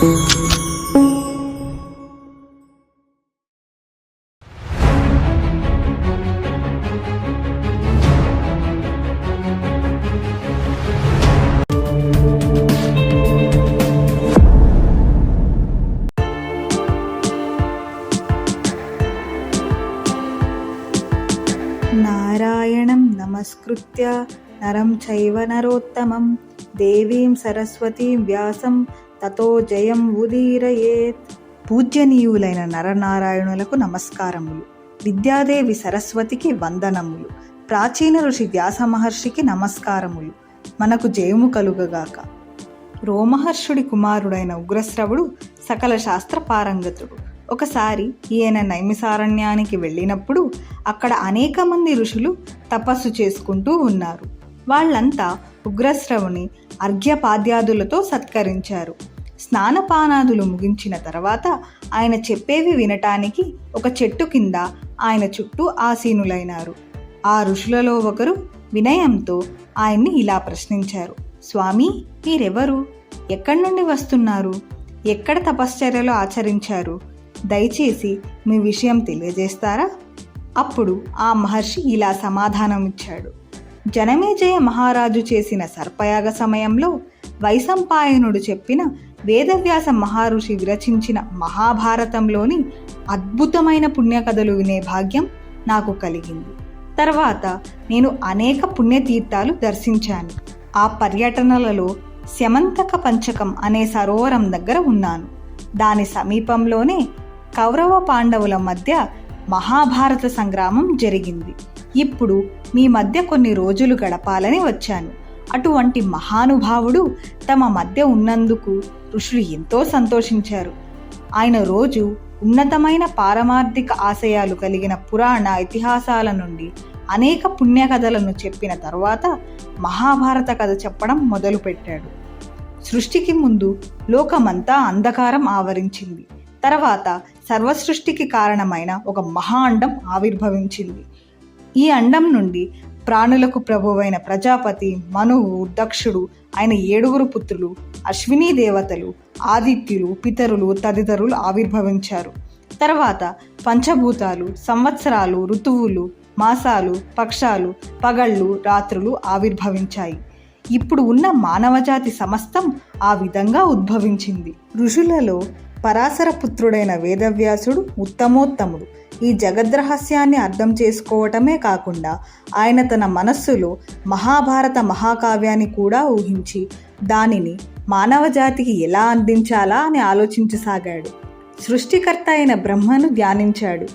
నారాయణం నమస్కృత్య నరం చైవ నరోత్తమం దేవీం సరస్వతీం వ్యాసం తతో జయం ఉదీరయేత్. పూజ్యనీయులైన నరనారాయణులకు నమస్కారములు. విద్యాదేవి సరస్వతికి వందనములు. ప్రాచీన ఋషి వ్యాస మహర్షికి నమస్కారములు. మనకు జయము కలుగగాక. రోమహర్షుడి కుమారుడైన ఉగ్రశ్రవుడు సకల శాస్త్ర పారంగతుడు. ఒకసారి ఈయన నైమిసారణ్యానికి వెళ్ళినప్పుడు అక్కడ అనేక మంది ఋషులు తపస్సు చేసుకుంటూ ఉన్నారు. వాళ్ళంతా ఉగ్రశ్రవుని అర్ఘ్యపాద్యాదులతో సత్కరించారు. స్నానపానాదులు ముగించిన తర్వాత ఆయన చెప్పేవి వినటానికి ఒక చెట్టు కింద ఆయన చుట్టూ ఆసీనులైనారు. ఆ ఋషులలో ఒకరు వినయంతో ఆయన్ని ఇలా ప్రశ్నించారు. స్వామి, మీరెవరు? ఎక్కడి నుండి వస్తున్నారు? ఎక్కడ తపశ్చర్యలు ఆచరించారు? దయచేసి మీ విషయం తెలియజేస్తారా? అప్పుడు ఆ మహర్షి ఇలా సమాధానమిచ్చాడు. జనమేజయ మహారాజు చేసిన సర్పయాగ సమయంలో వైశంపాయనుడు చెప్పిన వేదవ్యాస మహర్షి విరచించిన మహాభారతంలోని అద్భుతమైన పుణ్యకథలు వినే భాగ్యం నాకు కలిగింది. తర్వాత నేను అనేక పుణ్యతీర్థాలు దర్శించాను. ఆ పర్యటనలలో స్యమంతక పంచకం అనే సరోవరం దగ్గర ఉన్నాను. దాని సమీపంలోనే కౌరవ పాండవుల మధ్య మహాభారత సంగ్రామం జరిగింది. ఇప్పుడు మీ మధ్య కొన్ని రోజులు గడపాలని వచ్చాను. అటువంటి మహానుభావుడు తమ మధ్య ఉన్నందుకు ఋషులు ఎంతో సంతోషించారు. ఆయన రోజు ఉన్నతమైన పారమార్థిక ఆశయాలు కలిగిన పురాణ ఇతిహాసాల నుండి అనేక పుణ్యకథలను చెప్పిన తరువాత మహాభారత కథ చెప్పడం మొదలుపెట్టాడు. సృష్టికి ముందు లోకమంతా అంధకారం ఆవరించింది. తర్వాత సర్వసృష్టికి కారణమైన ఒక మహా అండం ఆవిర్భవించింది. ఈ అండం నుండి ప్రాణులకు ప్రభువైన ప్రజాపతి, మనువు, దక్షుడు ఆయన 7 పుత్రులు, అశ్వినీ దేవతలు, ఆదిత్యులు, పితరులు తదితరులు ఆవిర్భవించారు. తర్వాత పంచభూతాలు, సంవత్సరాలు, ఋతువులు, మాసాలు, పక్షాలు, పగళ్ళు, రాత్రులు ఆవిర్భవించాయి. ఇప్పుడు ఉన్న మానవజాతి సమస్తం ఆ విధంగా ఉద్భవించింది. ఋషులలో పరాశర పుత్రుడైన వేదవ్యాసుడు ఉత్తమోత్తముడు. ఈ జగద్రహస్యాన్ని అర్థం చేసుకోవటమే కాకుండా ఆయన తన మనస్సులో మహాభారత మహాకావ్యాన్ని కూడా ఊహించి దానిని మానవజాతికి ఎలా అందించాలా అని ఆలోచించసాగాడు. సృష్టికర్త అయిన బ్రహ్మను ధ్యానించాడు.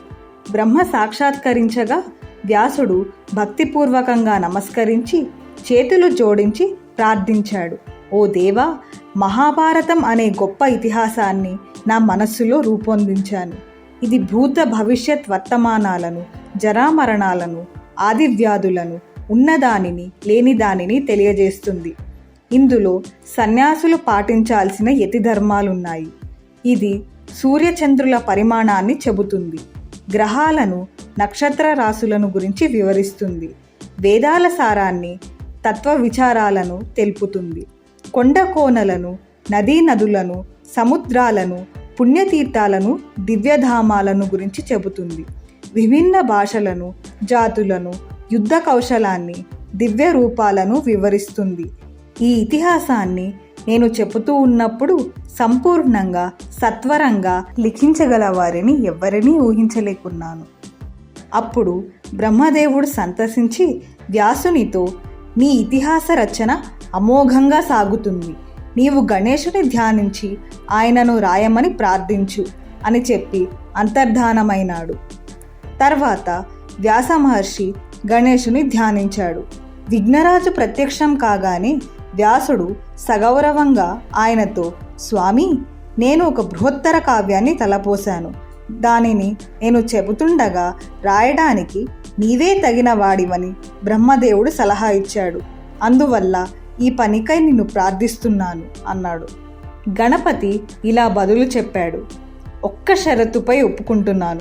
బ్రహ్మ సాక్షాత్కరించగా వ్యాసుడు భక్తిపూర్వకంగా నమస్కరించి చేతులు జోడించి ప్రార్థించాడు. ఓ దేవా, మహాభారతం అనే గొప్ప ఇతిహాసాన్ని నా మనస్సులో రూపొందించాను. ఇది భూత భవిష్యత్ వర్తమానాలను, జరామరణాలను, ఆదివ్యాధులను, ఉన్నదానిని లేనిదానిని తెలియజేస్తుంది. ఇందులో సన్యాసులు పాటించాల్సిన యతి ధర్మాలున్నాయి. ఇది సూర్యచంద్రుల పరిమాణాన్ని చెబుతుంది. గ్రహాలను, నక్షత్ర రాశులను గురించి వివరిస్తుంది. వేదాల సారాన్ని, తత్వ విచారాలను తెలుపుతుంది. కొండ కోనలను, నదీ నదులను, సముద్రాలను, పుణ్యతీర్థాలను, దివ్యధామాలను గురించి చెబుతుంది. విభిన్న భాషలను, జాతులను, యుద్ధ కౌశలాన్ని, దివ్య రూపాలను వివరిస్తుంది. ఈ ఇతిహాసాన్ని నేను చెబుతూ ఉన్నప్పుడు సంపూర్ణంగా, సత్వరంగా లిఖించగల వారిని ఎవ్వరినీ ఊహించలేకున్నాను. అప్పుడు బ్రహ్మదేవుడు సంతసించి వ్యాసునితో, నీ ఇతిహాస రచన అమోఘంగా సాగుతుంది. నీవు గణేశుని ధ్యానించి ఆయనను రాయమని ప్రార్థించు అని చెప్పి అంతర్ధానమైనాడు. తర్వాత వ్యాస మహర్షి గణేశుని ధ్యానించాడు. విఘ్నరాజు ప్రత్యక్షం కాగానే వ్యాసుడు సగౌరవంగా ఆయనతో, స్వామి, నేను ఒక బృహత్తర కావ్యాన్ని తలపోశాను. దానిని నేను చెబుతుండగా రాయడానికి నీవే తగిన వాడివని బ్రహ్మదేవుడు సలహా ఇచ్చాడు. అందువల్ల ఈ పనికై నిన్ను ప్రార్థిస్తున్నాను అన్నాడు. గణపతి ఇలా బదులు చెప్పాడు. ఒక్క షరతుపై ఒప్పుకుంటున్నాను.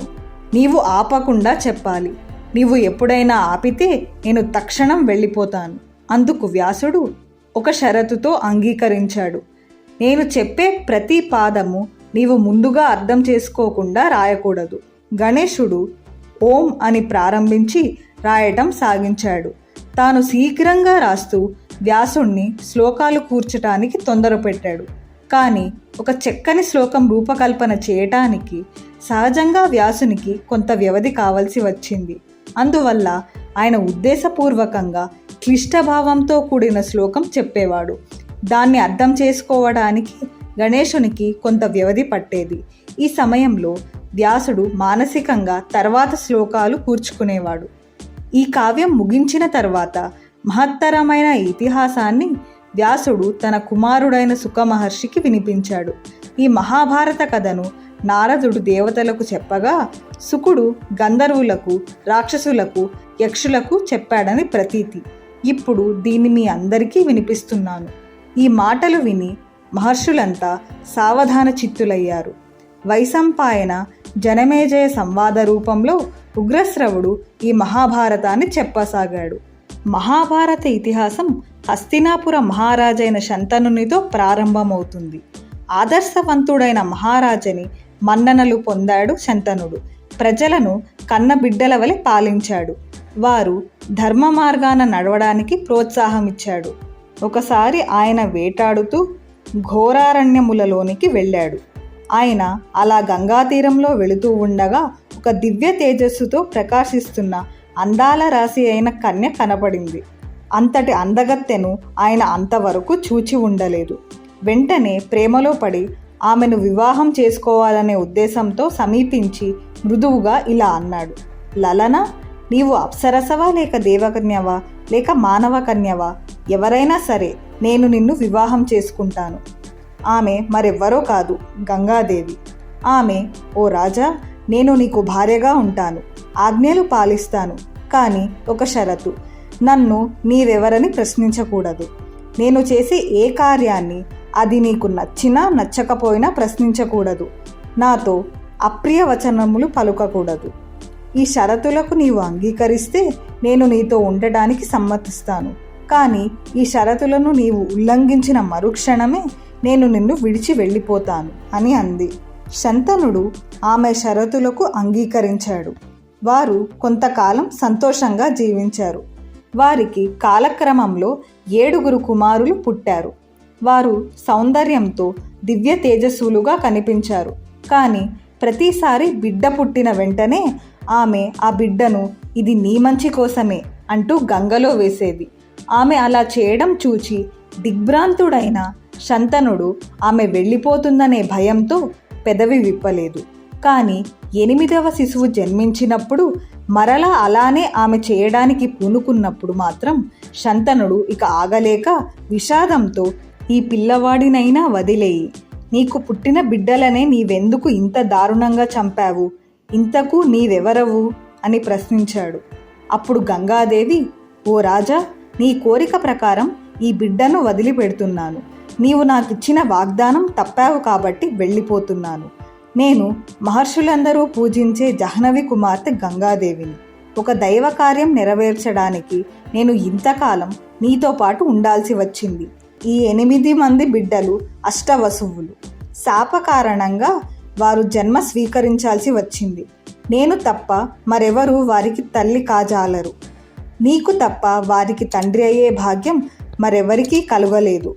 నీవు ఆపకుండా చెప్పాలి. నీవు ఎప్పుడైనా ఆపితే నేను తక్షణం వెళ్ళిపోతాను. అందుకు వ్యాసుడు ఒక షరతుతో అంగీకరించాడు. నేను చెప్పే ప్రతి పాదము నీవు ముందుగా అర్థం చేసుకోకుండా రాయకూడదు. గణేశుడు ఓం అని ప్రారంభించి రాయటం సాగించాడు. తాను శీఘ్రంగా రాస్తూ వ్యాసుణ్ణి శ్లోకాలు కూర్చటానికి తొందరపెట్టాడు. కానీ ఒక చక్కని శ్లోకం రూపకల్పన చేయటానికి సహజంగా వ్యాసునికి కొంత వ్యవధి కావలసి వచ్చింది. అందువల్ల ఆయన ఉద్దేశపూర్వకంగా క్లిష్టభావంతో కూడిన శ్లోకం చెప్పేవాడు. దాన్ని అర్థం చేసుకోవడానికి గణేశునికి కొంత వ్యవధి పట్టేది. ఈ సమయంలో వ్యాసుడు మానసికంగా తర్వాత శ్లోకాలు కూర్చుకునేవాడు. ఈ కావ్యం ముగించిన తర్వాత మహత్తరమైన ఇతిహాసాన్ని వ్యాసుడు తన కుమారుడైన సుఖ మహర్షికి వినిపించాడు. ఈ మహాభారత కథను నారదుడు దేవతలకు చెప్పగా సుకుడు గంధర్వులకు, రాక్షసులకు, యక్షులకు చెప్పాడని ప్రతీతి. ఇప్పుడు దీన్ని మీ అందరికీ వినిపిస్తున్నాను. ఈ మాటలు విని మహర్షులంతా సావధాన చిత్తులయ్యారు. వైశంపాయన జనమేజయ సంవాద రూపంలో ఉగ్రశ్రవుడు ఈ మహాభారతాన్ని చెప్పసాగాడు. మహాభారత ఇతిహాసం హస్తినాపుర మహారాజైన శంతనునితో ప్రారంభమవుతుంది. ఆదర్శవంతుడైన మహారాజని మన్ననలు పొందాడు శంతనుడు. ప్రజలను కన్నబిడ్డల వలె పాలించాడు. వారు ధర్మ మార్గాన నడవడానికి ప్రోత్సాహమిచ్చాడు. ఒకసారి ఆయన వేటాడుతూ ఘోరారణ్యములలోనికి వెళ్ళాడు. ఆయన అలా గంగా తీరంలో వెళుతూ ఉండగా ఒక దివ్య తేజస్సుతో ప్రకాశిస్తున్న అందాల రాశి అయిన కన్య కనపడింది. అంతటి అందగత్తెను ఆయన అంతవరకు చూచి ఉండలేదు. వెంటనే ప్రేమలో పడి ఆమెను వివాహం చేసుకోవాలనే ఉద్దేశంతో సమీపించి మృదువుగా ఇలా అన్నాడు. లలన, నీవు అప్సరసవా లేక దేవకన్యవా లేక మానవ కన్యవా? ఎవరైనా సరే నేను నిన్ను వివాహం చేసుకుంటాను. ఆమె మరెవ్వరో కాదు, గంగాదేవి. ఆమె, ఓ రాజా, నేను నీకు భార్యగా ఉంటాను, ఆజ్ఞలు పాలిస్తాను. కానీ ఒక షరతు, నన్ను నీవెవరని ప్రశ్నించకూడదు. నేను చేసే ఏ కార్యాన్ని అది నీకు నచ్చినా నచ్చకపోయినా ప్రశ్నించకూడదు. నాతో అప్రియ వచనములు పలుకకూడదు. ఈ షరతులకు నీవు అంగీకరిస్తే నేను నీతో ఉండటానికి సమ్మతిస్తాను. కానీ ఈ షరతులను నీవు ఉల్లంఘించిన మరుక్షణమే నేను నిన్ను విడిచి వెళ్ళిపోతాను అని అంది. శంతనుడు ఆమె షరతులకు అంగీకరించాడు. వారు కొంతకాలం సంతోషంగా జీవించారు. వారికి కాలక్రమంలో 7 కుమారులు పుట్టారు. వారు సౌందర్యంతో దివ్య తేజస్సులుగా కనిపించారు. కానీ ప్రతిసారి బిడ్డ పుట్టిన వెంటనే ఆమె ఆ బిడ్డను ఇది నీ మంచి కోసమే అంటూ గంగలో వేసేది. ఆమె అలా చేయడం చూచి దిగ్భ్రాంతుడైన శంతనుడు ఆమె వెళ్ళిపోతుందనే భయంతో పెదవి విప్పలేదు. కానీ 8వ శిశువు జన్మించినప్పుడు మరలా అలానే ఆమె చేయడానికి పూనుకున్నప్పుడు మాత్రం శంతనుడు ఇక ఆగలేక విషాదంతో, ఈ పిల్లవాడినైనా వదిలేయి, నీకు పుట్టిన బిడ్డలనే నీవెందుకు ఇంత దారుణంగా చంపావు? ఇంతకు నీవెవరవు అని ప్రశ్నించాడు. అప్పుడు గంగాదేవి, ఓ రాజా, నీ కోరిక ప్రకారం ఈ బిడ్డను వదిలిపెడుతున్నాను. నీవు నాకిచ్చిన వాగ్దానం తప్పావు కాబట్టి వెళ్ళిపోతున్నాను. నేను మహర్షులందరూ పూజించే జాహ్నవి కుమార్తె గంగాదేవిని. ఒక దైవ కార్యం నెరవేర్చడానికి నేను ఇంతకాలం నీతో పాటు ఉండాల్సి వచ్చింది. ఈ 8 మంది బిడ్డలు అష్టవసువులు. శాప కారణంగా వారు జన్మ స్వీకరించాల్సి వచ్చింది. నేను తప్ప మరెవరూ వారికి తల్లి కాజాలరు. నీకు తప్ప వారికి తండ్రి అయ్యే భాగ్యం మరెవరికీ కలుగలేదు.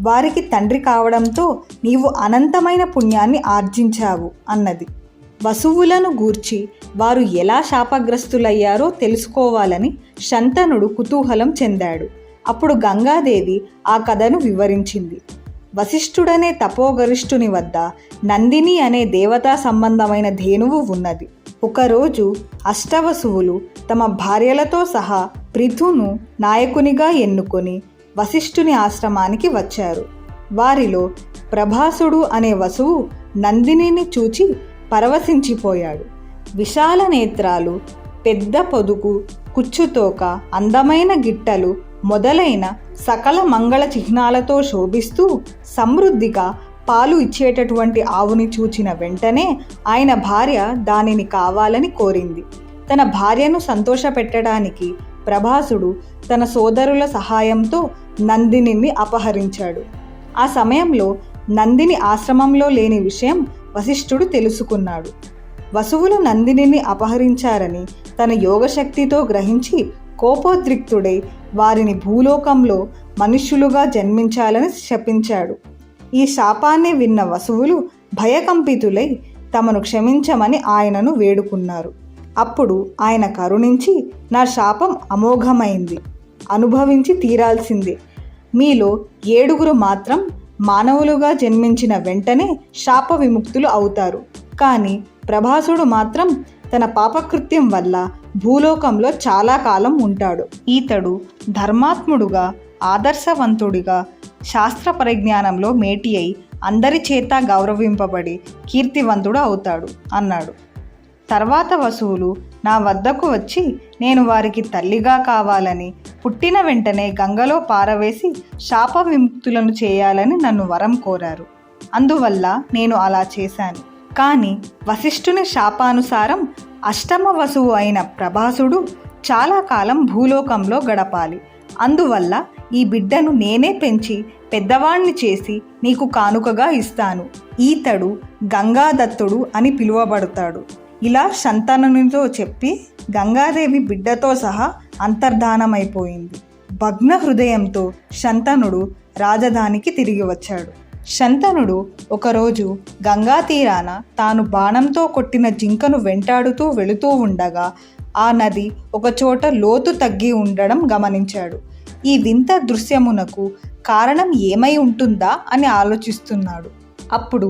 వారికి తండ్రి కావడంతో నీవు అనంతమైన పుణ్యాన్ని ఆర్జించావు అన్నది. వసువులను గూర్చి వారు ఎలా శాపగ్రస్తులయ్యారో తెలుసుకోవాలని శంతనుడు కుతూహలం చెందాడు. అప్పుడు గంగాదేవి ఆ కథను వివరించింది. వశిష్ఠుడనే తపోగరిష్ఠుని వద్ద నందిని అనే దేవతా సంబంధమైన ధేనువు ఉన్నది. ఒకరోజు అష్టవసువులు తమ భార్యలతో సహా పృథును నాయకునిగా ఎన్నుకొని వశిష్ఠుని ఆశ్రమానికి వచ్చారు. వారిలో ప్రభాసుడు అనే వసువు నందినిని చూచి పరవశించిపోయాడు. విశాల నేత్రాలు, పెద్ద పొదుగు, కుచ్చుతోక, అందమైన గిట్టలు మొదలైన సకల మంగళ చిహ్నాలతో శోభిస్తూ సమృద్ధిగా పాలు ఇచ్చేటటువంటి ఆవుని చూచిన వెంటనే ఆయన భార్య దానిని కావాలని కోరింది. తన భార్యను సంతోషపెట్టడానికి ప్రభాసుడు తన సోదరుల సహాయంతో నందినిని అపహరించాడు. ఆ సమయంలో నందిని ఆశ్రమంలో లేని విషయం వశిష్ఠుడు తెలుసుకున్నాడు. వసువులు నందినిని అపహరించారని తన యోగశక్తితో గ్రహించి కోపోద్రిక్తుడై వారిని భూలోకంలో మనుష్యులుగా జన్మించాలని శపించాడు. ఈ శాపాన్ని విన్న వసువులు భయకంపితులై తమను క్షమించమని ఆయనను వేడుకున్నారు. అప్పుడు ఆయన కరుణించి, నా శాపం అమోఘమైంది, అనుభవించి తీరాల్సిందే. మీలో 7 మాత్రం మానవులుగా జన్మించిన వెంటనే శాప విముక్తులు అవుతారు. కానీ ప్రభాసుడు మాత్రం తన పాపకృత్యం వల్ల భూలోకంలో చాలా కాలం ఉంటాడు. ఈతడు ధర్మాత్ముడుగా, ఆదర్శవంతుడిగా, శాస్త్ర పరిజ్ఞానంలో మేటి అయి అందరి చేత గౌరవింపబడి కీర్తివంతుడు అవుతాడు అన్నాడు. తర్వాత వసువులు నా వద్దకు వచ్చి నేను వారికి తల్లిగా కావాలని, పుట్టిన వెంటనే గంగలో పారవేసి శాప విముక్తులను చేయాలని నన్ను వరం కోరారు. అందువల్ల నేను అలా చేశాను. కానీ వశిష్ఠుని శాపానుసారం అష్టమ వసువు అయిన ప్రభాసుడు చాలా కాలం భూలోకంలో గడపాలి. అందువల్ల ఈ బిడ్డను నేనే పెంచి పెద్దవాణ్ణి చేసి నీకు కానుకగా ఇస్తాను. ఈతడు గంగాదత్తుడు అని పిలువబడతాడు. ఇలా శంతనునితో చెప్పి గంగాదేవి బిడ్డతో సహా అంతర్ధానమైపోయింది. భగ్న హృదయంతో శంతనుడు రాజధానికి తిరిగి వచ్చాడు. శంతనుడు ఒకరోజు గంగా తీరాన తాను బాణంతో కొట్టిన జింకను వెంటాడుతూ వెళుతూ ఉండగా ఆ నది ఒకచోట లోతు తగ్గి ఉండడం గమనించాడు. ఈ వింత దృశ్యమునకు కారణం ఏమై ఉంటుందా అని ఆలోచిస్తున్నాడు. అప్పుడు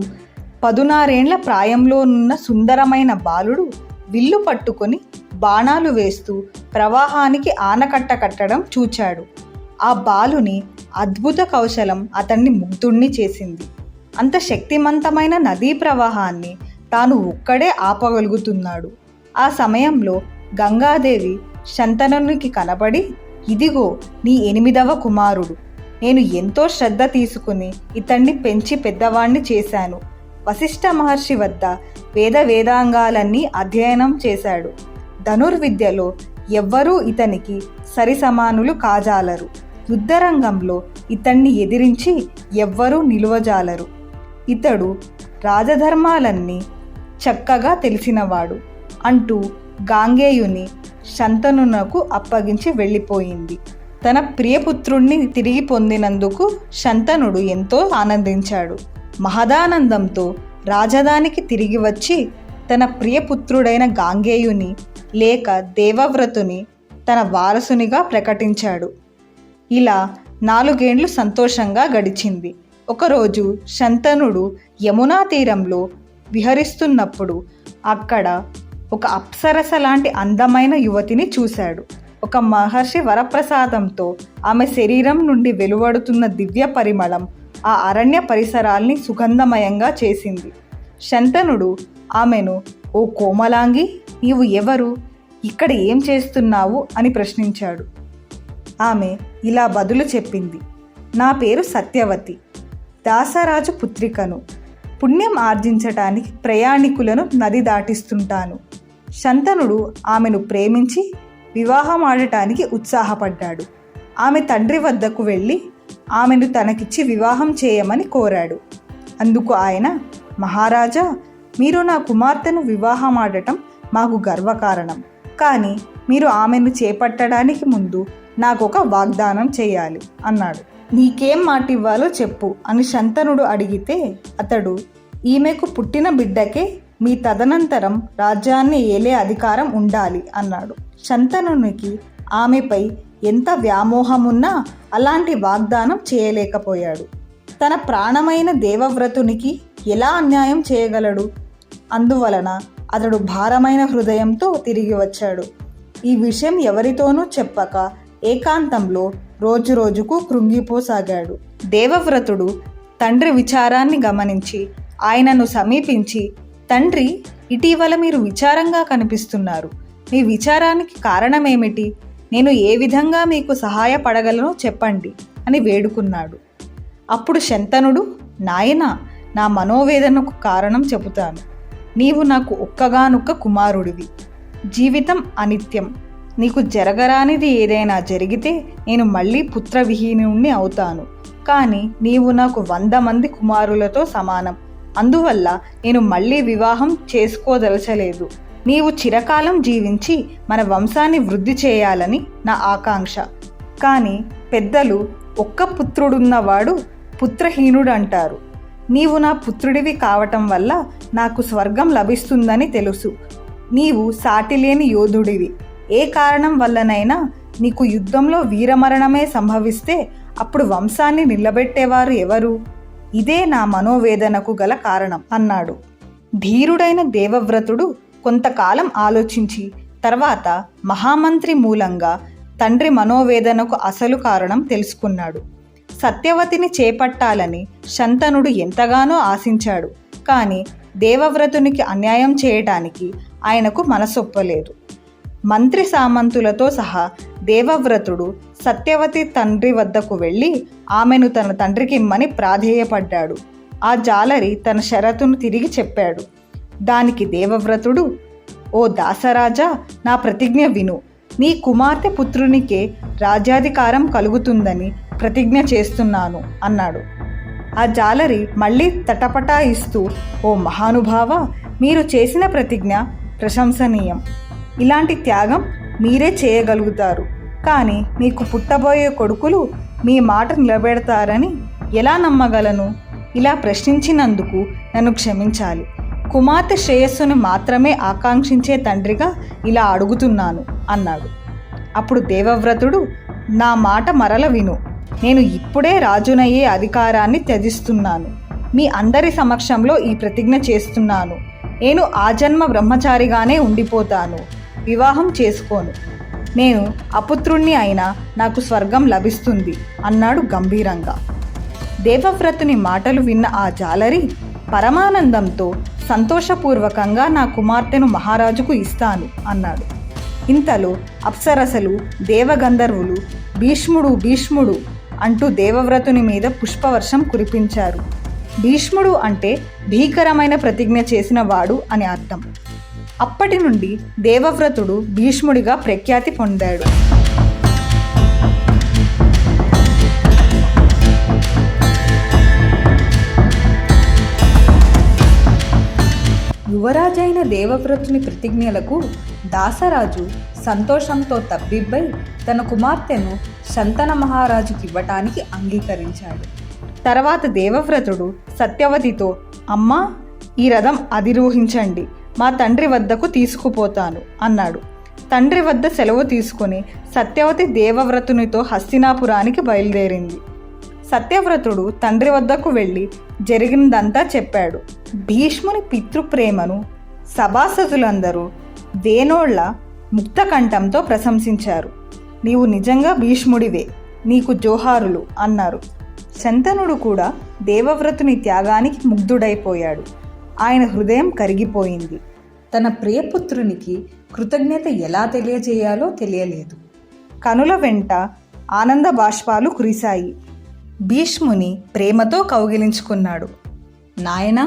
16 ప్రాయంలోనున్న సుందరమైన బాలుడు విల్లు పట్టుకొని బాణాలు వేస్తూ ప్రవాహానికి ఆనకట్ట కట్టడం చూచాడు. ఆ బాలుని అద్భుత కౌశలం అతన్ని ముగ్ధుణ్ణి చేసింది. అంత శక్తిమంతమైన నదీ ప్రవాహాన్ని తాను ఒక్కడే ఆపగలుగుతున్నాడు. ఆ సమయంలో గంగాదేవి శంతనునికి కనబడి, ఇదిగో నీ 8వ కుమారుడు. నేను ఎంతో శ్రద్ధ తీసుకుని ఇతన్ని పెంచి పెద్దవాణ్ణి చేశాను. వశిష్ఠ మహర్షి వద్ద వేదాంగాలన్నీ అధ్యయనం చేశాడు. ధనుర్విద్యలో ఎవ్వరూ ఇతనికి సరిసమానులు కాజాలరు. యుద్ధరంగంలో ఇతన్ని ఎదిరించి ఎవ్వరూ నిలువజాలరు. ఇతడు రాజధర్మాలన్నీ చక్కగా తెలిసినవాడు అంటూ గాంగేయుని శంతనునకు అప్పగించి వెళ్ళిపోయింది. తన ప్రియపుత్రుణ్ణి తిరిగి పొందినందుకు శంతనుడు ఎంతో ఆనందించాడు. మహదానందంతో రాజధానికి తిరిగి వచ్చి తన ప్రియపుత్రుడైన గాంగేయుని లేక దేవవ్రతుని తన వారసునిగా ప్రకటించాడు. ఇలా 4 ఏండ్లు సంతోషంగా గడిచింది. ఒకరోజు శంతనుడు యమునా తీరంలో విహరిస్తున్నప్పుడు అక్కడ ఒక అప్సరస లాంటి అందమైన యువతిని చూశాడు. ఒక మహర్షి వరప్రసాదంతో ఆమె శరీరం నుండి వెలువడుతున్న దివ్య పరిమళం ఆ అరణ్య పరిసరాల్ని సుగంధమయంగా చేసింది. శంతనుడు ఆమెను, ఓ కోమలాంగి, నీవు ఎవరు? ఇక్కడ ఏం చేస్తున్నావు అని ప్రశ్నించాడు. ఆమె ఇలా బదులు చెప్పింది, నా పేరు సత్యవతి, దాసరాజు పుత్రికను. పుణ్యం ఆర్జించటానికి ప్రయాణికులను నది దాటిస్తుంటాను. శంతనుడు ఆమెను ప్రేమించి వివాహం ఆడటానికి ఉత్సాహపడ్డాడు. ఆమె తండ్రి వద్దకు వెళ్ళి ఆమెను తనకిచ్చి వివాహం చేయమని కోరాడు. అందుకు ఆయన, మహారాజా, మీరు నా కుమార్తెను వివాహం ఆడటం మాకు గర్వకారణం. కానీ మీరు ఆమెను చేపట్టడానికి ముందు నాకొక వాగ్దానం చేయాలి అన్నాడు. నీకేం మాటివ్వాలో చెప్పు అని శంతనుడు అడిగితే అతడు, ఈమెకు పుట్టిన బిడ్డకే మీ తదనంతరం రాజ్యాన్ని ఏలే అధికారం ఉండాలి అన్నాడు. శంతనునికి ఆమెపై ఎంత వ్యామోహమున్నా అలాంటి వాగ్దానం చేయలేకపోయాడు. తన ప్రాణమైన దేవవ్రతునికి ఎలా అన్యాయం చేయగలడు? అందువలన అతడు భారమైన హృదయంతో తిరిగి వచ్చాడు. ఈ విషయం ఎవరితోనూ చెప్పక ఏకాంతంలో రోజురోజుకు కృంగిపోసాగాడు. దేవవ్రతుడు తండ్రి విచారాన్ని గమనించి ఆయనను సమీపించి, తండ్రి, ఇటీవల మీరు విచారంగా కనిపిస్తున్నారు. మీ విచారానికి కారణమేమిటి? నేను ఏ విధంగా మీకు సహాయపడగలనో చెప్పండి అని వేడుకున్నాడు. అప్పుడు శంతనుడు, నాయనా, నా మనోవేదనకు కారణం చెబుతాను. నీవు నాకు ఒక్కగానొక్క కుమారుడివి. జీవితం అనిత్యం. నీకు జరగరానిది ఏదైనా జరిగితే నేను మళ్ళీ పుత్రవిహీనుణ్ణి అవుతాను. కానీ నీవు నాకు 100 మంది కుమారులతో సమానం. అందువల్ల నేను మళ్ళీ వివాహం చేసుకోదలచలేదు. నీవు చిరకాలం జీవించి మన వంశాన్ని వృద్ధి చేయాలని నా ఆకాంక్ష. కానీ పెద్దలు ఒక్క పుత్రుడున్నవాడు పుత్రహీనుడు అంటారు. నీవు నా పుత్రుడివి కావటం వల్ల నాకు స్వర్గం లభిస్తుందని తెలుసు. నీవు సాటిలేని యోధుడివి. ఏ కారణం వల్లనైనా నీకు యుద్ధంలో వీరమరణమే సంభవిస్తే అప్పుడు వంశాన్ని నిలబెట్టేవారు ఎవరు? ఇదే నా మనోవేదనకు గల కారణం అన్నాడు. ధీరుడైన దేవవ్రతుడు కొంతకాలం ఆలోచించి తర్వాత మహామంత్రి మూలంగా తండ్రి మనోవేదనకు అసలు కారణం తెలుసుకున్నాడు. సత్యవతిని చేపట్టాలని శంతనుడు ఎంతగానో ఆశించాడు. కానీ దేవవ్రతునికి అన్యాయం చేయటానికి ఆయనకు మనసొప్పలేదు. మంత్రి సామంతులతో సహా దేవవ్రతుడు సత్యవతి తండ్రి వద్దకు వెళ్ళి ఆమెను తన తండ్రికి ఇమ్మని ప్రాధేయపడ్డాడు. ఆ జాలరి తన షరతును తిరిగి చెప్పాడు. దానికి దేవవ్రతుడు, ఓ దాసరాజా, నా ప్రతిజ్ఞ విను. నీ కుమార్తె పుత్రునికే రాజ్యాధికారం కలుగుతుందని ప్రతిజ్ఞ చేస్తున్నాను అన్నాడు. ఆ జాలరి మళ్ళీ తటపటాయిస్తూ, ఓ మహానుభావ, మీరు చేసిన ప్రతిజ్ఞ ప్రశంసనీయం. ఇలాంటి త్యాగం మీరే చేయగలుగుతారు. కానీ మీకు పుట్టబోయే కొడుకులు మీ మాట నిలబెడతారని ఎలా నమ్మగలను? ఇలా ప్రశ్నించినందుకు నన్ను క్షమించాలి. కుమార్తె శ్రేయస్సును మాత్రమే ఆకాంక్షించే తండ్రిగా ఇలా అడుగుతున్నాను అన్నాడు. అప్పుడు దేవవ్రతుడు, నా మాట మరల విను. నేను ఇప్పుడే రాజునయ్యే అధికారాన్ని త్యజిస్తున్నాను. మీ అందరి సమక్షంలో ఈ ప్రతిజ్ఞ చేస్తున్నాను. నేను ఆజన్మ బ్రహ్మచారిగానే ఉండిపోతాను. వివాహం చేసుకోను. నేను అపుత్రుణ్ణి అయినా నాకు స్వర్గం లభిస్తుంది అన్నాడు గంభీరంగా. దేవవ్రతుని మాటలు విన్న ఆ జాలరి పరమానందంతో సంతోషపూర్వకంగా నా కుమార్తెను మహారాజుకు ఇస్తాను అన్నాడు. ఇంతలో అప్సరసలు, దేవగంధర్వులు భీష్ముడు భీష్ముడు అంటూ దేవవ్రతుని మీద పుష్పవర్షం కురిపించారు. భీష్ముడు అంటే భీకరమైన ప్రతిజ్ఞ చేసిన వాడు అని అర్థం. అప్పటి నుండి దేవవ్రతుడు భీష్ముడిగా ప్రఖ్యాతి పొందాడు. యువరాజైన దేవవ్రతుని ప్రతిజ్ఞలకు దాసరాజు సంతోషంతో తబ్బిబ్బై తన కుమార్తెను శంతన మహారాజుకి ఇవ్వటానికి అంగీకరించాడు. తర్వాత దేవవ్రతుడు సత్యవతితో, అమ్మా, ఈ రథం అధిరోహించండి, మా తండ్రి వద్దకు తీసుకుపోతాను అన్నాడు. తండ్రి వద్ద సెలవు తీసుకుని సత్యవతి దేవవ్రతునితో హస్తినాపురానికి బయలుదేరింది. సత్యవ్రతుడు తండ్రి వద్దకు వెళ్ళి జరిగినదంతా చెప్పాడు. భీష్ముని పితృప్రేమను సభాసదులందరూ వేణోళ్ల ముక్తకంఠంతో ప్రశంసించారు. నీవు నిజంగా భీష్ముడివే, నీకు జోహారులు అన్నారు. శంతనుడు కూడా దేవవ్రతుని త్యాగానికి ముగ్ధుడైపోయాడు. ఆయన హృదయం కరిగిపోయింది. తన ప్రియపుత్రునికి కృతజ్ఞత ఎలా తెలియజేయాలో తెలియలేదు. కనుల వెంట ఆనంద బాష్పాలు కురిశాయి. భీష్ముని ప్రేమతో కౌగిలించుకున్నాడు. నాయనా,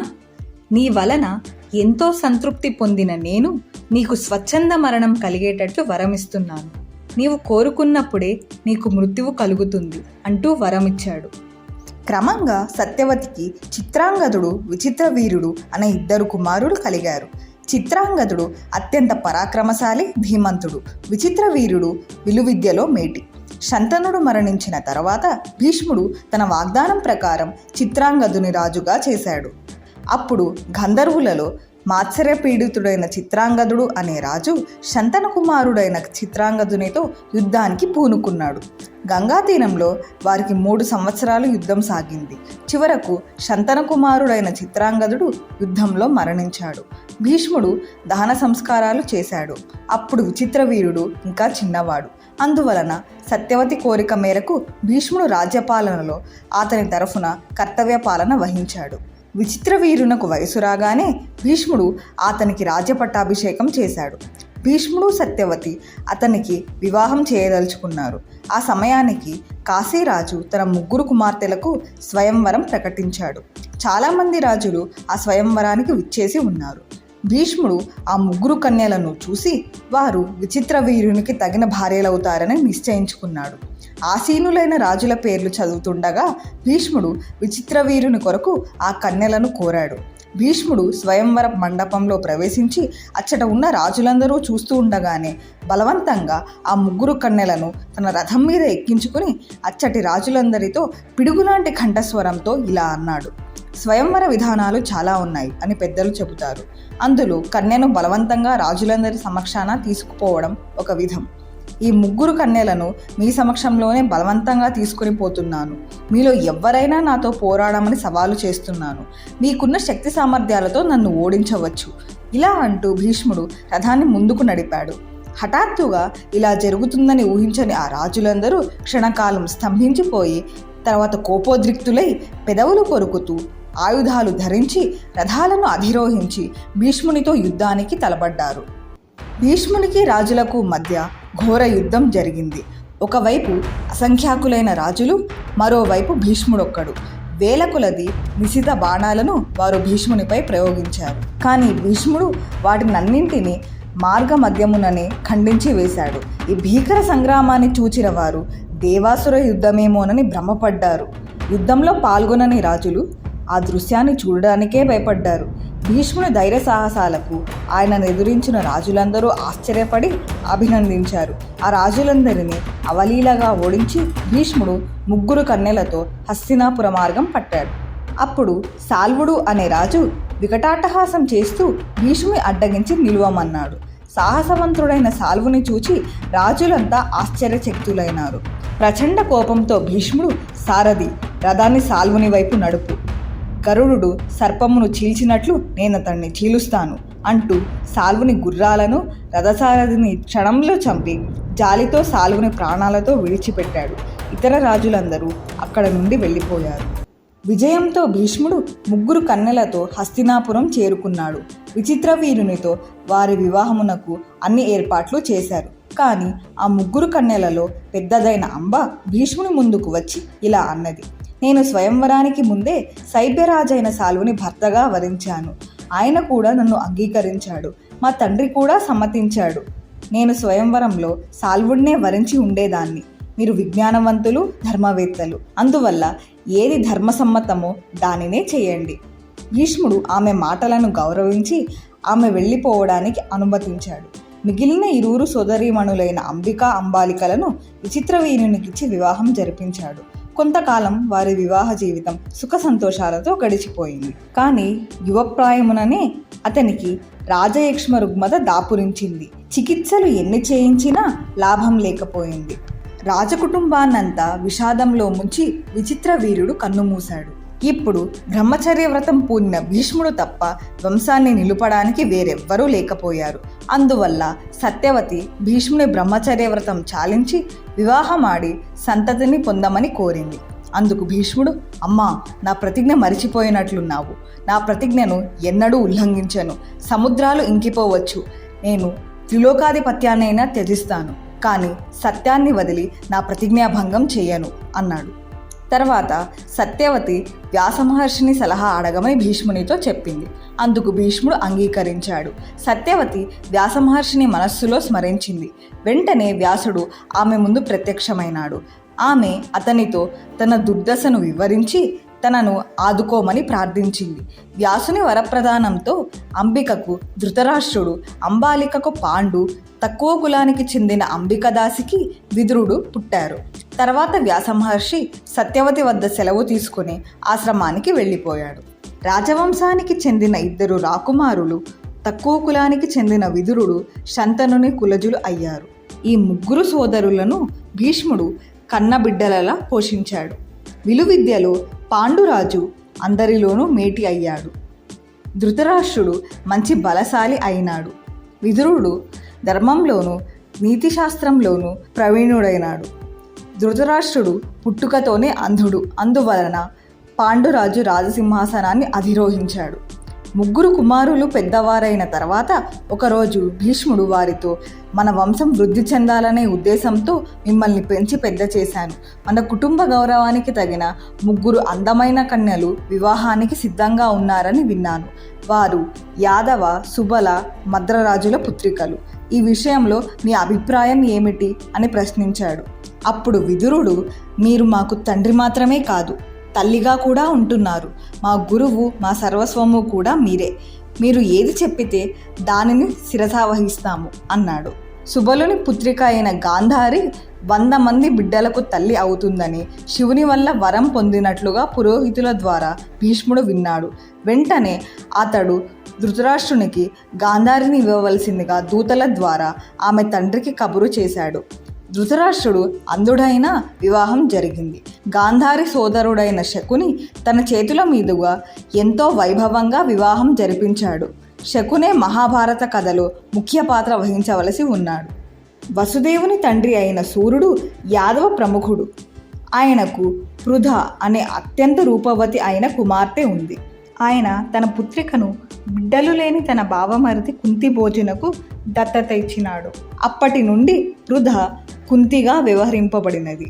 నీ వలన ఎంతో సంతృప్తి పొందిన నేను నీకు స్వచ్ఛంద మరణం కలిగేటట్లు వరమిస్తున్నాను. నీవు కోరుకున్నప్పుడే నీకు మృత్యువు కలుగుతుంది అంటూ వరమిచ్చాడు. క్రమంగా సత్యవతికి చిత్రాంగదుడు, విచిత్రవీరుడు అనే 2 కుమారులు కలిగారు. చిత్రాంగదుడు అత్యంత పరాక్రమశాలి, ధీమంతుడు. విచిత్రవీరుడు విలువిద్యలో మేటి. శంతనుడు మరణించిన తర్వాత భీష్ముడు తన వాగ్దానం ప్రకారం చిత్రాంగదుని రాజుగా చేశాడు. అప్పుడు గంధర్వులలో మాత్సర్యపీడితుడైన చిత్రాంగదుడు అనే రాజు శంతన కుమారుడైన చిత్రాంగదునితో యుద్ధానికి పూనుకున్నాడు. గంగా తీరంలో వారికి 3 సంవత్సరాలు యుద్ధం సాగింది. చివరకు శంతన కుమారుడైన చిత్రాంగదుడు యుద్ధంలో మరణించాడు. భీష్ముడు దహన సంస్కారాలు చేశాడు. అప్పుడు విచిత్రవీరుడు ఇంకా చిన్నవాడు. అందువలన సత్యవతి కోరిక మేరకు భీష్ముడు రాజ్యపాలనలో అతని తరఫున కర్తవ్య పాలన వహించాడు. విచిత్రవీరునకు వయసు రాగానే భీష్ముడు అతనికి రాజ్యపట్టాభిషేకం చేశాడు. భీష్ముడు, సత్యవతి అతనికి వివాహం చేయదలుచుకున్నారు. ఆ సమయానికి కాశీరాజు తన 3 కుమార్తెలకు స్వయంవరం ప్రకటించాడు. చాలామంది రాజులు ఆ స్వయంవరానికి విచ్చేసి ఉన్నారు. భీష్ముడు ఆ 3 కన్యలను చూసి వారు విచిత్రవీరునికి తగిన భార్యలవుతారని నిశ్చయించుకున్నాడు. ఆసీనులైన రాజుల పేర్లు చదువుతుండగా భీష్ముడు విచిత్రవీరుని కొరకు ఆ కన్యలను కోరాడు. భీష్ముడు స్వయంవర మండపంలో ప్రవేశించి అచ్చట ఉన్న రాజులందరూ చూస్తూ ఉండగానే బలవంతంగా ఆ 3 కన్యలను తన రథం మీద ఎక్కించుకుని అచ్చటి రాజులందరితో పిడుగులాంటి కంఠస్వరంతో ఇలా అన్నాడు: స్వయంవర విధానాలు చాలా ఉన్నాయి అని పెద్దలు చెబుతారు. అందులో కన్యను బలవంతంగా రాజులందరి సమక్షాన తీసుకుపోవడం ఒక విధం. ఈ 3 కన్యలను మీ సమక్షంలోనే బలవంతంగా తీసుకుని పోతున్నాను. మీలో ఎవరైనా నాతో పోరాడమని సవాలు చేస్తున్నాను. మీకున్న శక్తి సామర్థ్యాలతో నన్ను ఓడించవచ్చు. ఇలా అంటూ భీష్ముడు రథాన్ని ముందుకు నడిపాడు. హఠాత్తుగా ఇలా జరుగుతుందని ఊహించని ఆ రాజులందరూ క్షణకాలం స్తంభించిపోయి తర్వాత కోపోద్రిక్తులై పెదవులు కొరుకుతూ ఆయుధాలు ధరించి రథాలను అధిరోహించి భీష్మునితో యుద్ధానికి తలపడ్డారు. భీష్మునికి రాజులకు మధ్య ఘోర యుద్ధం జరిగింది. ఒకవైపు అసంఖ్యాకులైన రాజులు, మరోవైపు భీష్ముడొక్కడు. వేల కొలది నిశిత బాణాలను వారు భీష్మునిపై ప్రయోగించారు. కానీ భీష్ముడు వాటినన్నింటినీ మార్గ మధ్యముననే ఖండించి వేశాడు. ఈ భీకర సంగ్రామాన్ని చూచిన వారు దేవాసుర యుద్ధమేమోనని భ్రమపడ్డారు. యుద్ధంలో పాల్గొనని రాజులు ఆ దృశ్యాన్ని చూడడానికే భయపడ్డారు. భీష్ముని ధైర్య సాహసాలకు ఆయనను ఎదురించిన రాజులందరూ ఆశ్చర్యపడి అభినందించారు. ఆ రాజులందరినీ అవలీలగా ఓడించి భీష్ముడు 3 కన్యలతో హస్తినాపుర మార్గం పట్టాడు. అప్పుడు సాల్వుడు అనే రాజు వికటాట్టహాసం చేస్తూ భీష్ముని అడ్డగించి నిలువమన్నాడు. సాహసవంతుడైన సాల్వుని చూచి రాజులంతా ఆశ్చర్యచకితులైనారు. ప్రచండ కోపంతో భీష్ముడు, సారథి, రథాన్ని సాల్వుని వైపు నడుపు. గరుడు సర్పమును చీల్చినట్లు నేనతన్ని చీలుస్తాను అంటూ సాల్వుని గుర్రాలను, రథసారథిని క్షణంలో చంపి జాలితో సాల్వుని ప్రాణాలతో విడిచిపెట్టాడు. ఇతర రాజులందరూ అక్కడ నుండి వెళ్ళిపోయారు. విజయంతో భీష్ముడు 3 కన్యలతో హస్తినాపురం చేరుకున్నాడు. విచిత్రవీరునితో వారి వివాహమునకు అన్ని ఏర్పాట్లు చేశారు. కానీ ఆ 3 కన్యలలో పెద్దదైన అంబ భీష్ముని ముందుకు వచ్చి ఇలా అన్నది: నేను స్వయంవరానికి ముందే శైబ్యరాజైన సాల్వుని భర్తగా వరించాను. ఆయన కూడా నన్ను అంగీకరించాడు. మా తండ్రి కూడా సమ్మతించాడు. నేను స్వయంవరంలో సాల్వుడినే వరించి ఉండేదాన్ని. మీరు విజ్ఞానవంతులు, ధర్మవేత్తలు. అందువల్ల ఏది ధర్మసమ్మతమో దానినే చేయండి. భీష్ముడు ఆమె మాటలను గౌరవించి ఆమె వెళ్ళిపోవడానికి అనుమతించాడు. మిగిలిన 2 సోదరీమణులైన అంబిక, అంబాలికలను విచిత్రవీరునికిచ్చి వివాహం జరిపించాడు. కొంతకాలం వారి వివాహ జీవితం సుఖ సంతోషాలతో గడిచిపోయింది. కానీ యువప్రాయముననే అతనికి రాజయక్ష్మ రుగ్మత దాపురించింది. చికిత్సలు ఎన్ని చేయించినా లాభం లేకపోయింది. రాజకుటుంబాన్నంతా విషాదంలో ముంచి విచిత్రవీరుడు కన్నుమూశాడు. ఇప్పుడు బ్రహ్మచర్య వ్రతం పూనిన భీష్ముడు తప్ప వంశాన్ని నిలుపడానికి వేరెవ్వరూ లేకపోయారు. అందువల్ల సత్యవతి భీష్ముని బ్రహ్మచర్య వ్రతం చాలించి వివాహమాడి సంతతిని పొందమని కోరింది. అందుకు భీష్ముడు, అమ్మా, నా ప్రతిజ్ఞ మరిచిపోయినట్లున్నావు. నా ప్రతిజ్ఞను ఎన్నడూ ఉల్లంఘించను. సముద్రాలు ఇంకిపోవచ్చు. నేను త్రిలోకాధిపత్యాన్నైనా త్యజిస్తాను. కానీ సత్యాన్ని వదిలి నా ప్రతిజ్ఞాభంగం చేయను అన్నాడు. తర్వాత సత్యవతి వ్యాసమహర్షిని సలహా అడగమని భీష్మునితో చెప్పింది. అందుకు భీష్ముడు అంగీకరించాడు. సత్యవతి వ్యాసమహర్షిని మనస్సులో స్మరించింది. వెంటనే వ్యాసుడు ఆమె ముందు ప్రత్యక్షమైనాడు. ఆమె అతనితో తన దుర్దశను వివరించి తనను ఆదుకోమని ప్రార్థించింది. వ్యాసుని వరప్రదానంతో అంబికకు ధృతరాష్ట్రుడు, అంబాలికకు పాండు, తక్కువ కులానికి చెందిన అంబికదాసికి విదురుడు పుట్టారు. తర్వాత వ్యాసమహర్షి సత్యవతి వద్ద సెలవు తీసుకుని ఆశ్రమానికి వెళ్ళిపోయాడు. రాజవంశానికి చెందిన 2 రాకుమారులు, తక్కువ కులానికి చెందిన విదురుడు, శంతనుని కులజులు అయ్యారు. ఈ 3 సోదరులను భీష్ముడు కన్నబిడ్డలలా పోషించాడు. విలువిద్యలో పాండురాజు అందరిలోనూ మేటి అయ్యాడు. ధృతరాష్ట్రుడు మంచి బలశాలి అయినాడు. విదురుడు ధర్మంలోనూ నీతిశాస్త్రంలోనూ ప్రవీణుడైనాడు. ధృతరాష్ట్రుడు పుట్టుకతోనే అంధుడు. అందువలన పాండురాజు రాజసింహాసనాన్ని అధిరోహించాడు. 3 కుమారులు పెద్దవారైన తర్వాత ఒకరోజు భీష్ముడు వారితో, మన వంశం వృద్ధి చెందాలనే ఉద్దేశంతో మిమ్మల్ని పెంచి పెద్ద చేశాను. మన కుటుంబ గౌరవానికి తగిన 3 అందమైన కన్యలు వివాహానికి సిద్ధంగా ఉన్నారని విన్నాను. వారు యాదవ, సుబల, మద్రరాజుల పుత్రికలు. ఈ విషయంలో మీ అభిప్రాయం ఏమిటి అని ప్రశ్నించాడు. అప్పుడు విదురుడు, మీరు మాకు తండ్రి మాత్రమే కాదు, తల్లిగా కూడా ఉంటున్నారు. మా గురువు, మా సర్వస్వము కూడా మీరే. మీరు ఏది చెప్పితే దానిని శిరసావహిస్తాము అన్నాడు. సుబలుని పుత్రిక అయిన గాంధారి 100 మంది బిడ్డలకు తల్లి అవుతుందని శివుని వల్ల వరం పొందినట్లుగా పురోహితుల ద్వారా భీష్ముడు విన్నాడు. వెంటనే అతడు ధృతరాష్ట్రునికి గాంధారిని ఇవ్వవలసిందిగా దూతల ద్వారా ఆమె తండ్రికి కబురు చేశాడు. ధృతరాష్ట్రుడు అంధుడైన వివాహం జరిగింది. గాంధారి సోదరుడైన శకుని తన చేతుల మీదుగా ఎంతో వైభవంగా వివాహం జరిపించాడు. శకునే మహాభారత కథలో ముఖ్య పాత్ర వహించవలసి ఉన్నాడు. వసుదేవుని తండ్రి అయిన సూర్యుడు యాదవ ప్రముఖుడు. ఆయనకు పృథ అనే అత్యంత రూపవతి అయిన కుమార్తె ఉంది. ఆయన తన పుత్రికను బిడ్డలు లేని తన బావమరిది కుంతిభోజునకు దత్తత ఇచ్చినాడు. అప్పటి నుండి పృథ కుంతిగా వ్యవహరింపబడినది.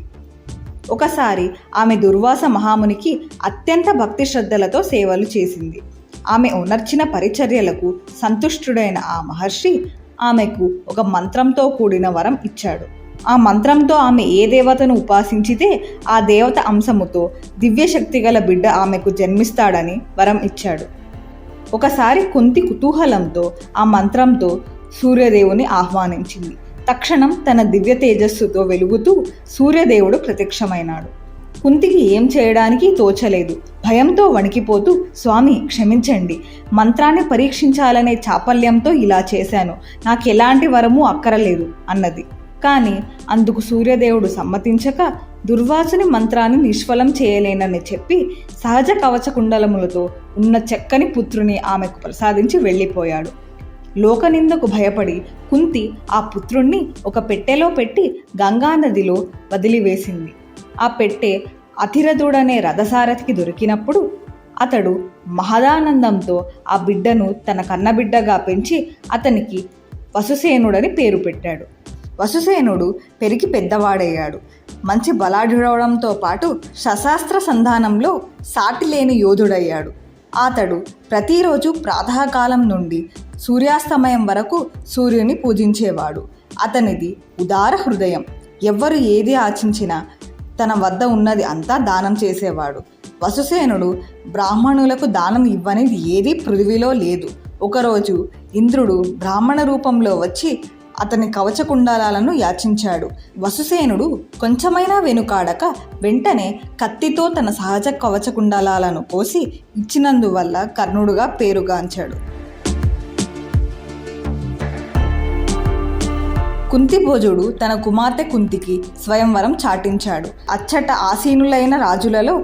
ఒకసారి ఆమె దుర్వాస మహామునికి అత్యంత భక్తి శ్రద్ధలతో సేవలు చేసింది. ఆమె ఉనర్చిన పరిచర్యలకు సంతుష్టుడైన ఆ మహర్షి ఆమెకు ఒక మంత్రంతో కూడిన వరం ఇచ్చాడు. ఆ మంత్రంతో ఆమె ఏ దేవతను ఉపాసించితే ఆ దేవత అంశముతో దివ్యశక్తి గల బిడ్డ ఆమెకు జన్మిస్తాడని వరం ఇచ్చాడు. ఒకసారి కుంతి కుతూహలంతో ఆ మంత్రంతో సూర్యదేవుని ఆహ్వానించింది. తక్షణం తన దివ్య తేజస్సుతో వెలుగుతూ సూర్యదేవుడు ప్రత్యక్షమైనాడు. కుంతికి ఏం చేయడానికి తోచలేదు. భయంతో వణికిపోతూ, స్వామి క్షమించండి, మంత్రాన్ని పరీక్షించాలనే చాపల్యంతో ఇలా చేశాను, నాకు ఎలాంటి వరము అక్కరలేదు అన్నది. కానీ అందుకు సూర్యదేవుడు సమ్మతించక దుర్వాసుని మంత్రాన్ని నిష్ఫలం చేయలేనని చెప్పి సహజ కవచ కుండలములతో ఉన్న చక్కని పుత్రుని ఆమెకు ప్రసాదించి వెళ్ళిపోయాడు. లోకనిందకు భయపడి కుంతి ఆ పుత్రుణ్ణి ఒక పెట్టెలో పెట్టి గంగానదిలో వదిలివేసింది. ఆ పెట్టె అతిరథుడనే రథసారథికి దొరికినప్పుడు అతడు మహదానందంతో ఆ బిడ్డను తన కన్నబిడ్డగా పెంచి అతనికి వసుసేనుడని పేరు పెట్టాడు. వసుసేనుడు పెరిగి పెద్దవాడయ్యాడు. మంచి బలాఢ్యుడవడంతో పాటు శస్త్రాస్త్ర సంధానంలో సాటిలేని యోధుడయ్యాడు. అతడు ప్రతిరోజు ప్రాతకాలం నుండి సూర్యాస్తమయం వరకు సూర్యుని పూజించేవాడు. అతనిది ఉదార హృదయం. ఎవ్వరు ఏది ఆశించినా తన వద్ద ఉన్నది అంతా దానం చేసేవాడు. వసుసేనుడు బ్రాహ్మణులకు దానం ఇవ్వనిది ఏదీ పృథివీలో లేదు. ఒకరోజు ఇంద్రుడు బ్రాహ్మణ రూపంలో వచ్చి అతని కవచకుండలాలను యాచించాడు. వసుసేనుడు కొంచెమైనా వెనుకాడక వెంటనే కత్తితో తన సహజ కవచకుండలాలను కోసి ఇచ్చినందువల్ల కర్ణుడుగా పేరుగాంచాడు. కుంతిభోజుడు తన కుమార్తె కుంతికి స్వయంవరం చాటించాడు. అచ్చట ఆసీనులైన రాజులలో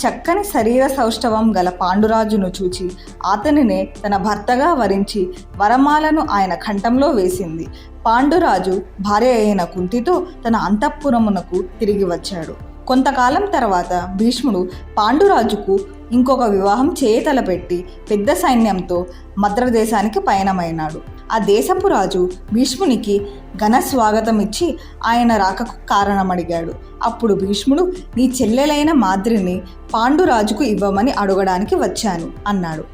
చక్కని శరీర సౌష్ఠవం గల పాండురాజును చూచి అతనినే తన భర్తగా వరించి వరమాలను ఆయన కంఠంలో వేసింది. పాండురాజు భార్య అయిన కుంతితో తన అంతఃపురమునకు తిరిగి వచ్చాడు. కొంతకాలం తర్వాత భీష్ముడు పాండురాజుకు ఇంకొక వివాహం చేయతలపెట్టి పెద్ద సైన్యంతో మద్రదేశానికి పయనమైనాడు. ఆ దేశపు రాజు భీష్మునికి ఘన స్వాగతం ఇచ్చి ఆయన రాకకు కారణమడిగాడు. అప్పుడు భీష్ముడు, నీ చెల్లెలైన మాద్రిని పాండురాజుకు ఇవ్వమని అడగడానికి వచ్చాను అన్నాడు.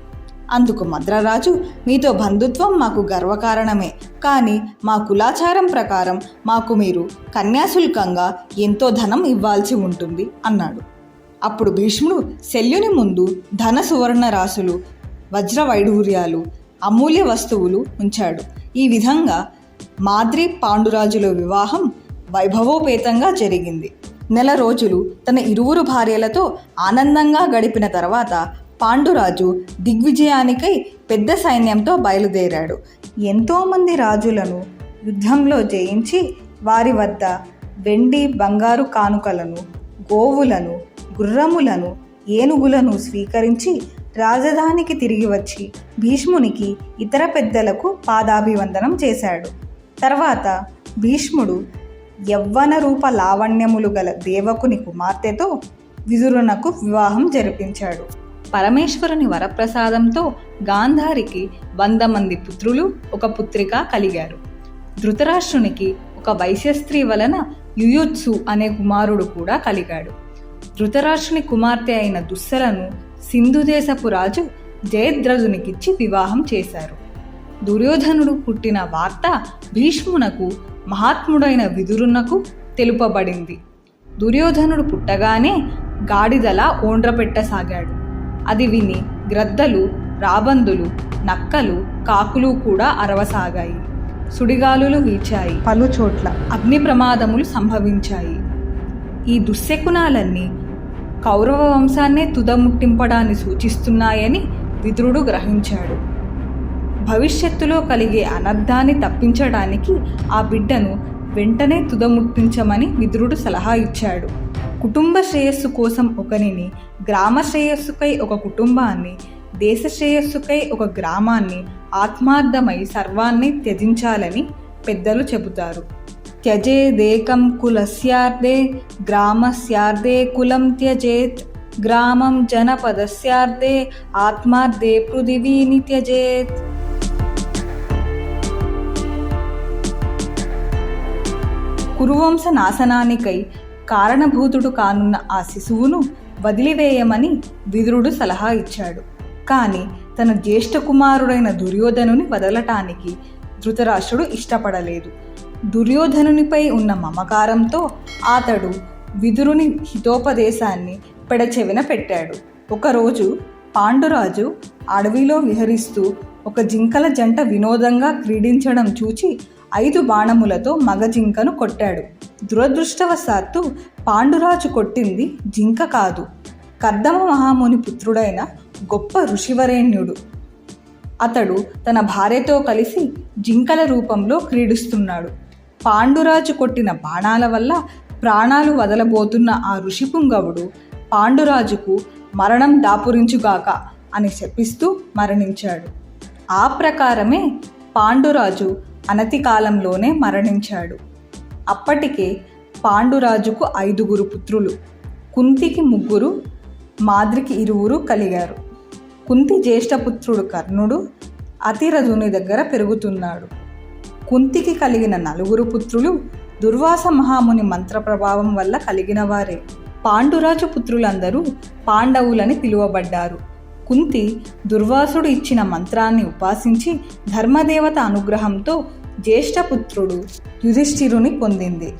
అందుకు మద్రరాజు, మీతో బంధుత్వం మాకు గర్వకారణమే, కానీ మా కులాచారం ప్రకారం మాకు మీరు కన్యాశుల్కంగా ఎంతో ధనం ఇవ్వాల్సి ఉంటుంది అన్నాడు. అప్పుడు భీష్ముడు శల్యుని ముందు ధన సువర్ణ రాసులు, వజ్ర వైఢూర్యాలు, అమూల్య వస్తువులు ఉంచాడు. ఈ విధంగా మాద్రి పాండురాజుల వివాహం వైభవోపేతంగా జరిగింది. 1 రోజులు తన ఇరువురు భార్యలతో ఆనందంగా గడిపిన తర్వాత పాండురాజు దిగ్విజయానికై పెద్ద సైన్యంతో బయలుదేరాడు. ఎంతోమంది రాజులను యుద్ధంలో జయించి వారి వద్ద వెండి బంగారు కానుకలను, గోవులను, గుర్రములను, ఏనుగులను స్వీకరించి రాజధానికి తిరిగి వచ్చి భీష్మునికి ఇతర పెద్దలకు పాదాభివందనం చేశాడు. తర్వాత భీష్ముడు యవ్వన రూప లావణ్యములు గల దేవకుని కుమార్తెతో విదురునకు వివాహం జరిపించాడు. పరమేశ్వరుని వరప్రసాదంతో గాంధారికి 100 మంది పుత్రులు, 1 పుత్రిక కలిగారు. ధృతరాష్ట్రునికి ఒక వైశ్యస్త్రీ వలన యుయుత్సు అనే కుమారుడు కూడా కలిగాడు. ధృతరాష్ట్రుని కుమార్తె అయిన దుస్సలను సింధు దేశపు రాజు జయద్రథునికిచ్చి వివాహం చేశారు. దుర్యోధనుడు పుట్టిన వార్త భీష్మునకు మహాత్ముడైన విదురునకు తెలుపబడింది. దుర్యోధనుడు పుట్టగానే గాడిదలా ఓండ్రపెట్టసాగాడు. అది విని గ్రద్దలు, రాబందులు, నక్కలు, కాకులు కూడా అరవసాగాయి. సుడిగాలులు వీచాయి. పలు చోట్ల అగ్ని ప్రమాదములు సంభవించాయి. ఈ దుశ్శకునాలన్నీ కౌరవ వంశాన్నే తుదముట్టింపడాన్ని సూచిస్తున్నాయని విదురుడు గ్రహించాడు. భవిష్యత్తులో కలిగే అనర్థాన్ని తప్పించడానికి ఆ బిడ్డను వెంటనే తుదముట్టించమని విదురుడు సలహా ఇచ్చాడు. కుటుంబ శ్రేయస్సు కోసం ఒకనిని, గ్రామ శ్రేయస్సుకై ఒక కుటుంబాన్ని, దేశ శ్రేయస్సుకై ఒక గ్రామాన్ని, ఆత్మార్థమై సర్వాన్ని త్యజించాలని పెద్దలు చెబుతారు. త్యజేదేకం కులస్యార్థే గ్రామస్యార్థే కులం త్యజేత్, గ్రామం జనపదస్యార్థే ఆత్మార్థే పృథివీని త్యజేత్. కురువంశ నాశనానికై కారణభూతుడు కానున్న ఆ శిశువును వదిలివేయమని విదురుడు సలహా ఇచ్చాడు. కానీ తన జ్యేష్ఠ కుమారుడైన దుర్యోధనుని వదలటానికి ధృతరాష్ట్రుడు ఇష్టపడలేదు. దుర్యోధనునిపై ఉన్న మమకారంతో అతడు విదురుని హితోపదేశాన్ని పెడచెవిన పెట్టాడు. ఒకరోజు పాండురాజు అడవిలో విహరిస్తూ ఒక జింకల జంట వినోదంగా క్రీడించడం చూచి 5 బాణములతో మగ జింకను కొట్టాడు. దురదృష్టవశాత్తు పాండురాజు కొట్టింది జింక కాదు, కర్దమ మహాముని పుత్రుడైన గొప్ప ఋషివరేణ్యుడు. అతడు తన భార్యతో కలిసి జింకల రూపంలో క్రీడిస్తున్నాడు. పాండురాజు కొట్టిన బాణాల వల్ల ప్రాణాలు వదలబోతున్న ఆ ఋషిపుంగవుడు పాండురాజుకు మరణం దాపురించుగాక అని శపిస్తూ మరణించాడు. ఆ ప్రకారమే పాండురాజు అనతి కాలంలోనే మరణించాడు. అప్పటికే పాండురాజుకు 5 పుత్రులు. కుంతికి 3, మాద్రికి 2 కలిగారు. కుంతి జ్యేష్ఠపుత్రుడు కర్ణుడు అతిరథుని దగ్గర పెరుగుతున్నాడు. కుంతికి కలిగిన 4 పుత్రులు దుర్వాస మహాముని మంత్ర ప్రభావం వల్ల కలిగిన వారే. పాండురాజు పుత్రులందరూ పాండవులని పిలువబడ్డారు. కుంతి దుర్వాసుడు ఇచ్చిన మంత్రాన్ని ఉపాసించి ధర్మదేవత అనుగ్రహంతో జ్యేష్ఠపుత్రుడు యుధిష్ఠిరుని పొందింది.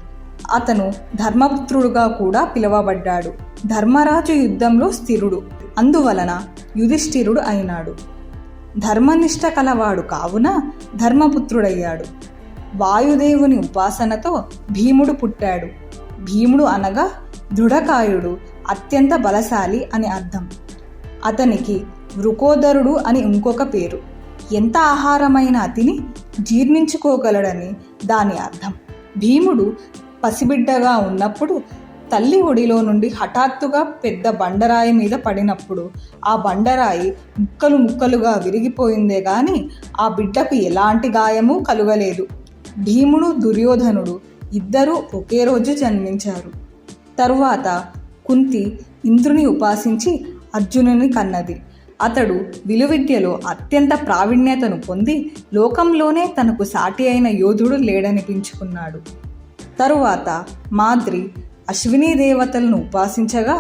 అతను ధర్మపుత్రుడుగా కూడా పిలువబడ్డాడు. ధర్మరాజు యుద్ధంలో స్థిరుడు, అందువలన యుధిష్ఠిరుడు అయినాడు. ధర్మనిష్ట కలవాడు కావున ధర్మపుత్రుడయ్యాడు. వాయుదేవుని ఉపాసనతో భీముడు పుట్టాడు. భీముడు అనగా దృఢకాయుడు, అత్యంత బలశాలి అని అర్థం. అతనికి వృకోదరుడు అని ఇంకొక పేరు. ఎంత ఆహారమైన అతిని జీర్ణించుకోగలడని దాని అర్థం. భీముడు పసిబిడ్డగా ఉన్నప్పుడు తల్లి ఒడిలో నుండి హఠాత్తుగా పెద్ద బండరాయి మీద పడినప్పుడు ఆ బండరాయి ముక్కలు ముక్కలుగా విరిగిపోయిందే గాని ఆ బిడ్డకు ఎలాంటి గాయము కలుగలేదు. భీముడు, దుర్యోధనుడు ఇద్దరూ ఒకే రోజు జన్మించారు. తరువాత కుంతి ఇంద్రుని ఉపాసించి అర్జునుని కన్నది. అతడు విలువిద్యలో అత్యంత ప్రావీణ్యతను పొంది లోకంలోనే తనకు సాటి అయిన యోధుడు లేడనిపించుకున్నాడు. తరువాత మాద్రి అశ్వినీ దేవతలను ఉపాసించగా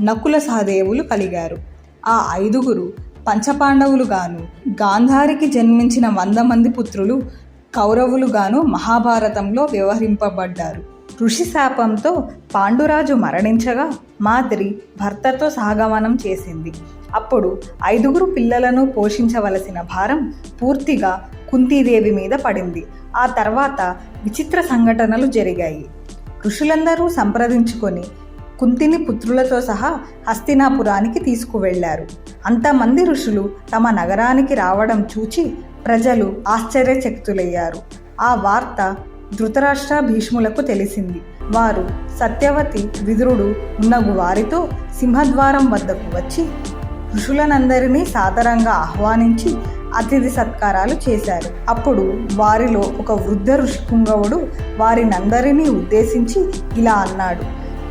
నకుల సహదేవులు కలిగారు. ఆ 5 పంచపాండవులుగాను, గాంధారికి జన్మించిన 100 మంది పుత్రులు కౌరవులుగాను మహాభారతంలో వ్యవహరింపబడ్డారు. ఋషి శాపంతో పాండురాజు మరణించగా మాద్రి భర్తతో సహగమనం చేసింది. అప్పుడు 5 పిల్లలను పోషించవలసిన భారం పూర్తిగా కుంతీదేవి మీద పడింది. ఆ తర్వాత విచిత్ర సంఘటనలు జరిగాయి. ఋషులందరూ సంప్రదించుకొని కుంతిని పుత్రులతో సహా హస్తినాపురానికి తీసుకువెళ్లారు. అంతమంది ఋషులు తమ నగరానికి రావడం చూచి ప్రజలు ఆశ్చర్యచకితులయ్యారు. ఆ వార్త ధృతరాష్ట్ర, భీష్ములకు తెలిసింది. వారు సత్యవతి, విదురుడు ఉన్నగు వారితో సింహద్వారం వద్దకు వచ్చి ఋషులనందరినీ సాదరంగా ఆహ్వానించి అతిథి సత్కారాలు చేశారు. అప్పుడు వారిలో ఒక వృద్ధ ఋషిపుంగవుడు వారినందరినీ ఉద్దేశించి ఇలా అన్నాడు: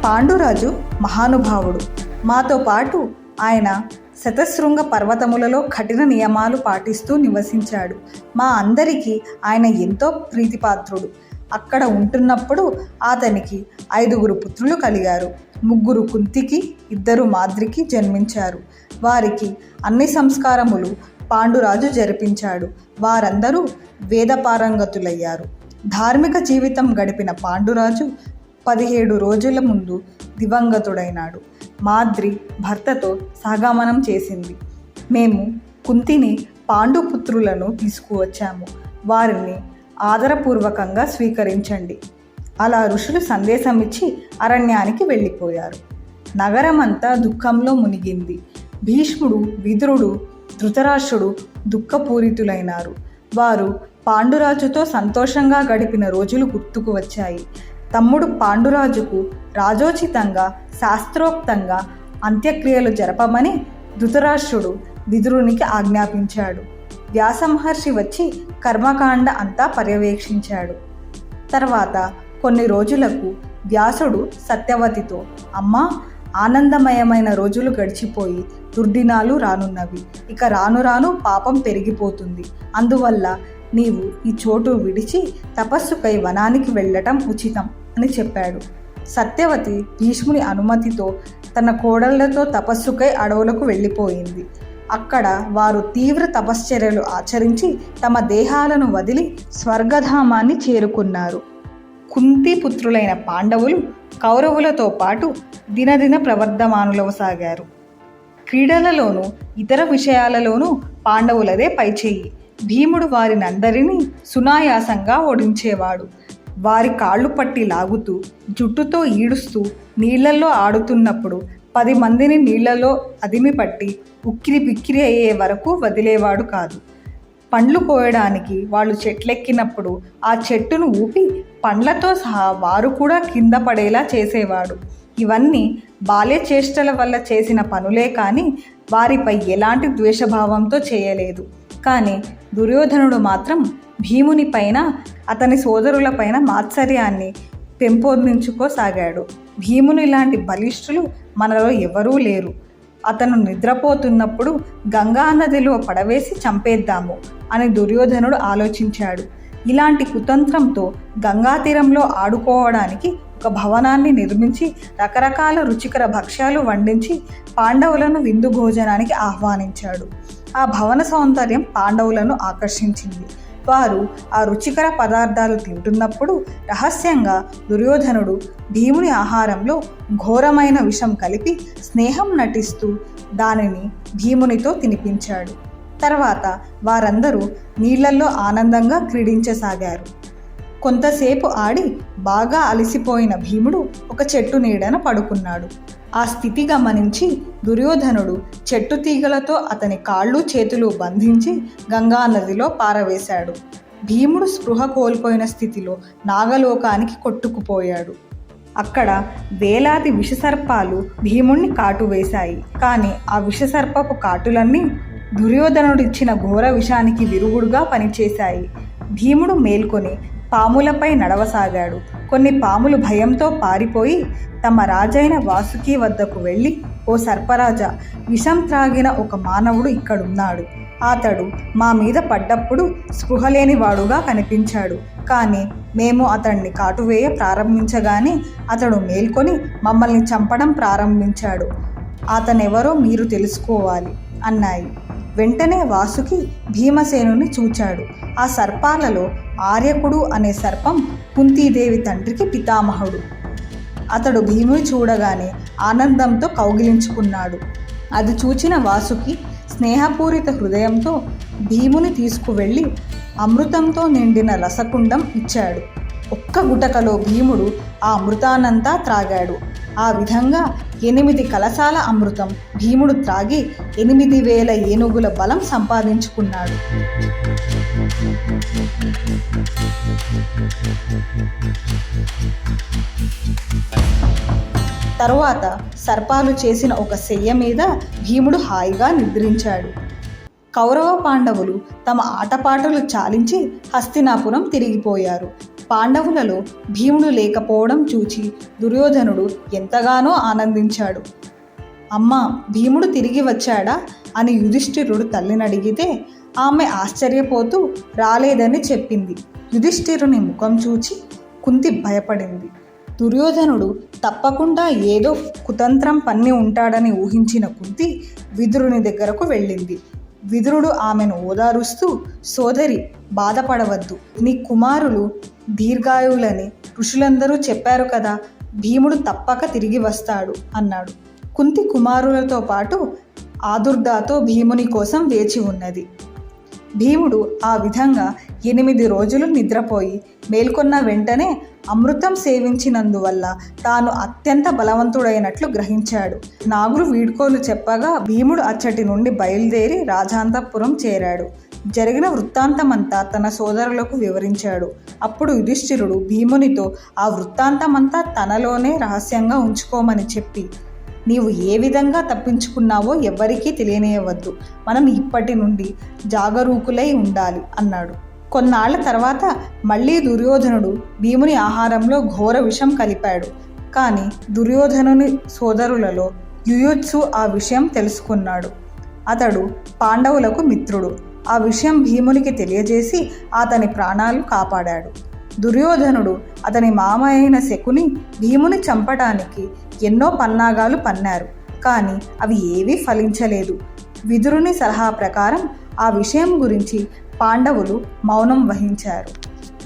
పాండురాజు మహానుభావుడు. మాతో పాటు ఆయన శతశృంగ పర్వతములలో కఠిన నియమాలు పాటిస్తూ నివసించాడు. మా అందరికీ ఆయన ఎంతో ప్రీతిపాత్రుడు. అక్కడ ఉంటున్నప్పుడు అతనికి 5 పుత్రులు కలిగారు. 3 కుంతికి, 2 మాద్రికి జన్మించారు. వారికి అన్ని సంస్కారములు పాండురాజు జరిపించాడు. వారందరూ వేదపారంగతులయ్యారు. ధార్మిక జీవితం గడిపిన పాండురాజు 17 రోజుల ముందు దివంగతుడైనాడు. మాద్రి భర్తతో సహగమనం చేసింది. మేము కుంతిని పాండుపుత్రులను తీసుకువచ్చాము. వారిని ఆదరపూర్వకంగా స్వీకరించండి. అలా ఋషులు సందేశం ఇచ్చి అరణ్యానికి వెళ్ళిపోయారు. నగరమంతా దుఃఖంలో మునిగింది. భీష్ముడు, విదురుడు, ధృతరాష్ట్రుడు దుఃఖపూరితులైనారు. వారు పాండురాజుతో సంతోషంగా గడిపిన రోజులు గుర్తుకు వచ్చాయి. తమ్ముడు పాండురాజుకు రాజోచితంగా శాస్త్రోక్తంగా అంత్యక్రియలు జరపమని ధృతరాష్ట్రుడు విదురునికి ఆజ్ఞాపించాడు. వ్యాసమహర్షి వచ్చి కర్మకాండ అంతా పర్యవేక్షించాడు. తర్వాత కొన్ని రోజులకు వ్యాసుడు సత్యవతితో, అమ్మా, ఆనందమయమైన రోజులు గడిచిపోయి దుర్దినాలు రానున్నవి. ఇక రాను రాను పాపం పెరిగిపోతుంది. అందువల్ల నీవు ఈ చోటు విడిచి తపస్సుకై వనానికి వెళ్ళటం ఉచితం అని చెప్పాడు. సత్యవతి భీష్ముని అనుమతితో తన కోడళ్లతో తపస్సుకై అడవులకు వెళ్ళిపోయింది. అక్కడ వారు తీవ్ర తపశ్చర్యలు ఆచరించి తమ దేహాలను వదిలి స్వర్గధామాన్ని చేరుకున్నారు. కుంతి పుత్రులైన పాండవులు కౌరవులతో పాటు దినదిన ప్రవర్ధమానులవసాగారు. క్రీడలలోనూ ఇతర విషయాలలోనూ పాండవులదే పైచేయి. భీముడు వారినందరినీ సునాయాసంగా ఓడించేవాడు. వారి కాళ్ళు పట్టి లాగుతూ, జుట్టుతో ఈడుస్తూ నీళ్లలో ఆడుతున్నప్పుడు 10 మందిని నీళ్లలో అదిమి పట్టి ఉక్కిరి బిక్కిరి అయ్యే వరకు వదిలేవాడు కాదు. పండ్లు కోయడానికి వాళ్ళు చెట్లెక్కినప్పుడు ఆ చెట్టును ఊపి పండ్లతో సహా వారు కూడా కింద పడేలా చేసేవాడు. ఇవన్నీ బాల్య చేష్టల వల్ల చేసిన పనులే కానీ వారిపై ఎలాంటి ద్వేషభావంతో చేయలేదు. కానీ దుర్యోధనుడు మాత్రం భీముని పైన, అతని సోదరులపైన మాత్సర్యాన్ని పెంపొందించుకోసాగాడు. భీముని లాంటి బలిష్ఠులు మనలో ఎవరూ లేరు. అతను నిద్రపోతున్నప్పుడు గంగా నదిలో పడవేసి చంపేద్దాము అని దుర్యోధనుడు ఆలోచించాడు. ఇలాంటి కుతంత్రంతో గంగా తీరంలో ఆడుకోవడానికి ఒక భవనాన్ని నిర్మించి రకరకాల రుచికర భక్ష్యాలు వండించి పాండవులను విందు భోజనానికి ఆహ్వానించాడు. ఆ భవన సౌందర్యం పాండవులను ఆకర్షించింది. వారు ఆ రుచికర పదార్థాలు తింటున్నప్పుడు రహస్యంగా దుర్యోధనుడు భీముని ఆహారంలో ఘోరమైన విషం కలిపి స్నేహం నటిస్తూ దానిని భీమునితో తినిపించాడు. తర్వాత వారందరూ నీళ్లలో ఆనందంగా క్రీడించసాగారు. కొంతసేపు ఆడి బాగా అలసిపోయిన భీముడు ఒక చెట్టు నీడన పడుకున్నాడు. ఆ స్థితి గమనించి దుర్యోధనుడు చెట్టు తీగలతో అతని కాళ్ళు చేతులు బంధించి గంగా నదిలో పారవేశాడు. భీముడు స్పృహ కోల్పోయిన స్థితిలో నాగలోకానికి కొట్టుకుపోయాడు. అక్కడ వేలాది విషసర్పాలు భీముణ్ణి కాటువేశాయి. కానీ ఆ విషసర్పపు కాటులన్నీ దుర్యోధనుడిచ్చిన ఘోర విషానికి విరుగుడుగా పనిచేశాయి. భీముడు మేల్కొని పాములపై నడవసాగాడు. కొన్ని పాములు భయంతో పారిపోయి తమ రాజైన వాసుకి వద్దకు వెళ్ళి, ఓ సర్పరాజా, విషం త్రాగిన ఒక మానవుడు ఇక్కడున్నాడు. అతడు మా మీద పడ్డప్పుడు స్పృహలేని వాడుగా కనిపించాడు. కానీ మేము అతన్ని కాటువేయ ప్రారంభించగానే అతడు మేల్కొని మమ్మల్ని చంపడం ప్రారంభించాడు. అతనెవరో మీరు తెలుసుకోవాలి అన్నాయి. వెంటనే వాసుకి భీమసేనుని చూచాడు. ఆ సర్పాలలో ఆర్యకుడు అనే సర్పం కుంతీదేవి తండ్రికి పితామహుడు. అతడు భీముని చూడగానే ఆనందంతో కౌగిలించుకున్నాడు. అది చూచిన వాసుకి స్నేహపూరిత హృదయంతో భీముని తీసుకువెళ్ళి అమృతంతో నిండిన రసకుండం ఇచ్చాడు. ఒక్క గుటకలో భీముడు ఆ అమృతానంతా త్రాగాడు. ఆ విధంగా 8 కలశాల అమృతం భీముడు త్రాగి 8000 ఏనుగుల బలం సంపాదించుకున్నాడు. తరువాత సర్పాలు చేసిన ఒక శయ్య మీద భీముడు హాయిగా నిద్రించాడు. కౌరవ పాండవులు తమ ఆటపాటలు చాలించి హస్తినాపురం తిరిగిపోయారు. పాండవులలో భీముడు లేకపోవడం చూచి దుర్యోధనుడు ఎంతగానో ఆనందించాడు. అమ్మా, భీముడు తిరిగి వచ్చాడా అని యుధిష్ఠిరుడు తల్లిని అడిగితే ఆమె ఆశ్చర్యపోతూ రాలేదని చెప్పింది. యుధిష్ఠిరుని ముఖం చూచి కుంతి భయపడింది. దుర్యోధనుడు తప్పకుండా ఏదో కుతంత్రం పన్ని ఉంటాడని ఊహించిన కుంతి విదురుని దగ్గరకు వెళ్ళింది. విదురుడు ఆమెను ఓదారుస్తూ, సోదరి, బాధపడవద్దు. నీ కుమారులు దీర్ఘాయువులని ఋషులందరూ చెప్పారు కదా, భీముడు తప్పక తిరిగి వస్తాడు అన్నాడు. కుంతి కుమారులతో పాటు ఆదుర్దాతో భీముని కోసం వేచి ఉన్నది. భీముడు ఆ విధంగా 8 రోజులు నిద్రపోయి మేల్కొన్న వెంటనే అమృతం సేవించినందువల్ల తాను అత్యంత బలవంతుడైనట్లు గ్రహించాడు. నాగులు వీడ్కోలు చెప్పగా భీముడు అచ్చటి నుండి బయలుదేరి రాజాంతపురం చేరాడు. జరిగిన వృత్తాంతమంతా తన సోదరులకు వివరించాడు. అప్పుడు యుధిష్ఠిరుడు భీమునితో ఆ వృత్తాంతమంతా తనలోనే రహస్యంగా ఉంచుకోమని చెప్పి, నీవు ఏ విధంగా తప్పించుకున్నావో ఎవ్వరికీ తెలియనియవద్దు. మనం ఇప్పటి నుండి జాగరూకులై ఉండాలి అన్నాడు. కొన్నాళ్ల తర్వాత మళ్ళీ దుర్యోధనుడు భీముని ఆహారంలో ఘోర విషం కలిపాడు. కానీ దుర్యోధనుని సోదరులలో యుయుత్సు ఆ విషయం తెలుసుకున్నాడు. అతడు పాండవులకు మిత్రుడు. ఆ విషయం భీమునికి తెలియజేసి అతని ప్రాణాలు కాపాడాడు. దుర్యోధనుడు అతని మామ అయిన శకుని భీముని చంపటానికి ఎన్నో పన్నాగాలు పన్నారు. కానీ అవి ఏవీ ఫలించలేదు. విదురుని సలహా ప్రకారం ఆ విషయం గురించి పాండవులు మౌనం వహించారు.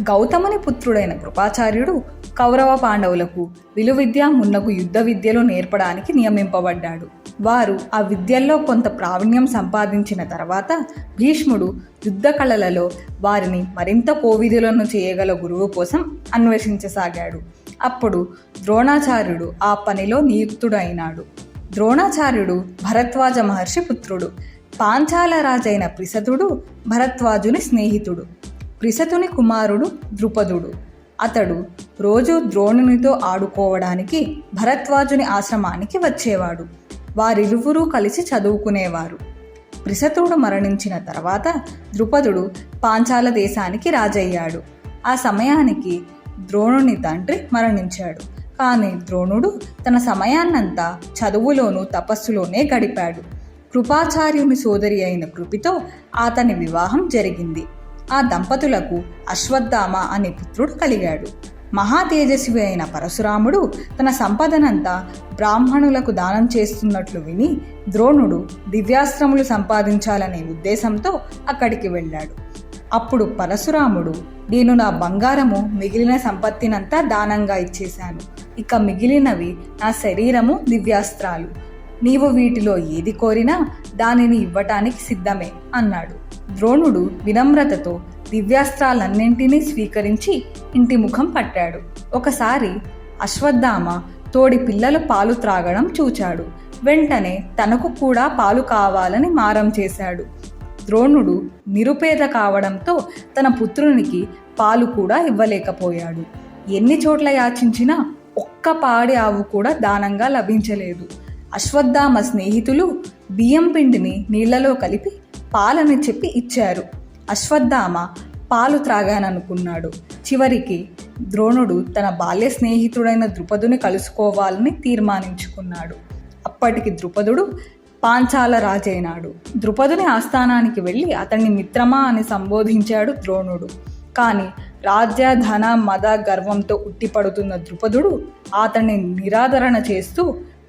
గౌతముని పుత్రుడైన కృపాచార్యుడు కౌరవ పాండవులకు విలువిద్య మున్నగు యుద్ధ విద్యలు నేర్పడానికి నియమింపబడ్డాడు. వారు ఆ విద్యల్లో కొంత ప్రావీణ్యం సంపాదించిన తర్వాత భీష్ముడు యుద్ధ కళలలో వారిని మరింత కోవిధులను చేయగల గురువు కోసం అన్వేషించసాగాడు. అప్పుడు ద్రోణాచార్యుడు ఆ పనిలో నియుక్తుడైనాడు. ద్రోణాచార్యుడు భరద్వాజ మహర్షి పుత్రుడు. పాంచాల రాజైన ప్రిసతుడు భరద్వాజుని స్నేహితుడు. ప్రిసతుని కుమారుడు ద్రుపదుడు. అతడు రోజు ద్రోణునితో ఆడుకోవడానికి భరద్వాజుని ఆశ్రమానికి వచ్చేవాడు. వారిరువురూ కలిసి చదువుకునేవారు. ప్రిసతుడు మరణించిన తర్వాత ద్రుపదుడు పాంచాల దేశానికి రాజయ్యాడు. ఆ సమయానికి ద్రోణుని తండ్రి మరణించాడు. కానీ ద్రోణుడు తన సమయాన్నంతా చదువులోనూ తపస్సులోనే గడిపాడు. కృపాచార్యుని సోదరి అయిన కృపితో అతని వివాహం జరిగింది. ఆ దంపతులకు అశ్వత్థామ అనే పుత్రుడు కలిగాడు. మహా తేజస్వి అయిన పరశురాముడు తన సంపదనంతా బ్రాహ్మణులకు దానం చేస్తున్నట్లు విని ద్రోణుడు దివ్యాస్త్రములు సంపాదించాలనే ఉద్దేశంతో అక్కడికి వెళ్ళాడు. అప్పుడు పరశురాముడు, నేను నా బంగారము మిగిలిన సంపత్తినంతా దానంగా ఇచ్చేశాను. ఇక మిగిలినవి నా శరీరము, దివ్యాస్త్రాలు. నీవు వీటిలో ఏది కోరినా దానిని ఇవ్వటానికి సిద్ధమే అన్నాడు. ద్రోణుడు వినమ్రతతో దివ్యాస్త్రాలన్నింటినీ స్వీకరించి ఇంటి ముఖం పట్టాడు. ఒకసారి అశ్వత్థామ తోడి పిల్లలు పాలు త్రాగడం చూచాడు. వెంటనే తనకు కూడా పాలు కావాలని మారం చేశాడు. ద్రోణుడు నిరుపేద కావడంతో తన పుత్రునికి పాలు కూడా ఇవ్వలేకపోయాడు. ఎన్ని చోట్ల యాచించినా ఒక్క పాడి ఆవు కూడా దానంగా లభించలేదు. అశ్వత్థామ స్నేహితులు బియ్యం పిండిని నీళ్లలో కలిపి పాలని చెప్పి ఇచ్చారు. అశ్వత్థామ పాలు త్రాగాననుకున్నాడు. చివరికి ద్రోణుడు తన బాల్య స్నేహితుడైన ద్రుపదుని కలుసుకోవాలని తీర్మానించుకున్నాడు. అప్పటికి ద్రుపదుడు పాంచాల రాజైనాడు. ద్రుపదుని ఆస్థానానికి వెళ్ళి అతన్ని మిత్రమా అని సంబోధించాడు ద్రోణుడు. కానీ రాజ్య, ధన, మద, గర్వంతో ఉట్టిపడుతున్న ద్రుపదుడు అతన్ని నిరాదరణ చేస్తూ,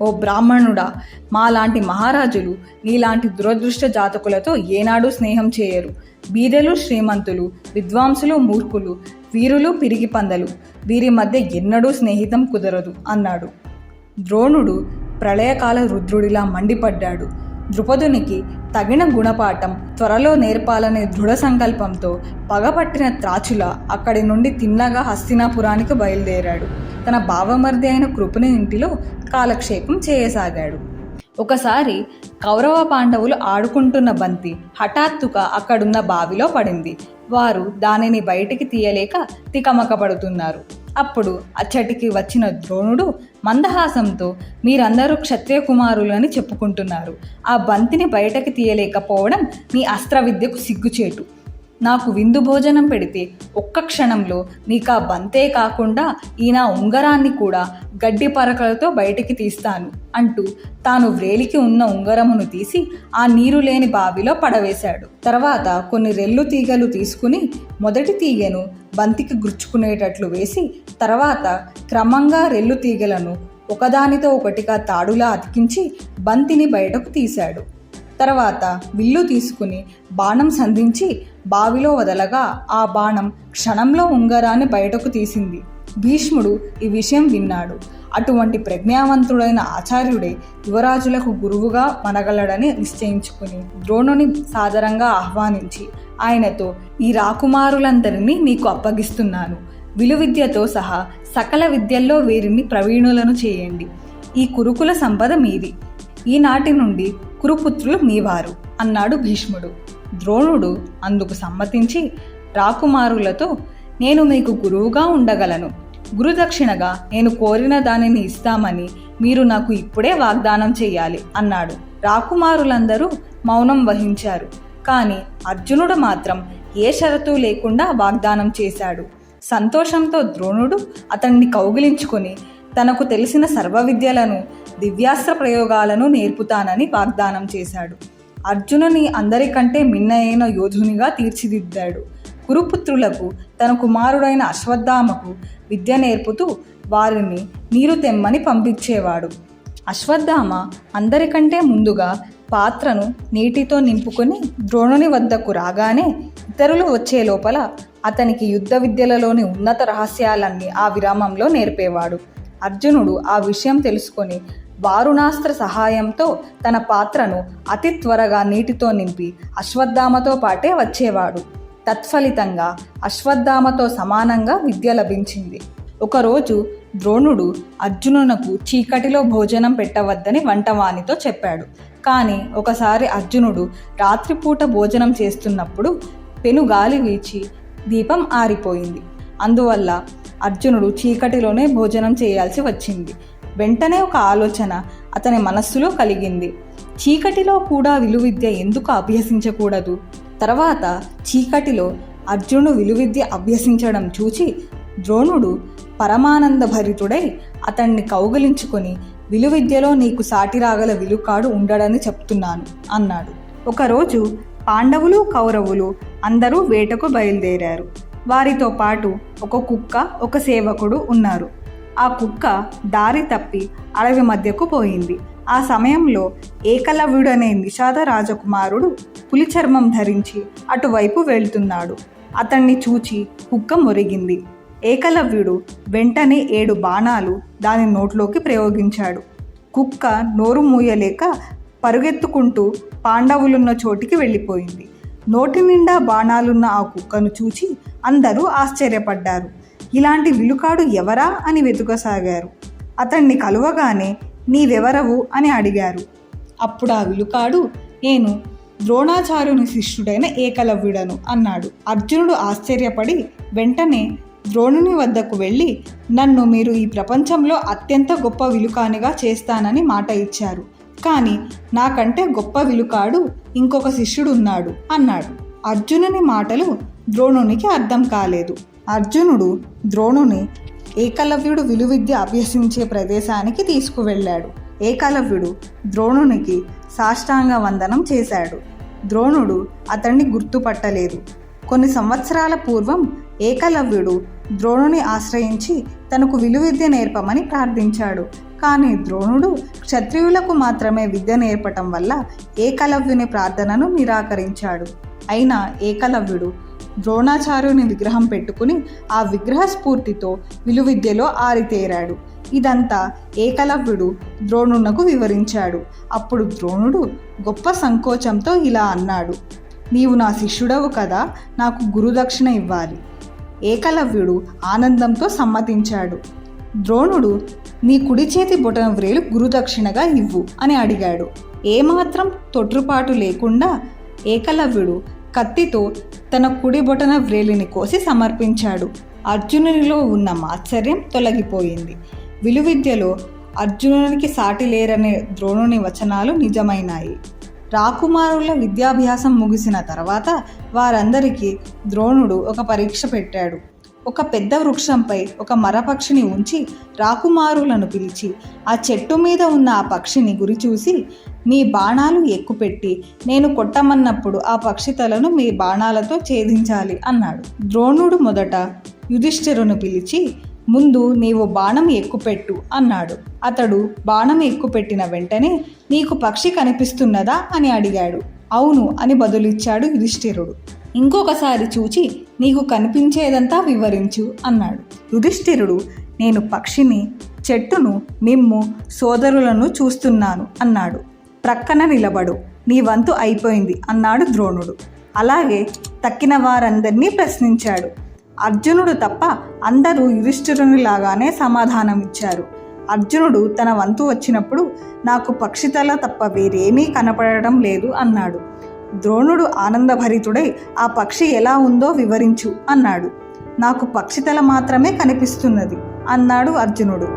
ఓ బ్రాహ్మణుడా, మాలాంటి మహారాజులు నీలాంటి దురదృష్ట జాతకులతో ఏనాడూ స్నేహం చేయరు. బీదలు శ్రీమంతులు, విద్వాంసులు మూర్ఖులు, వీరులు పిరిగి పందలు, వీరి మధ్య ఎన్నడూ స్నేహితం కుదరదు అన్నాడు. ద్రోణుడు ప్రళయకాల రుద్రుడిలా మండిపడ్డాడు. ద్రుపదునికి తగిన గుణపాఠం త్వరలో నేర్పాలనే దృఢ సంకల్పంతో పగపట్టిన త్రాచుల అక్కడి నుండి తిన్నగా హస్తినాపురానికి బయలుదేరాడు. తన బావమర్ది అయిన కృపుని ఇంటిలో కాలక్షేపం చేయసాగాడు. ఒకసారి కౌరవ పాండవులు ఆడుకుంటున్న బంతి హఠాత్తుగా అక్కడున్న బావిలో పడింది. వారు దానిని బయటికి తీయలేక తికమకపడుతున్నారు. అప్పుడు అచ్చటికి వచ్చిన ద్రోణుడు మందహాసంతో, మీరందరూ క్షత్రియ కుమారులని చెప్పుకుంటున్నారు. ఆ బంతిని బయటకి తీయలేకపోవడం మీ అస్త్ర విద్యకు సిగ్గుచేటు. నాకు విందు భోజనం పెడితే ఒక్క క్షణంలో నీకు ఆ బంతే కాకుండా ఈయన ఉంగరాన్ని కూడా గడ్డి పరకలతో బయటికి తీస్తాను అంటూ తాను వ్రేలికి ఉన్న ఉంగరమును తీసి ఆ నీరు లేని బావిలో పడవేశాడు. తర్వాత కొన్ని రెల్లు తీగలు తీసుకుని మొదటి తీగను బంతికి గుచ్చుకునేటట్లు వేసి తర్వాత క్రమంగా రెల్లు తీగలను ఒకదానితో ఒకటిగా తాడులా అతికించి బంతిని బయటకు తీశాడు. తర్వాత విల్లు తీసుకుని బాణం సంధించి బావిలో వదలగా ఆ బాణం క్షణంలో ఉంగరాన్ని బయటకు తీసింది. భీష్ముడు ఈ విషయం విన్నాడు. అటువంటి ప్రజ్ఞావంతుడైన ఆచార్యుడే యువరాజులకు గురువుగా మనగలడని నిశ్చయించుకుని ద్రోణుని సాదరంగా ఆహ్వానించి ఆయనతో, ఈ రాకుమారులందరినీ నీకు అప్పగిస్తున్నాను. విలువిద్యతో సహా సకల విద్యల్లో వీరిని ప్రవీణులను చేయండి. ఈ కురుకుల సంపద మీది. ఈనాటి నుండి కురుపుత్రులు మీవారు అన్నాడు భీష్ముడు. ద్రోణుడు అందుకు సమ్మతించి రాకుమారులతో, నేను మీకు గురువుగా ఉండగలను. గురుదక్షిణగా నేను కోరిన దానిని ఇస్తామని మీరు నాకు ఇప్పుడే వాగ్దానం చెయ్యాలి అన్నాడు. రాకుమారులందరూ మౌనం వహించారు. కానీ అర్జునుడు మాత్రం ఏ షరతు లేకుండా వాగ్దానం చేశాడు. సంతోషంతో ద్రోణుడు అతన్ని కౌగిలించుకొని తనకు తెలిసిన సర్వ విద్యలను, దివ్యాస్త్ర ప్రయోగాలను నేర్పుతానని వాగ్దానం చేశాడు. అర్జునుని అందరికంటే మిన్నయైన యోధునిగా తీర్చిదిద్దాడు. కురుపుత్రులకు తన కుమారుడైన అశ్వత్థామకు విద్య నేర్పుతూ వారిని నీరు తెమ్మని పంపించేవాడు. అశ్వత్థామ అందరికంటే ముందుగా పాత్రను నీటితో నింపుకొని ద్రోణుని వద్దకు రాగానే ఇతరులు వచ్చే లోపల అతనికి యుద్ధ విద్యలలోని ఉన్నత రహస్యాలన్నీ ఆ విరామంలో నేర్పేవాడు. అర్జునుడు ఆ విషయం తెలుసుకొని వారుణాస్త్ర సహాయంతో తన పాత్రను అతి త్వరగా నీటితో నింపి అశ్వత్థామతో పాటే వచ్చేవాడు. తత్ఫలితంగా అశ్వత్థామతో సమానంగా విద్య లభించింది. ఒకరోజు ద్రోణుడు అర్జునునకు చీకటిలో భోజనం పెట్టవద్దని వంటవానితో చెప్పాడు. కానీ ఒకసారి అర్జునుడు రాత్రిపూట భోజనం చేస్తున్నప్పుడు పెనుగాలి వీచి దీపం ఆరిపోయింది. అందువల్ల అర్జునుడు చీకటిలోనే భోజనం చేయాల్సి వచ్చింది. వెంటనే ఒక ఆలోచన అతని మనస్సులో కలిగింది. చీకటిలో కూడా విలువిద్య ఎందుకు అభ్యసించకూడదు? తర్వాత చీకటిలో అర్జునుడు విలువిద్య అభ్యసించడం చూచి ద్రోణుడు పరమానంద భరితుడై అతన్ని కౌగిలించుకొని, విలువిద్యలో నీకు సాటి రాగల విలుకాడు ఉండడని చెప్తున్నాను అన్నాడు. ఒకరోజు పాండవులు, కౌరవులు అందరూ వేటకు బయలుదేరారు. వారితో పాటు ఒక కుక్క, ఒక సేవకుడు ఉన్నారు. ఆ కుక్క దారి తప్పి అడవి మధ్యకు పోయింది. ఆ సమయంలో ఏకలవ్యుడనే నిషాద రాజకుమారుడు పులి చర్మం ధరించి అటువైపు వెళ్తున్నాడు. అతన్ని చూచి కుక్క మొరిగింది. ఏకలవ్యుడు వెంటనే 7 బాణాలు దాని నోట్లోకి ప్రయోగించాడు. కుక్క నోరు మూయలేక పరుగెత్తుకుంటూ పాండవులున్న చోటికి వెళ్ళిపోయింది. నోటి నిండా బాణాలున్న ఆ కుక్కను చూచి అందరూ ఆశ్చర్యపడ్డారు. ఇలాంటి విలుకాడు ఎవరా అని వెతుకసాగారు. అతన్ని కలువగానే నీవెవరవు అని అడిగారు. అప్పుడు ఆ విలుకాడు, నేను ద్రోణాచార్యుని శిష్యుడైన ఏకలవ్యుడను అన్నాడు. అర్జునుడు ఆశ్చర్యపడి వెంటనే ద్రోణుని వద్దకు వెళ్ళి, నన్ను మీరు ఈ ప్రపంచంలో అత్యంత గొప్ప విలుకానిగా చేస్తానని మాట ఇచ్చారు. కానీ నాకంటే గొప్ప విలుకాడు ఇంకొక శిష్యుడు ఉన్నాడు అన్నాడు. అర్జునుని మాటలు ద్రోణునికి అర్థం కాలేదు. అర్జునుడు ద్రోణుని ఏకలవ్యుడు విలువిద్య అభ్యసించే ప్రదేశానికి తీసుకువెళ్ళాడు. ఏకలవ్యుడు ద్రోణునికి సాష్టాంగ వందనం చేశాడు. ద్రోణుడు అతన్ని గుర్తుపట్టలేదు. కొన్ని సంవత్సరాల పూర్వం ఏకలవ్యుడు ద్రోణుని ఆశ్రయించి తనకు విలువిద్య నేర్పమని ప్రార్థించాడు. కానీ ద్రోణుడు క్షత్రియులకు మాత్రమే విద్య నేర్పటం వల్ల ఏకలవ్యుని ప్రార్థనను నిరాకరించాడు. అయినా ఏకలవ్యుడు ద్రోణాచార్యుని విగ్రహం పెట్టుకుని ఆ విగ్రహ స్ఫూర్తితో విలువిద్యలో ఆరితేరాడు. ఇదంతా ఏకలవ్యుడు ద్రోణునకు వివరించాడు. అప్పుడు ద్రోణుడు గొప్ప సంకోచంతో ఇలా అన్నాడు, నీవు నా శిష్యుడవు కదా, నాకు గురుదక్షిణ ఇవ్వాలి. ఏకలవ్యుడు ఆనందంతో సమ్మతించాడు. ద్రోణుడు, నీ కుడి చేతి బొటన వ్రేలు గురుదక్షిణగా ఇవ్వు అని అడిగాడు. ఏమాత్రం తొట్రుపాటు లేకుండా ఏకలవ్యుడు కత్తితో తన కుడి బొటన వ్రేలిని కోసి సమర్పించాడు. అర్జునునిలో ఉన్న మాత్సర్యం తొలగిపోయింది. విలువిద్యలో అర్జునునికి సాటి లేరనే ద్రోణుని వచనాలు నిజమైనాయి. రాకుమారుల విద్యాభ్యాసం ముగిసిన తర్వాత వారందరికీ ద్రోణుడు ఒక పరీక్ష పెట్టాడు. ఒక పెద్ద వృక్షంపై ఒక మరపక్షిని ఉంచి రాకుమారులను పిలిచి ఆ చెట్టు మీద ఉన్న ఆ పక్షిని గురిచూసి, మీ బాణాలు ఎక్కుపెట్టి నేను కొట్టమన్నప్పుడు ఆ పక్షి తలను మీ బాణాలతో ఛేదించాలి అన్నాడు. ద్రోణుడు మొదట యుధిష్ఠిరును పిలిచి, ముందు నీవు బాణం ఎక్కుపెట్టు అన్నాడు. అతడు బాణం ఎక్కుపెట్టిన వెంటనే నీకు పక్షి కనిపిస్తున్నదా అని అడిగాడు. అవును అని బదులిచ్చాడు యుధిష్ఠిరుడు. ఇంకొకసారి చూచి నీకు కనిపించేదంతా వివరించు అన్నాడు. యుధిష్ఠిరుడు నేను పక్షిని, చెట్టును, మిమ్ము సోదరులను చూస్తున్నాను అన్నాడు. ప్రక్కన నిలబడు, నీ వంతు అయిపోయింది అన్నాడు ద్రోణుడు. అలాగే తక్కిన వారందరినీ ప్రశ్నించాడు. అర్జునుడు తప్ప అందరూ యుధిష్ఠిరునిలాగానే సమాధానమిచ్చారు. అర్జునుడు తన వంతు వచ్చినప్పుడు నాకు పక్షితల తప్ప వేరేమీ కనపడటం లేదు అన్నాడు. ద్రోణుడు ఆనందభరితుడై ఆ పక్షి ఎలా ఉందో వివరించు అన్నాడు. నాకు పక్షితల మాత్రమే కనిపిస్తున్నది అన్నాడు అర్జునుడు.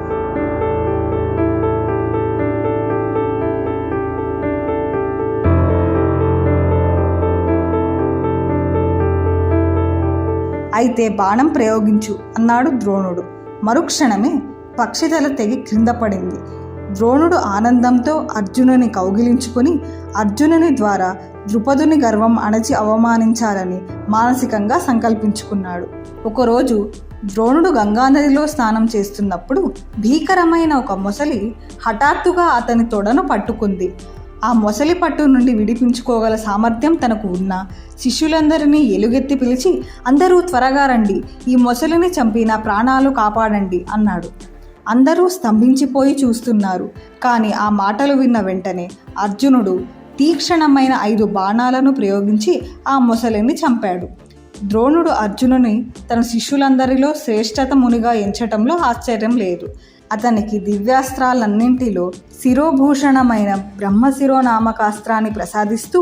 అయితే బాణం ప్రయోగించు అన్నాడు ద్రోణుడు. మరుక్షణమే పక్షితల తెగి క్రింద పడింది. ద్రోణుడు ఆనందంతో అర్జునుని కౌగిలించుకొని అర్జునుని ద్వారా ద్రుపదుని గర్వం అణచి అవమానించాలని మానసికంగా సంకల్పించుకున్నాడు. ఒకరోజు ద్రోణుడు గంగానదిలో స్నానం చేస్తున్నప్పుడు భీకరమైన ఒక మొసలి హఠాత్తుగా అతని తొడను పట్టుకుంది. ఆ మొసలి పట్టు నుండి విడిపించుకోగల సామర్థ్యం తనకు ఉన్న శిష్యులందరినీ ఎలుగెత్తి పిలిచి అందరూ త్వరగా రండి, ఈ మొసలిని చంపి నా ప్రాణాలు కాపాడండి అన్నాడు. అందరూ స్తంభించిపోయి చూస్తున్నారు. కానీ ఆ మాటలు విన్న వెంటనే అర్జునుడు తీక్షణమైన 5 బాణాలను ప్రయోగించి ఆ మొసలిని చంపాడు. ద్రోణుడు అర్జునుని తన శిష్యులందరిలో శ్రేష్ఠత మునిగా ఎంచటంలో ఆశ్చర్యం లేదు. అతనికి దివ్యాస్త్రాలన్నింటిలో శిరోభూషణమైన బ్రహ్మశిరోనామకాస్త్రాన్ని ప్రసాదిస్తూ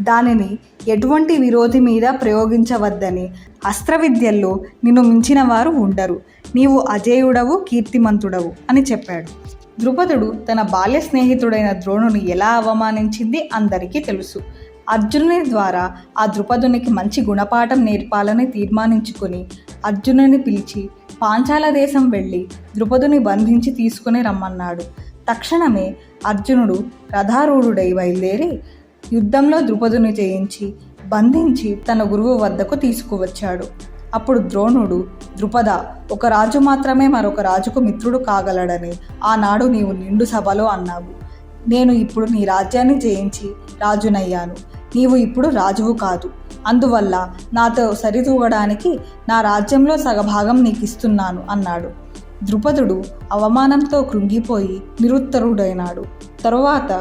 దానిని ఎటువంటి విరోధి మీద ప్రయోగించవద్దని, అస్త్ర విద్యల్లో నిన్ను మించిన వారు ఉండరు, నీవు అజేయుడవు, కీర్తిమంతుడవు అని చెప్పాడు. ద్రుపదుడు తన బాల్య స్నేహితుడైన ద్రోణుని ఎలా అవమానించింది అందరికీ తెలుసు. అర్జునుని ద్వారా ఆ ద్రుపదునికి మంచి గుణపాఠం నేర్పాలని తీర్మానించుకుని అర్జునుని పిలిచి పాంచాల దేశం వెళ్ళి ద్రుపదుని బంధించి తీసుకుని రమ్మన్నాడు. తక్షణమే అర్జునుడు రథారూఢుడై బయలుదేరి యుద్ధంలో ద్రుపదుని జయించి బంధించి తన గురువు వద్దకు తీసుకువచ్చాడు. అప్పుడు ద్రోణుడు, ద్రుపద, ఒక రాజు మాత్రమే మరొక రాజుకు మిత్రుడు కాగలడని ఆనాడు నీవు నిండు సభలో అన్నావు. నేను ఇప్పుడు నీ రాజ్యాన్ని జయించి రాజునయ్యాను. నీవు ఇప్పుడు రాజువు కాదు. అందువల్ల నాతో సరితూగడానికి నా రాజ్యంలో సగభాగం నీకు ఇస్తున్నాను అన్నాడు. ద్రుపదుడు అవమానంతో కృంగిపోయి నిరుత్తరుడైనాడు. తరువాత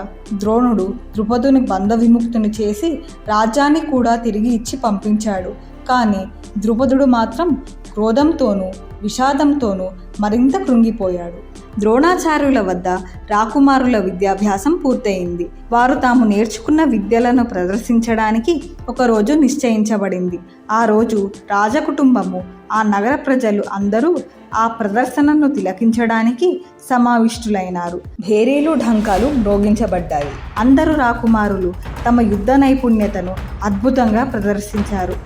ద్రోణుడు ద్రుపదుని బంధ విముక్తుని చేసి రాజ్యాన్ని కూడా తిరిగి ఇచ్చి పంపించాడు. కానీ ద్రుపదుడు మాత్రం క్రోధంతోనూ విషాదంతోనూ మరింత కృంగిపోయాడు. ద్రోణాచార్యుల వద్ద రాకుమారుల విద్యాభ్యాసం పూర్తయింది. వారు తాము నేర్చుకున్న విద్యలను ప్రదర్శించడానికి ఒకరోజు నిశ్చయించబడింది. ఆ రోజు రాజకుటుంబము, ఆ నగర ప్రజలు అందరూ ఆ ప్రదర్శనను తిలకించడానికి సమావిష్టులైనారు. భేరీలు, ఢంకాలు మ్రోగించబడ్డాయి. అందరూ రాకుమారులు తమ యుద్ధ నైపుణ్యతను అద్భుతంగా ప్రదర్శించారు.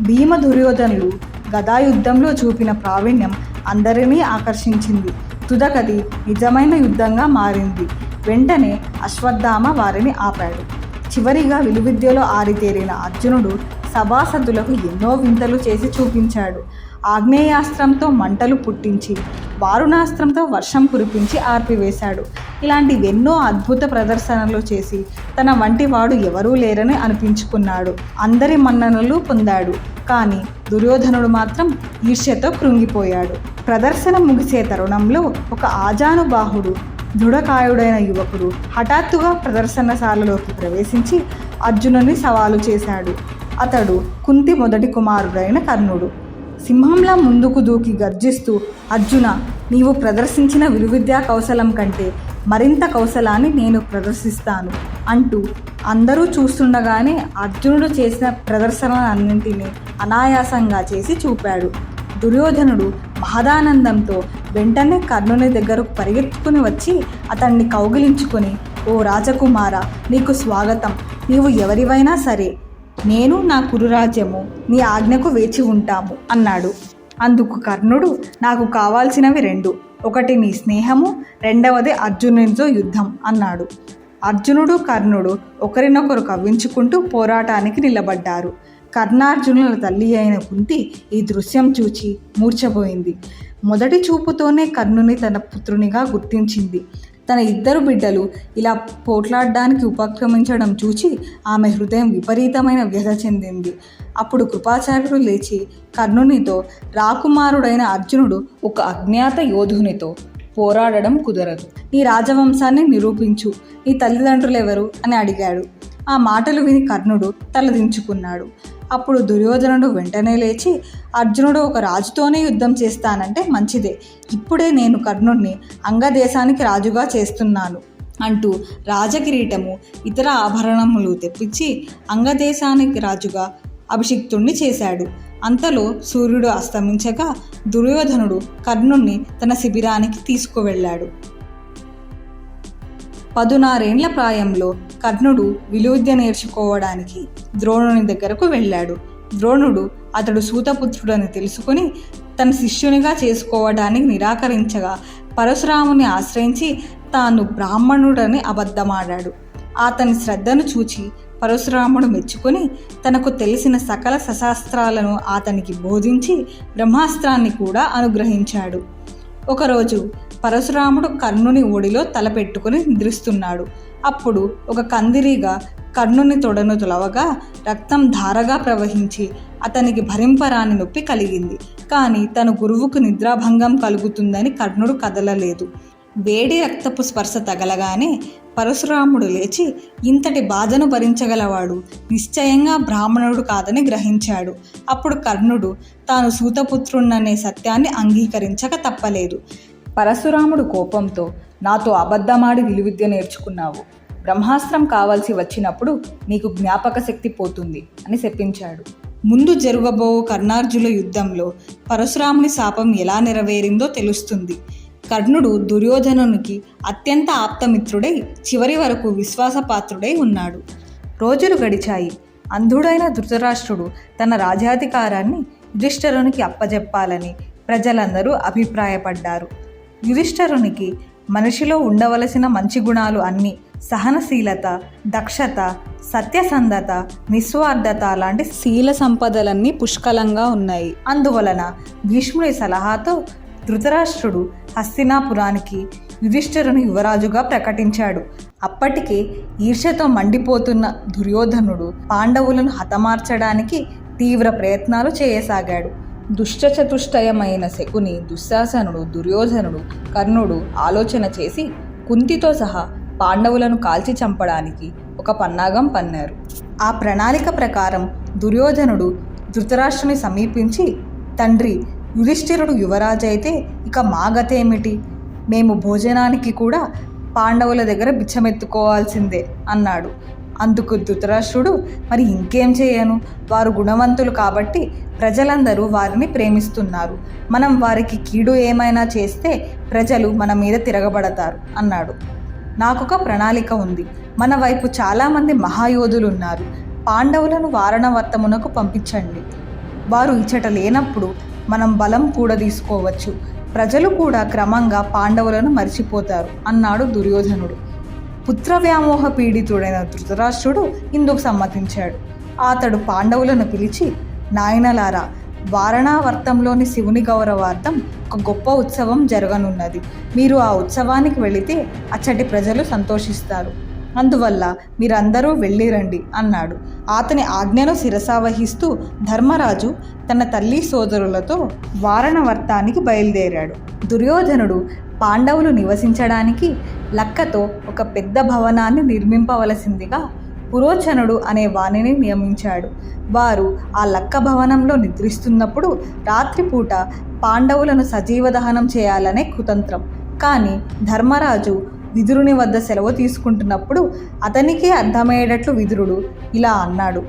భీమ, దుర్యోధనులు గదాయుద్ధంలో చూపిన ప్రావీణ్యం అందరినీ ఆకర్షించింది. తుదకది నిజమైన యుద్ధంగా మారింది. వెంటనే అశ్వత్థామ వారిని ఆపాడు. చివరిగా విలువిద్యలో ఆరితేరిన అర్జునుడు సభాసదులకు ఎన్నో వింతలు చేసి చూపించాడు. ఆగ్నేయాస్త్రంతో మంటలు పుట్టించి, వారుణాస్త్రంతో వర్షం కురిపించి ఆర్పివేశాడు. ఇలాంటివెన్నో అద్భుత ప్రదర్శనలు చేసి తన వంటి వాడు ఎవరూ లేరని అనిపించుకున్నాడు. అందరి మన్ననలు పొందాడు. కానీ దుర్యోధనుడు మాత్రం ఈర్ష్యతో కృంగిపోయాడు. ప్రదర్శన ముగిసే తరుణంలో ఒక ఆజానుబాహుడు, దృఢకాయుడైన యువకుడు హఠాత్తుగా ప్రదర్శనశాలలోకి ప్రవేశించి అర్జునుని సవాలు చేశాడు. అతడు కుంతి మొదటి కుమారుడైన కర్ణుడు. సింహంలా ముందుకు దూకి గర్జిస్తూ, అర్జున, నీవు ప్రదర్శించిన విలువిద్యా కౌశలం కంటే మరింత కౌశలాన్ని నేను ప్రదర్శిస్తాను అంటూ అందరూ చూస్తుండగానే అర్జునుడు చేసిన ప్రదర్శనలన్నింటినీ అనాయాసంగా చేసి చూపాడు. దుర్యోధనుడు మహదానందంతో వెంటనే కర్ణుని దగ్గరకు పరిగెత్తుకుని వచ్చి అతన్ని కౌగిలించుకొని, ఓ రాజకుమార, నీకు స్వాగతం. నీవు ఎవరివైనా సరే, నేను, నా కురురాజ్యము నీ ఆజ్ఞకు వేచి ఉంటాము అన్నాడు. అందుకు కర్ణుడు, నాకు కావాల్సినవి 2, ఒకటి నీ స్నేహము, రెండవది అర్జునునితో యుద్ధం అన్నాడు. అర్జునుడు, కర్ణుడు ఒకరినొకరు కవ్వించుకుంటూ పోరాటానికి నిలబడ్డారు. కర్ణార్జునుల తల్లి అయిన కుంతి ఈ దృశ్యం చూచి మూర్ఛపోయింది. మొదటి చూపుతోనే కర్ణుని తన పుత్రునిగా గుర్తించింది. తన ఇద్దరు బిడ్డలు ఇలా పోట్లాడడానికి ఉపక్రమించడం చూచి ఆమె హృదయం విపరీతమైన వ్యధ చెందింది. అప్పుడు కృపాచార్యుడు లేచి కర్ణునితో, రాకుమారుడైన అర్జునుడు ఒక అజ్ఞాత యోధునితో పోరాడడం కుదరదు. నీ రాజవంశాన్ని నిరూపించు, నీ తల్లిదండ్రులెవరు అని అడిగాడు. ఆ మాటలు విని కర్ణుడు తలదించుకున్నాడు. అప్పుడు దుర్యోధనుడు వెంటనే లేచి, అర్జునుడు ఒక రాజుతోనే యుద్ధం చేస్తానంటే మంచిదే, ఇప్పుడే నేను కర్ణుణ్ణి అంగదేశానికి రాజుగా చేస్తున్నాను అంటూ రాజకిరీటము ఇతర ఆభరణములు తెప్పించి అంగదేశానికి రాజుగా అభిషిక్తుణ్ణి చేశాడు. అంతలో సూర్యుడు అస్తమించగా దుర్యోధనుడు కర్ణుణ్ణి తన శిబిరానికి తీసుకువెళ్ళాడు. 16 ఏళ్ల ప్రాయంలో కర్ణుడు విలువిద్య నేర్చుకోవడానికి ద్రోణుని దగ్గరకు వెళ్ళాడు. ద్రోణుడు అతడు సూతపుత్రుడని తెలుసుకుని తన శిష్యునిగా చేసుకోవడానికి నిరాకరించగా పరశురాముని ఆశ్రయించి తాను బ్రాహ్మణుడని అబద్ధమాడాడు. అతని శ్రద్ధను చూచి పరశురాముడు మెచ్చుకొని తనకు తెలిసిన సకల శస్త్రాలను అతనికి బోధించి బ్రహ్మాస్త్రాన్ని కూడా అనుగ్రహించాడు. ఒకరోజు పరశురాముడు కర్ణుని ఒడిలో తలపెట్టుకుని నిద్రిస్తున్నాడు. అప్పుడు ఒక కందిరీగా కర్ణుని తొడను తొలవగా రక్తం ధారగా ప్రవహించి అతనికి భరింపరాని నొప్పి కలిగింది. కానీ తన గురువుకు నిద్రాభంగం కలుగుతుందని కర్ణుడు కదలలేదు. వేడి రక్తపు స్పర్శ తగలగానే పరశురాముడు లేచి ఇంతటి బాధను భరించగలవాడు నిశ్చయంగా బ్రాహ్మణుడు కాదని గ్రహించాడు. అప్పుడు కర్ణుడు తాను సూతపుత్రుణ్ణనే సత్యాన్ని అంగీకరించక తప్పలేదు. పరశురాముడు కోపంతో, నాతో అబద్ధమాడి విలువిద్య నేర్చుకున్నావు, బ్రహ్మాస్త్రం కావాల్సి వచ్చినప్పుడు నీకు జ్ఞాపక శక్తి పోతుంది అని శపించాడు. ముందు జరగబో కర్ణార్జునుల యుద్ధంలో పరశురాముని శాపం ఎలా నెరవేరిందో తెలుస్తుంది. కర్ణుడు దుర్యోధనునికి అత్యంత ఆప్తమిత్రుడై చివరి వరకు విశ్వాసపాత్రుడై ఉన్నాడు. రోజులు గడిచాయి. అంధుడైన ధృతరాష్ట్రుడు తన రాజ్యాధికారాన్ని యుధిష్ఠిరునికి అప్పజెప్పాలని ప్రజలందరూ అభిప్రాయపడ్డారు. యుధిష్ఠిరునికి మనిషిలో ఉండవలసిన మంచి గుణాలు అన్నీ, సహనశీలత, దక్షత, సత్యసంధత, నిస్వార్థత లాంటి శీల సంపదలన్నీ పుష్కలంగా ఉన్నాయి. అందువలన భీష్ముడి సలహాతో ధృతరాష్ట్రుడు హస్తినాపురానికి యుధిష్ఠిరుని యువరాజుగా ప్రకటించాడు. అప్పటికే ఈర్ష్యతో మండిపోతున్న దుర్యోధనుడు పాండవులను హతమార్చడానికి తీవ్ర ప్రయత్నాలు చేయసాగాడు. దుష్టచతుష్టయమైన శకుని, దుశ్శాసనుడు, దుర్యోధనుడు, కర్ణుడు ఆలోచన చేసి కుంతితో సహా పాండవులను కాల్చి చంపడానికి ఒక పన్నాగం పన్నారు. ఆ ప్రణాళిక ప్రకారం దుర్యోధనుడు ధృతరాష్ట్రుని సమీపించి, తండ్రి, యుధిష్ఠిరుడు యువరాజైతే ఇక మా గతేమిటి? మేము భోజనానికి కూడా పాండవుల దగ్గర బిచ్చమెత్తుకోవాల్సిందే అన్నాడు. అందుకు ధృతరాష్ట్రుడు, మరి ఇంకేం చేయను, వారు గుణవంతులు కాబట్టి ప్రజలందరూ వారిని ప్రేమిస్తున్నారు, మనం వారికి కీడు ఏమైనా చేస్తే ప్రజలు మన మీద తిరగబడతారు అన్నాడు. నాకొక ప్రణాళిక ఉంది. మన వైపు చాలామంది మహాయోధులున్నారు. పాండవులను వారణవర్తమునకు పంపించండి. వారు ఇచ్చట లేనప్పుడు మనం బలం కూడా తీసుకోవచ్చు. ప్రజలు కూడా క్రమంగా పాండవులను మర్చిపోతారు అన్నాడు దుర్యోధనుడు. పుత్ర వ్యామోహ పీడితుడైన ధృతరాష్ట్రుడు ఇందుకు సమ్మతించాడు. అతడు పాండవులను పిలిచి, నాయనలారా, వారణావర్తంలోని శివుని గౌరవార్థం ఒక గొప్ప ఉత్సవం జరగనున్నది. మీరు ఆ ఉత్సవానికి వెళితే అచ్చటి ప్రజలు సంతోషిస్తారు. అందువల్ల మీరందరూ వెళ్ళిరండి అన్నాడు. అతని ఆజ్ఞను శిరసావహిస్తూ ధర్మరాజు తన తల్లి సోదరులతో వారణవర్తానికి బయలుదేరాడు. దుర్యోధనుడు పాండవులు నివసించడానికి లక్కతో ఒక పెద్ద భవనాన్ని నిర్మింపవలసిందిగా పురోచనుడు అనే వాణిని నియమించాడు. వారు ఆ లక్క భవనంలో నిద్రిస్తున్నప్పుడు రాత్రిపూట పాండవులను సజీవ దహనం చేయాలనే కుతంత్రం. కానీ ధర్మరాజు విదురుని వద్ద సెలవు తీసుకుంటున్నప్పుడు అతనికే అర్థమయ్యేటట్లు విదురుడు ఇలా అన్నాడు,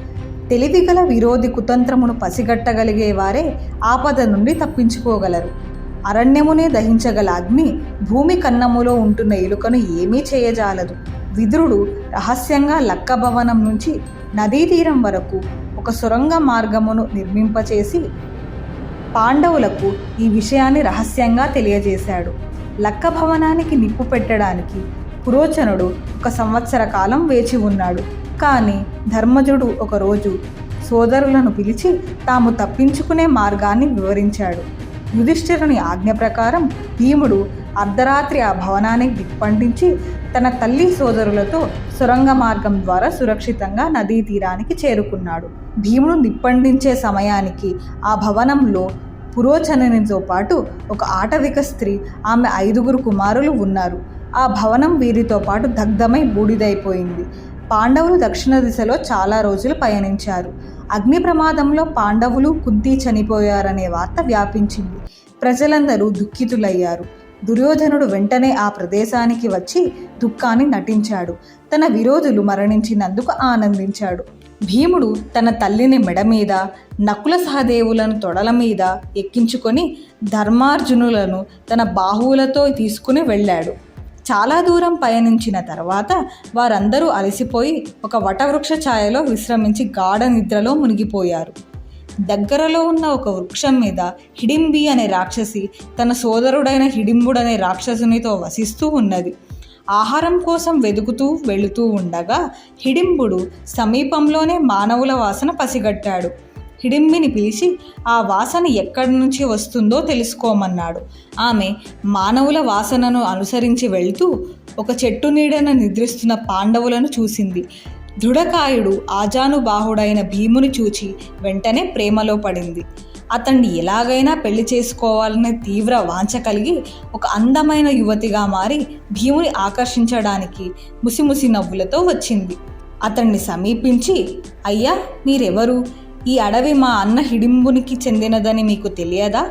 తెలివిగల విరోధి కుతంత్రమును పసిగట్టగలిగే వారే ఆపద నుండి తప్పించుకోగలరు. అరణ్యమునే దహించగల అగ్ని భూమి కన్నములో ఉంటున్న ఎలుకను ఏమీ చేయజాలదు. విదురుడు రహస్యంగా లక్క భవనం నుంచి నదీ తీరం వరకు ఒక సొరంగ మార్గమును నిర్మింపచేసి పాండవులకు ఈ విషయాన్ని రహస్యంగా తెలియజేశాడు. లక్క భవనానికి నిప్పు పెట్టడానికి పురోచనుడు 1 సంవత్సర కాలం వేచి ఉన్నాడు. కానీ ధర్మజుడు ఒకరోజు సోదరులను పిలిచి తాము తప్పించుకునే మార్గాన్ని వివరించాడు. యుధిష్ఠిరుని ఆజ్ఞ ప్రకారం భీముడు అర్ధరాత్రి ఆ భవనానికి దిక్పండించి తన తల్లి సోదరులతో సొరంగ మార్గం ద్వారా సురక్షితంగా నదీ తీరానికి చేరుకున్నాడు. భీముడు నిప్పండించే సమయానికి ఆ భవనంలో పురోచనునితో పాటు ఒక ఆటవిక స్త్రీ, ఆమె 5 కుమారులు ఉన్నారు. ఆ భవనం వీరితో పాటు దగ్ధమై బూడిదైపోయింది. పాండవులు దక్షిణ దిశలో చాలా రోజులు పయనించారు. అగ్ని ప్రమాదంలో పాండవులు, కుంతి చనిపోయారనే వార్త వ్యాపించింది. ప్రజలందరూ దుఃఖితులయ్యారు. దుర్యోధనుడు వెంటనే ఆ ప్రదేశానికి వచ్చి దుఃఖాన్ని నటించాడు. తన విరోధులు మరణించినందుకు ఆనందించాడు. భీముడు తన తల్లిని మెడ మీద, నకుల సహదేవులను తొడల మీద ఎక్కించుకొని ధర్మార్జునులను తన బాహువులతో తీసుకుని వెళ్ళాడు. చాలా దూరం పయనించిన తర్వాత వారందరూ అలసిపోయి ఒక వటవృక్ష ఛాయలో విశ్రమించి గాఢ నిద్రలో మునిగిపోయారు. దగ్గరలో ఉన్న ఒక వృక్షం మీద హిడింబి అనే రాక్షసి తన సోదరుడైన హిడింబుడనే రాక్షసునితో వసిస్తూ ఉన్నది. ఆహారం కోసం వెతుకుతూ వెళుతూ ఉండగా హిడింబుడు సమీపంలోనే మానవుల వాసన పసిగట్టాడు. హిడింబిని పిలిచి ఆ వాసన ఎక్కడి నుంచి వస్తుందో తెలుసుకోమన్నాడు. ఆమె మానవుల వాసనను అనుసరించి వెళ్తూ ఒక చెట్టు నీడన నిద్రిస్తున్న పాండవులను చూసింది. దృఢకాయుడు ఆజానుబాహుడైన భీముని చూచి వెంటనే ప్రేమలో పడింది. అతన్ని ఎలాగైనా పెళ్లి చేసుకోవాలనే తీవ్ర వాంఛ కలిగి ఒక అందమైన యువతిగా మారి భీముని ఆకర్షించడానికి ముసిముసి నవ్వులతో వచ్చింది. అతన్ని సమీపించి, అయ్యా, మీరెవరు? ఈ అడవి మా అన్న హిడింబునికి చెందినదని మీకు తెలియదా?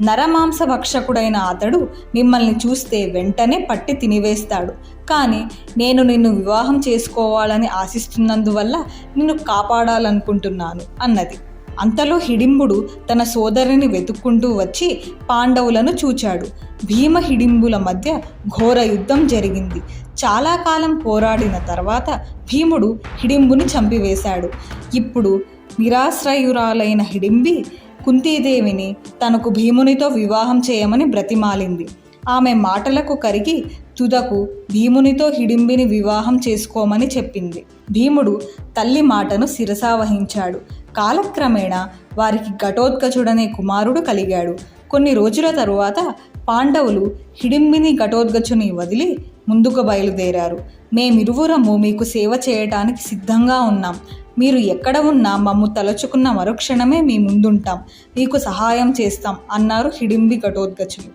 నరమాంస భక్షకుడైన అతడు మిమ్మల్ని చూస్తే వెంటనే పట్టి తినివేస్తాడు. కానీ నేను నిన్ను వివాహం చేసుకోవాలని ఆశిస్తున్నందువల్ల నిన్ను కాపాడాలనుకుంటున్నాను అన్నది. అంతలో హిడింబుడు తన సోదరిని వెతుక్కుంటూ వచ్చి పాండవులను చూచాడు. భీమ హిడింబుల మధ్య ఘోర యుద్ధం జరిగింది. చాలా కాలం పోరాడిన తర్వాత భీముడు హిడింబుని చంపివేశాడు. ఇప్పుడు నిరాశ్రయురాలైన హిడింబి కుంతీదేవిని తనకు భీమునితో వివాహం చేయమని బ్రతిమాలింది. ఆమె మాటలకు కరిగి తుదకు భీమునితో హిడింబిని వివాహం చేసుకోమని చెప్పింది. భీముడు తల్లి మాటను శిరసావహించాడు. కాలక్రమేణా వారికి ఘటోత్కచుడనే కుమారుడు కలిగాడు. కొన్ని రోజుల తరువాత పాండవులు హిడింబిని ఘటోత్కచుని వదిలి ముందుకు బయలుదేరారు. మేమిరువురము మీకు సేవ చేయటానికి సిద్ధంగా ఉన్నాం. మీరు ఎక్కడ ఉన్నా మమ్ము తలుచుకున్న మరుక్షణమే మీ ముందుంటాం, మీకు సహాయం చేస్తాం అన్నారు హిడింబి ఘటోత్కచులు.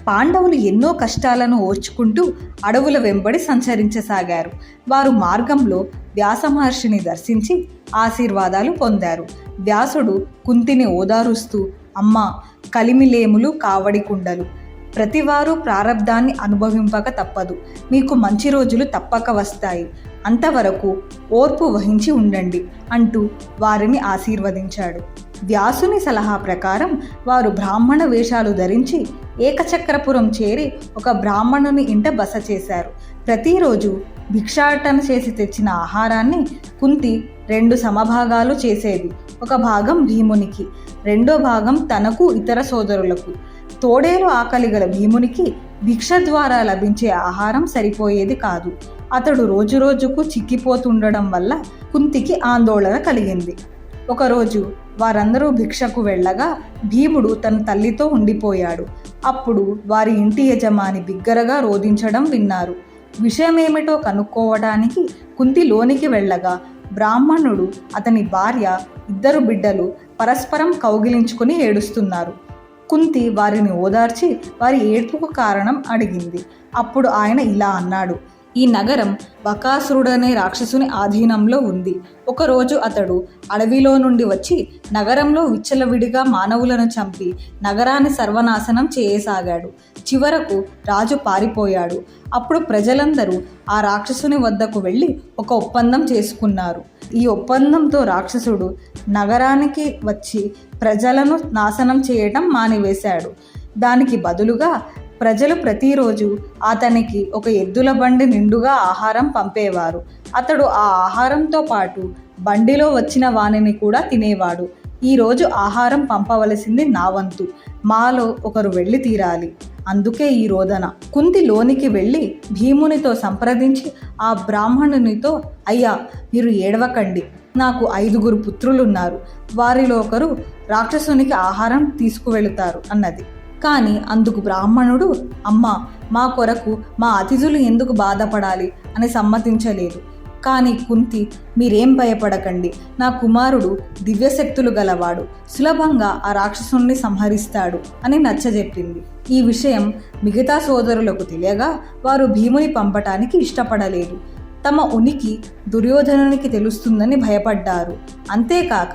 పాండవులు ఎన్నో కష్టాలను ఓర్చుకుంటూ అడవుల వెంబడి సంచరించసాగారు. వారు మార్గంలో వ్యాస మహర్షిని దర్శించి ఆశీర్వాదాలు పొందారు. వ్యాసుడు కుంతిని ఓదారుస్తూ, అమ్మా, కలిమిలేములు కావడి కుండలు, ప్రతివారు ప్రారబ్ధాన్ని అనుభవింపక తప్పదు. మీకు మంచి రోజులు తప్పక వస్తాయి. అంతవరకు ఓర్పు వహించి ఉండండి అంటూ వారిని ఆశీర్వదించాడు. వ్యాసుని సలహా ప్రకారం వారు బ్రాహ్మణ వేషాలు ధరించి ఏకచక్రపురం చేరి ఒక బ్రాహ్మణుని ఇంట బస చేశారు. ప్రతిరోజు భిక్షాటన చేసి తెచ్చిన ఆహారాన్ని కుంతి 2 సమభాగాలు చేసేది. ఒక భాగం భీమునికి, రెండో భాగం తనకు, ఇతర సోదరులకు. తోడేలు ఆకలి గల భీమునికి భిక్ష ద్వారా లభించే ఆహారం సరిపోయేది కాదు. అతడు రోజురోజుకు చిక్కిపోతుండడం వల్ల కుంతికి ఆందోళన కలిగింది. ఒకరోజు వారందరూ భిక్షకు వెళ్ళగా భీముడు తన తల్లితో ఉండిపోయాడు. అప్పుడు వారి ఇంటి యజమాని బిగ్గరగా రోదించడం విన్నారు. విషయమేమిటో కనుక్కోవడానికి కుంతి లోనికి వెళ్ళగా బ్రాహ్మణుడు, అతని భార్య, 2 బిడ్డలు పరస్పరం కౌగిలించుకుని ఏడుస్తున్నారు. కుంతి వారిని ఓదార్చి వారి ఏడ్పుకు కారణం అడిగింది. అప్పుడు ఆయన ఇలా అన్నాడు, ఈ నగరం బకాసురుడనే రాక్షసుని ఆధీనంలో ఉంది. ఒకరోజు అతడు అడవిలో నుండి వచ్చి నగరంలో విచ్చలవిడిగా మానవులను చంపి నగరాన్ని సర్వనాశనం చేయసాగాడు. చివరకు రాజు పారిపోయాడు. అప్పుడు ప్రజలందరూ ఆ రాక్షసుని వద్దకు వెళ్ళి ఒక ఒప్పందం చేసుకున్నారు. ఈ ఒప్పందంతో రాక్షసుడు నగరానికి వచ్చి ప్రజలను నాశనం చేయటం మానివేశాడు. దానికి బదులుగా ప్రజలు ప్రతిరోజు అతనికి ఒక ఎద్దుల బండి నిండుగా ఆహారం పంపేవారు. అతడు ఆ ఆహారంతో పాటు బండిలో వచ్చిన వానిని కూడా తినేవాడు. ఈరోజు ఆహారం పంపవలసింది నా వంతు. మాలో ఒకరు వెళ్ళి తీరాలి. అందుకే ఈ రోదన. కుంతి లోనికి వెళ్ళి భీమునితో సంప్రదించి ఆ బ్రాహ్మణునితో, అయ్యా, మీరు ఏడవకండి. నాకు 5 పుత్రులున్నారు. వారిలో ఒకరు రాక్షసునికి ఆహారం తీసుకువెళుతారు అన్నది. కానీ అందుకు బ్రాహ్మణుడు, అమ్మా, మా కొరకు మా అతిథులు ఎందుకు బాధపడాలి అని సమ్మతించలేదు. కానీ కుంతి, మీరేం భయపడకండి, నా కుమారుడు దివ్యశక్తులు గలవాడు, సులభంగా ఆ రాక్షసుని సంహరిస్తాడు అని నచ్చజెప్పింది. ఈ విషయం మిగతా సోదరులకు తెలియగా వారు భీముని పంపటానికి ఇష్టపడలేదు. తమ ఉనికి దుర్యోధనునికి తెలుస్తుందని భయపడ్డారు. అంతేకాక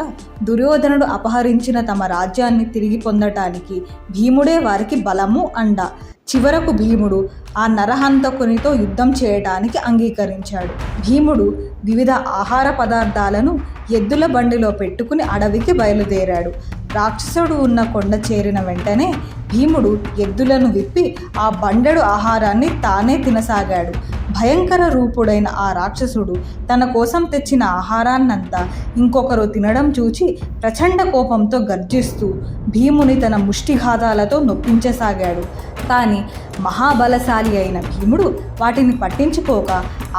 దుర్యోధనుడు అపహరించిన తమ రాజ్యాన్ని తిరిగి పొందటానికి భీముడే వారికి బలము అండ. చివరకు భీముడు ఆ నరహంతకునితో యుద్ధం చేయటానికి అంగీకరించాడు. భీముడు వివిధ ఆహార పదార్థాలను ఎద్దుల బండిలో పెట్టుకుని అడవికి బయలుదేరాడు. రాక్షసుడు ఉన్న కొండ చేరిన వెంటనే భీముడు ఎద్దులను విప్పి ఆ బండెడు ఆహారాన్ని తానే తినసాగాడు. భయంకర రూపుడైన ఆ రాక్షసుడు తన కోసం తెచ్చిన ఆహారాన్నంతా ఇంకొకరు తినడం చూచి ప్రచండ కోపంతో గర్జిస్తూ భీముని తన ముష్టిఘాతాలతో నొప్పించసాగాడు. కానీ మహాబలశాలి అయిన భీముడు వాటిని పట్టించుకోక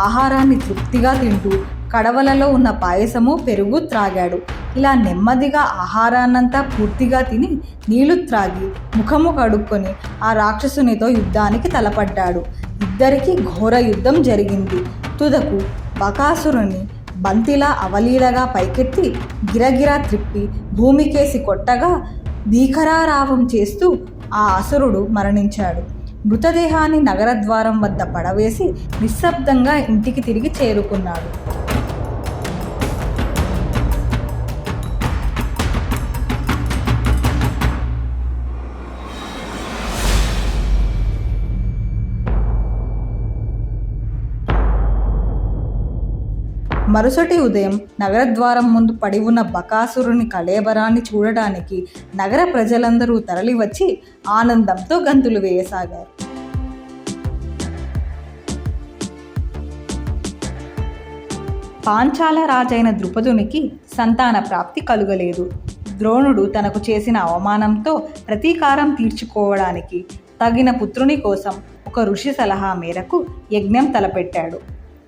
ఆహారాన్ని తృప్తిగా తింటూ కడవలలో ఉన్న పాయసము, పెరుగు త్రాగాడు. ఇలా నెమ్మదిగా ఆహారాన్నంతా పూర్తిగా తిని నీళ్లు త్రాగి ముఖము కడుక్కొని ఆ రాక్షసునితో యుద్ధానికి తలపడ్డాడు. ఇద్దరికీ ఘోర యుద్ధం జరిగింది. తుదకు బకాసురుని బంతిలా అవలీలగా పైకెత్తి గిరగిరా త్రిప్పి భూమికేసి కొట్టగా భీకరారావం చేస్తూ ఆ అసురుడు మరణించాడు. మృతదేహాన్ని నగరద్వారం వద్ద పడవేసి నిశ్శబ్దంగా ఇంటికి తిరిగి చేరుకున్నాడు. మరుసటి ఉదయం నగరద్వారం ముందు పడి ఉన్న బకాసురుని కళేబరాన్ని చూడటానికి నగర ప్రజలందరూ తరలివచ్చి ఆనందంతో గంతులు వేయసాగారు. పాంచాల రాజైన ద్రుపదునికి సంతాన ప్రాప్తి కలుగలేదు. ద్రోణుడు తనకు చేసిన అవమానంతో ప్రతీకారం తీర్చుకోవడానికి తగిన పుత్రుని కోసం ఒక ఋషి సలహా మేరకు యజ్ఞం తలపెట్టాడు.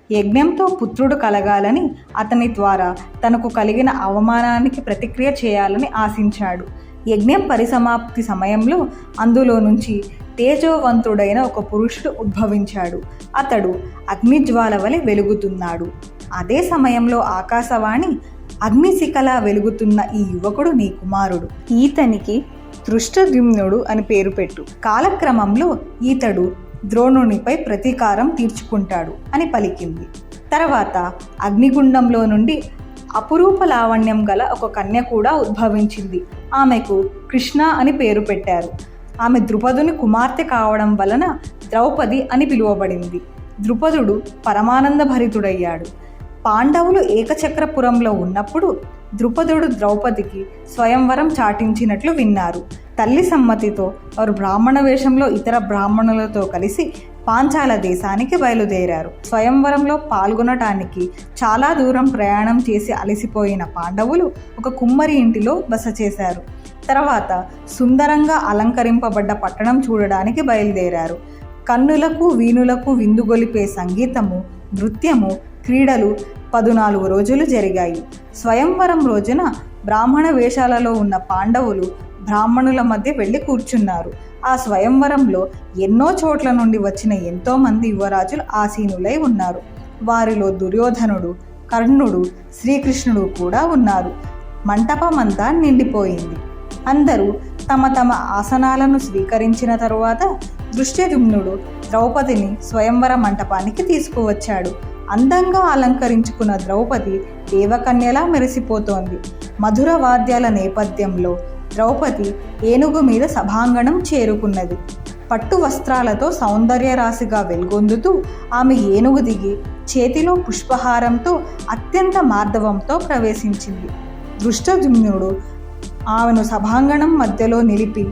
యజ్ఞంతో పుత్రుడు కలగాలని, అతని ద్వారా తనకు కలిగిన అవమానానికి ప్రతిక్రియ చేయాలని ఆశించాడు. యజ్ఞం పరిసమాప్తి సమయంలో అందులో నుంచి తేజోవంతుడైన ఒక పురుషుడు ఉద్భవించాడు. అతడు అగ్నిజ్వాల వలె వెలుగుతున్నాడు. అదే సమయంలో ఆకాశవాణి, అగ్నిశిఖలా వెలుగుతున్న ఈ యువకుడు నీ కుమారుడు. ఈతనికి దృష్టద్యుమ్నుడు అని పేరు పెట్టు. కాలక్రమంలో ఈతడు ద్రోణునిపై ప్రతీకారం తీర్చుకుంటాడు అని పలికింది. తర్వాత అగ్నిగుండంలో నుండి అపురూప లావణ్యం గల ఒక కన్య కూడా ఉద్భవించింది. ఆమెకు కృష్ణ అని పేరు పెట్టారు. ఆమె ద్రుపదుని కుమార్తె కావడం వలన ద్రౌపది అని పిలువబడింది. ద్రుపదుడు పరమానంద భరితుడయ్యాడు. పాండవులు ఏకచక్రపురంలో ఉన్నప్పుడు ద్రుపదుడు ద్రౌపదికి స్వయంవరం చాటించినట్లు విన్నారు. తల్లి సమ్మతితో వారు బ్రాహ్మణ వేషంలో ఇతర బ్రాహ్మణులతో కలిసి పాంచాల దేశానికి బయలుదేరారు. స్వయంవరంలో పాల్గొనటానికి చాలా దూరం ప్రయాణం చేసి అలసిపోయిన పాండవులు ఒక కుమ్మరి ఇంటిలో బస చేశారు. తర్వాత సుందరంగా అలంకరింపబడ్డ పట్టణం చూడడానికి బయలుదేరారు. కన్నులకు వీణులకు విందుగొలిపే సంగీతము, నృత్యము, క్రీడలు 14 రోజులు జరిగాయి. స్వయంవరం రోజున బ్రాహ్మణ వేషాలలో ఉన్న పాండవులు బ్రాహ్మణుల మధ్య వెళ్ళి కూర్చున్నారు. ఆ స్వయంవరంలో ఎన్నో చోట్ల నుండి వచ్చిన ఎంతోమంది యువరాజులు ఆసీనులై ఉన్నారు. వారిలో దుర్యోధనుడు, కర్ణుడు, శ్రీకృష్ణుడు కూడా ఉన్నారు. మంటపమంతా నిండిపోయింది. అందరూ తమ తమ ఆసనాలను స్వీకరించిన తరువాత దృష్టద్యుమ్నుడు ద్రౌపదిని స్వయంవర మంటపానికి తీసుకువచ్చాడు. అందంగా అలంకరించుకున్న ద్రౌపది దేవకన్యలా మెరిసిపోతోంది. మధుర వాద్యాల నేపథ్యంలో ద్రౌపది ఏనుగు మీద సభాంగణం చేరుకున్నది. పట్టు వస్త్రాలతో సౌందర్యరాశిగా వెలుగొందుతూ ఆమె ఏనుగు దిగి చేతిలో పుష్పహారంతో అత్యంత మార్దవంతో ప్రవేశించింది. దృష్టద్యుమ్నుడు ఆమెను సభాంగణం మధ్యలో నిలిపి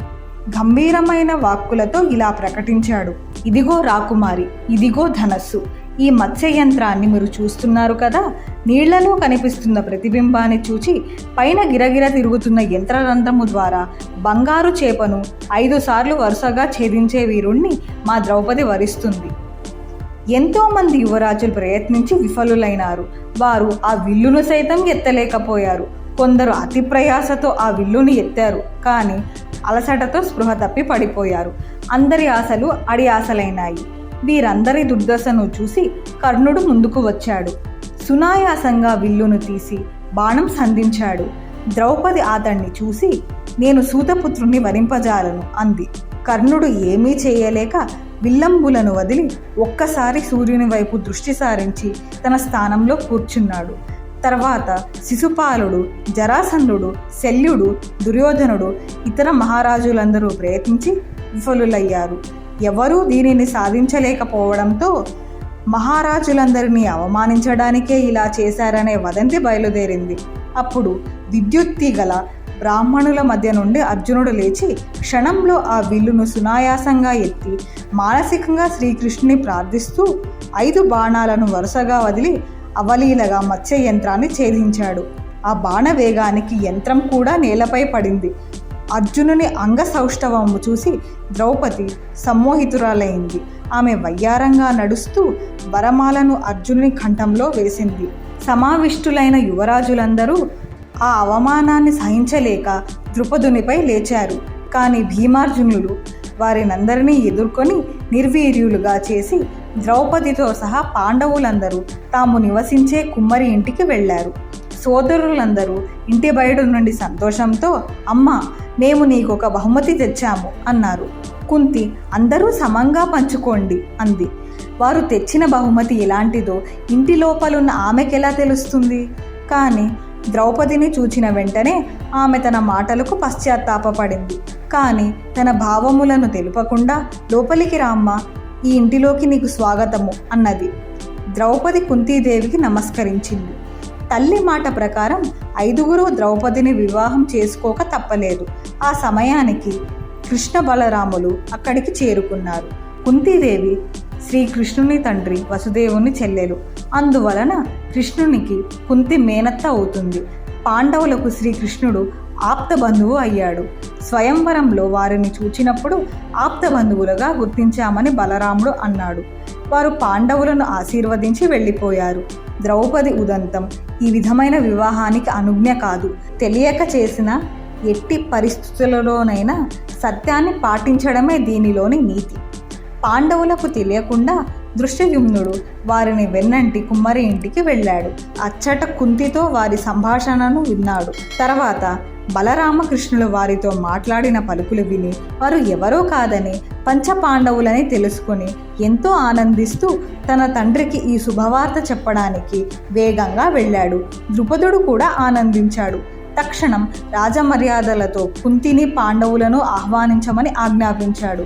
గంభీరమైన వాక్కులతో ఇలా ప్రకటించాడు: ఇదిగో రాకుమారి, ఇదిగో ధనస్సు. ఈ మత్స్య యంత్రాన్ని మీరు చూస్తున్నారు కదా, నీళ్లలో కనిపిస్తున్న ప్రతిబింబాన్ని చూచి పైన గిరగిర తిరుగుతున్న యంత్రరంధ్రము ద్వారా బంగారు చేపను 5 సార్లు వరుసగా ఛేదించే వీరుణ్ణి మా ద్రౌపది వరిస్తుంది. ఎంతోమంది యువరాజులు ప్రయత్నించి విఫలులైనారు. వారు ఆ విల్లును సైతం ఎత్తలేకపోయారు. కొందరు అతి ప్రయాసతో ఆ విల్లుని ఎత్తారు, కానీ అలసటతో స్పృహ తప్పి పడిపోయారు. అందరి ఆశలు అడి ఆశలైనాయి. వీరందరి దుర్దశను చూసి కర్ణుడు ముందుకు వచ్చాడు. సునాయాసంగా విల్లును తీసి బాణం సంధించాడు. ద్రౌపది అతన్ని చూసి, నేను సూతపుత్రుణ్ణి వరింపజాలను అంది. కర్ణుడు ఏమీ చేయలేక విల్లంబులను వదిలి ఒక్కసారి సూర్యుని వైపు దృష్టి సారించి తన స్థానంలో కూర్చున్నాడు. తర్వాత శిశుపాలుడు, జరాసంధుడు, శల్యుడు, దుర్యోధనుడు, ఇతర మహారాజులందరూ ప్రయత్నించి విఫలులయ్యారు. ఎవరూ దీనిని సాధించలేకపోవడంతో మహారాజులందరినీ అవమానించడానికే ఇలా చేశారనే వదంతి బయలుదేరింది. అప్పుడు విద్యుత్తి గల బ్రాహ్మణుల మధ్య నుండి అర్జునుడు లేచి క్షణంలో ఆ విల్లును సునాయాసంగా ఎత్తి మానసికంగా శ్రీకృష్ణుని ప్రార్థిస్తూ 5 బాణాలను వరుసగా వదిలి అవలీలగా మత్స్య యంత్రాన్ని ఛేదించాడు. ఆ బాణ వేగానికి యంత్రం కూడా నేలపై పడింది. అర్జునుని అంగసౌష్ఠవము చూసి ద్రౌపది సమ్మోహితురాలైంది. ఆమె వయ్యారంగా నడుస్తూ వరమాలను అర్జునుని కంఠంలో వేసింది. సమావిష్టులైన యువరాజులందరూ ఆ అవమానాన్ని సహించలేక ద్రుపదునిపై లేచారు. కానీ భీమార్జునులు వారినందరినీ ఎదుర్కొని నిర్వీర్యులుగా చేసి ద్రౌపదితో సహా పాండవులందరూ తాము నివసించే కుమ్మరి ఇంటికి వెళ్ళారు. సోదరులందరూ ఇంటి బయట నుండి సంతోషంతో, అమ్మ, మేము నీకొక బహుమతి తెచ్చాము అన్నారు. కుంతి, అందరూ సమంగా పంచుకోండి అంది. వారు తెచ్చిన బహుమతి ఎలాంటిదో ఇంటి లోపలున్న ఆమెకెలా తెలుస్తుంది? కానీ ద్రౌపదిని చూచిన వెంటనే ఆమె తన మాటలకు పశ్చాత్తాపపడింది. కానీ తన భావములను తెలుపకుండా, లోపలికి రామ్మా, ఈ ఇంటిలోకి నీకు స్వాగతము అన్నది. ద్రౌపది కుంతీదేవికి నమస్కరించింది. తల్లి మాట ప్రకారం 5గురు ద్రౌపదిని వివాహం చేసుకోక తప్పలేదు. ఆ సమయానికి కృష్ణ బలరాములు అక్కడికి చేరుకున్నారు. కుంతీదేవి శ్రీకృష్ణుని తండ్రి వసుదేవుని చెల్లెలు. అందువలన కృష్ణునికి కుంతి మేనత్త అవుతుంది. పాండవులకు శ్రీకృష్ణుడు ఆప్త బంధువు అయ్యాడు. స్వయంవరంలో వారిని చూచినప్పుడు ఆప్త బంధువులుగా గుర్తించామని బలరాముడు అన్నాడు. వారు పాండవులను ఆశీర్వదించి వెళ్ళిపోయారు. ద్రౌపది ఉదంతం ఈ విధమైన వివాహానికి అనుజ్ఞ కాదు. తెలియక చేసిన ఎట్టి పరిస్థితులలోనైనా సత్యాన్ని పాటించడమే దీనిలోని నీతి. పాండవులకు తెలియకుండా దృష్టయుమ్నుడు వారిని వెన్నంటి కుమ్మరి ఇంటికి వెళ్ళాడు. అచ్చట కుంతితో వారి సంభాషణను విన్నాడు. తర్వాత బలరామకృష్ణులు వారితో మాట్లాడిన పలుకులు విని వారు ఎవరో కాదని పంచపాండవులని తెలుసుకుని ఎంతో ఆనందిస్తూ తన తండ్రికి ఈ శుభవార్త చెప్పడానికి వేగంగా వెళ్ళాడు. ద్రుపదుడు కూడా ఆనందించాడు. తక్షణం రాజమర్యాదలతో కుంతిని, పాండవులను ఆహ్వానించమని ఆజ్ఞాపించాడు.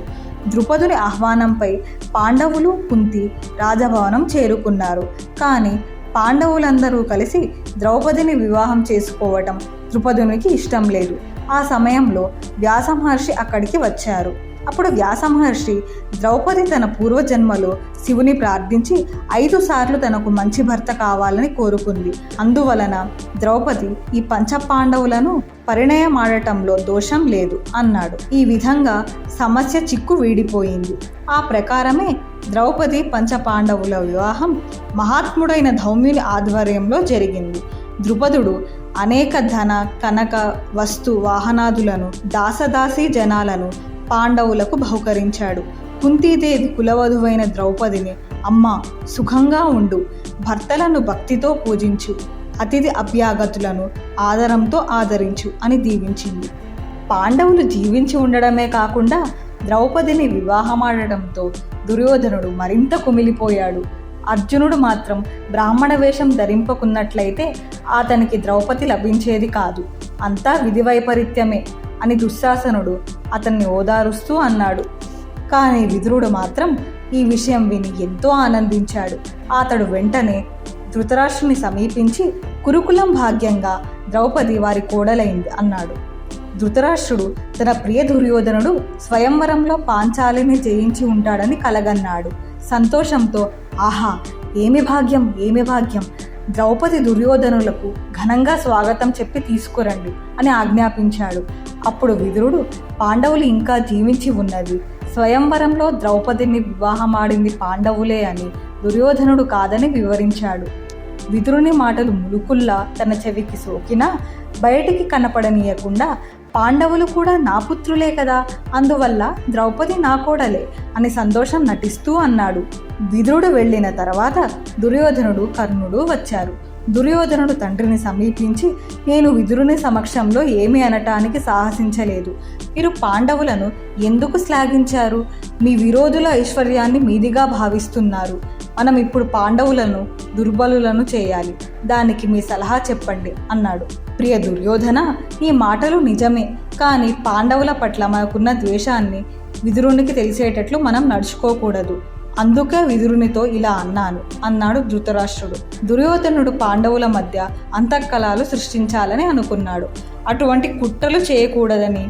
ద్రుపదుని ఆహ్వానంపై పాండవులు, కుంతి రాజభవనం చేరుకున్నారు. కానీ పాండవులందరూ కలిసి ద్రౌపదిని వివాహం చేసుకోవటం ద్రుపదునికి ఇష్టం లేదు. ఆ సమయంలో వ్యాసమహర్షి అక్కడికి వచ్చారు. అప్పుడు వ్యాసమహర్షి ద్రౌపది తన పూర్వజన్మలో శివుని ప్రార్థించి 5 సార్లు తనకు మంచి భర్త కావాలని కోరుకుంది. అందువలన ద్రౌపది ఈ పంచపాండవులను పరిణయమాడటంలో దోషం లేదు అన్నాడు. ఈ విధంగా సమస్య చిక్కు వీడిపోయింది. ఆ ప్రకారమే ద్రౌపది పంచపాండవుల వివాహం మహాత్ముడైన ధౌమ్యుని ఆధ్వర్యంలో జరిగింది. ద్రుపదుడు అనేక ధన, కనక, వస్తు, వాహనాదులను, దాసదాసీ జనాలను పాండవులకు బహుకరించాడు. కుంతీదేవి కులవధువైన ద్రౌపదిని, అమ్మ, సుఖంగా ఉండు, భర్తలను భక్తితో పూజించు, అతిథి అభ్యాగతులను ఆదరంతో ఆదరించు అని దీవించింది. పాండవులు జీవించి ఉండడమే కాకుండా ద్రౌపదిని వివాహమాడటంతో దుర్యోధనుడు మరింత కుమిలిపోయాడు. అర్జునుడు మాత్రం బ్రాహ్మణ వేషం ధరింపకున్నట్లయితే అతనికి ద్రౌపది లభించేది కాదు. అంతా విధి వైపరీత్యమే అని దుశ్శాసనుడు అతన్ని ఓదారుస్తూ అన్నాడు. కానీ విదురుడు మాత్రం ఈ విషయం విని ఎంతో ఆనందించాడు. అతడు వెంటనే ధృతరాష్ట్రుని సమీపించి, కురుకులం భాగ్యంగా ద్రౌపది వారి కోడలైంది అన్నాడు. ధృతరాష్ట్రుడు తన ప్రియ దుర్యోధనుడు స్వయంవరంలో పాంచాలిని జయించి ఉంటాడని కలగన్నాడు. సంతోషంతో, ఆహా, ఏమి భాగ్యం, ఏమి భాగ్యం! ద్రౌపది దుర్యోధనులకు ఘనంగా స్వాగతం చెప్పి తీసుకురండి అని ఆజ్ఞాపించాడు. అప్పుడు విదురుడు, పాండవులు ఇంకా జీవించి ఉన్నది, స్వయంవరంలో ద్రౌపదిని వివాహమాడింది పాండవులే అని, దుర్యోధనుడు కాదని వివరించాడు. విదురుని మాటలు ములుకుల్లా తన చెవికి సోకినా బయటికి కనపడనీయకుండా, పాండవులు కూడా నా పుత్రులే కదా, అందువల్ల ద్రౌపది నా కోడలే అని సంతోషం నటిస్తూ అన్నాడు. విదురుడు వెళ్ళిన తర్వాత దుర్యోధనుడు, కర్ణుడు వచ్చారు. దుర్యోధనుడు తండ్రిని సమీపించి, నేను విదురుని సమక్షంలో ఏమీ అనటానికి సాహసించలేదు. మీరు పాండవులను ఎందుకు శ్లాఘించారు? మీ విరోధుల ఐశ్వర్యాన్ని మీదిగా భావిస్తున్నారు. మనం ఇప్పుడు పాండవులను దుర్బలులను చేయాలి. దానికి మీ సలహా చెప్పండి అన్నాడు. ప్రియ దుర్యోధన, ఈ మాటలు నిజమే, కానీ పాండవుల పట్ల మనకున్న ద్వేషాన్ని విదురునికి తెలిసేటట్లు మనం నడుచుకోకూడదు. అందుకే విదురునితో ఇలా అన్నాడు ధృతరాష్ట్రుడు. దుర్యోధనుడు పాండవుల మధ్య అంతఃకలాలు సృష్టించాలని అనుకున్నాడు. అటువంటి కుట్రలు చేయకూడదని,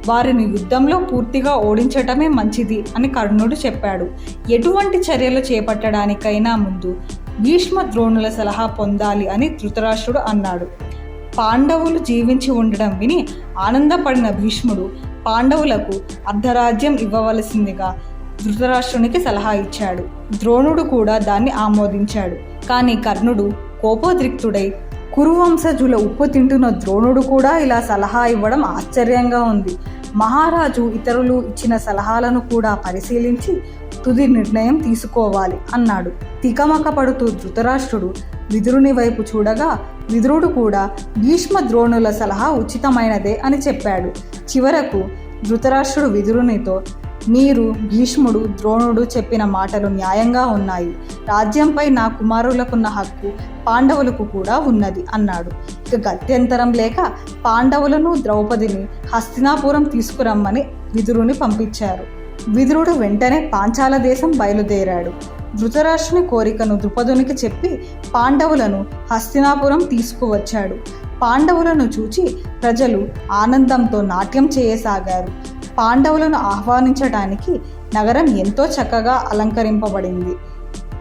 వారిని యుద్ధంలో పూర్తిగా ఓడించటమే మంచిది అని కర్ణుడు చెప్పాడు. ఎటువంటి చర్యలు చేపట్టడానికైనా ముందు భీష్మ ద్రోణుల సలహా పొందాలి అని ధృతరాష్ట్రుడు అన్నాడు. పాండవులు జీవించి ఉండడం విని ఆనందపడిన భీష్ముడు పాండవులకు అర్ధరాజ్యం ఇవ్వవలసిందిగా ధృతరాష్ట్రునికి సలహా ఇచ్చాడు. ద్రోణుడు కూడా దాన్ని ఆమోదించాడు. కానీ కర్ణుడు కోపోద్రిక్తుడై, కురువంశజుల ఉప్పు తింటున్న ద్రోణుడు కూడా ఇలా సలహా ఇవ్వడం ఆశ్చర్యంగా ఉంది. మహారాజు ఇతరులు ఇచ్చిన సలహాలను కూడా పరిశీలించి తుది నిర్ణయం తీసుకోవాలి అన్నాడు. తికమక పడుతూ ధృతరాష్ట్రుడు విదురుని వైపు చూడగా, విదురుడు కూడా భీష్మ ద్రోణుల సలహా ఉచితమైనదే అని చెప్పాడు. చివరకు ధృతరాష్ట్రుడు విదురునితో, మీరు, భీష్ముడు, ద్రోణుడు చెప్పిన మాటలు న్యాయంగా ఉన్నాయి. రాజ్యంపై నా కుమారులకున్న హక్కు పాండవులకు కూడా ఉన్నది అన్నాడు. ఇక గత్యంతరం లేక పాండవులను, ద్రౌపదిని హస్తినాపురం తీసుకురమ్మని విదురుని పంపించారు. విదురుడు వెంటనే పాంచాల దేశం బయలుదేరాడు. ధృతరాష్ట్రుని కోరికను ద్రుపదునికి చెప్పి పాండవులను హస్తినాపురం తీసుకువచ్చాడు. పాండవులను చూచి ప్రజలు ఆనందంతో నాట్యం చేయసాగారు. పాండవులను ఆహ్వానించడానికి నగరం ఎంతో చక్కగా అలంకరింపబడింది.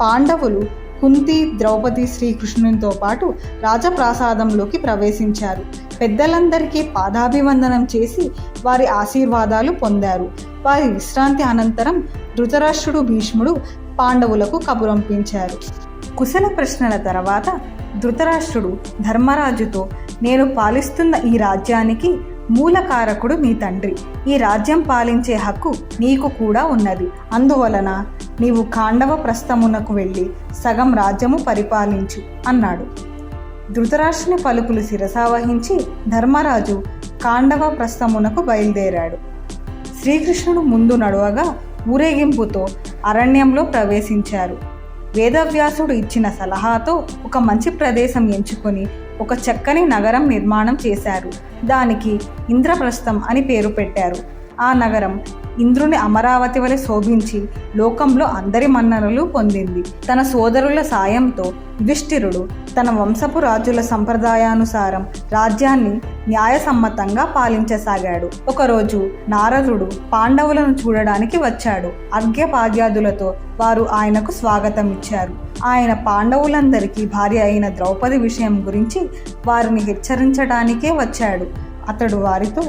పాండవులు కుంతి, ద్రౌపది, శ్రీకృష్ణునితో పాటు రాజప్రాసాదంలోకి ప్రవేశించారు. పెద్దలందరికీ పాదాభివందనం చేసి వారి ఆశీర్వాదాలు పొందారు. వారి విశ్రాంతి అనంతరం ధృతరాష్ట్రుడు, భీష్ముడు పాండవులకు కబురంపించారు. కుశల ప్రశ్నల తర్వాత ధృతరాష్ట్రుడు ధర్మరాజుతో, నేను పాలిస్తున్న ఈ రాజ్యానికి మూలకారకుడు నీ తండ్రి. ఈ రాజ్యం పాలించే హక్కు నీకు కూడా ఉన్నది. అందువలన నీవు ఖాండవ ప్రస్థమునకు వెళ్ళి సగం రాజ్యము పరిపాలించు అన్నాడు. ధృతరాష్ట్రుని పలుకులు శిరసావహించి ధర్మరాజు ఖాండవ ప్రస్థమునకు బయలుదేరాడు. శ్రీకృష్ణుడు ముందు నడవగా ఊరేగింపుతో అరణ్యంలో ప్రవేశించారు. వేదవ్యాసుడు ఇచ్చిన సలహాతో ఒక మంచి ప్రదేశం ఎంచుకొని ఒక చక్కని నగరం నిర్మాణం చేశారు. దానికి ఇంద్రప్రస్థం అని పేరు పెట్టారు. ఆ నగరం ఇంద్రుని అమరావతి వలె శోభించి లోకంలో అందరి మన్ననలు పొందింది. తన సోదరుల సాయంతో యుధిష్ఠిరుడు తన వంశపు రాజుల సంప్రదాయానుసారం రాజ్యాన్ని న్యాయసమ్మతంగా పాలించసాగాడు. ఒకరోజు నారదుడు పాండవులను చూడడానికి వచ్చాడు. అర్ఘ్యపాద్యాదులతో వారు ఆయనకు స్వాగతం ఇచ్చారు. ఆయన పాండవులందరికీ భార్య అయిన ద్రౌపది విషయం గురించి వారిని హెచ్చరించడానికే వచ్చాడు. అతడు వారితో,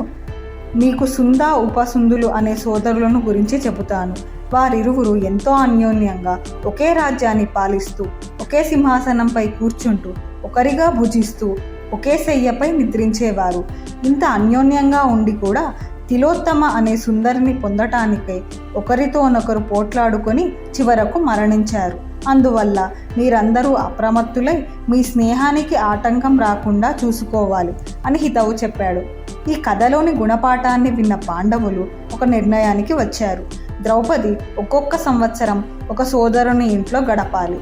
మీకు సుంద, ఉపసుందులు అనే సోదరులను గురించి చెబుతాను. వారిరువురు ఎంతో అన్యోన్యంగా ఒకే రాజ్యాన్ని పాలిస్తూ, ఒకే సింహాసనంపై కూర్చుంటూ, ఒకరిగా భుజిస్తూ, ఒకే శయ్యపై నిద్రించేవారు. ఇంత అన్యోన్యంగా ఉండి కూడా తిలోత్తమ అనే సుందరిని పొందటానికై ఒకరితోనొకరు పోట్లాడుకొని చివరకు మరణించారు. అందువల్ల మీరందరూ అప్రమత్తులై మీ స్నేహానికి ఆటంకం రాకుండా చూసుకోవాలి అని హితవు చెప్పాడు. ఈ కథలోని గుణపాఠాన్ని విన్న పాండవులు ఒక నిర్ణయానికి వచ్చారు. ద్రౌపది ఒక్కొక్క సంవత్సరం ఒక సోదరుని ఇంట్లో గడపాలి.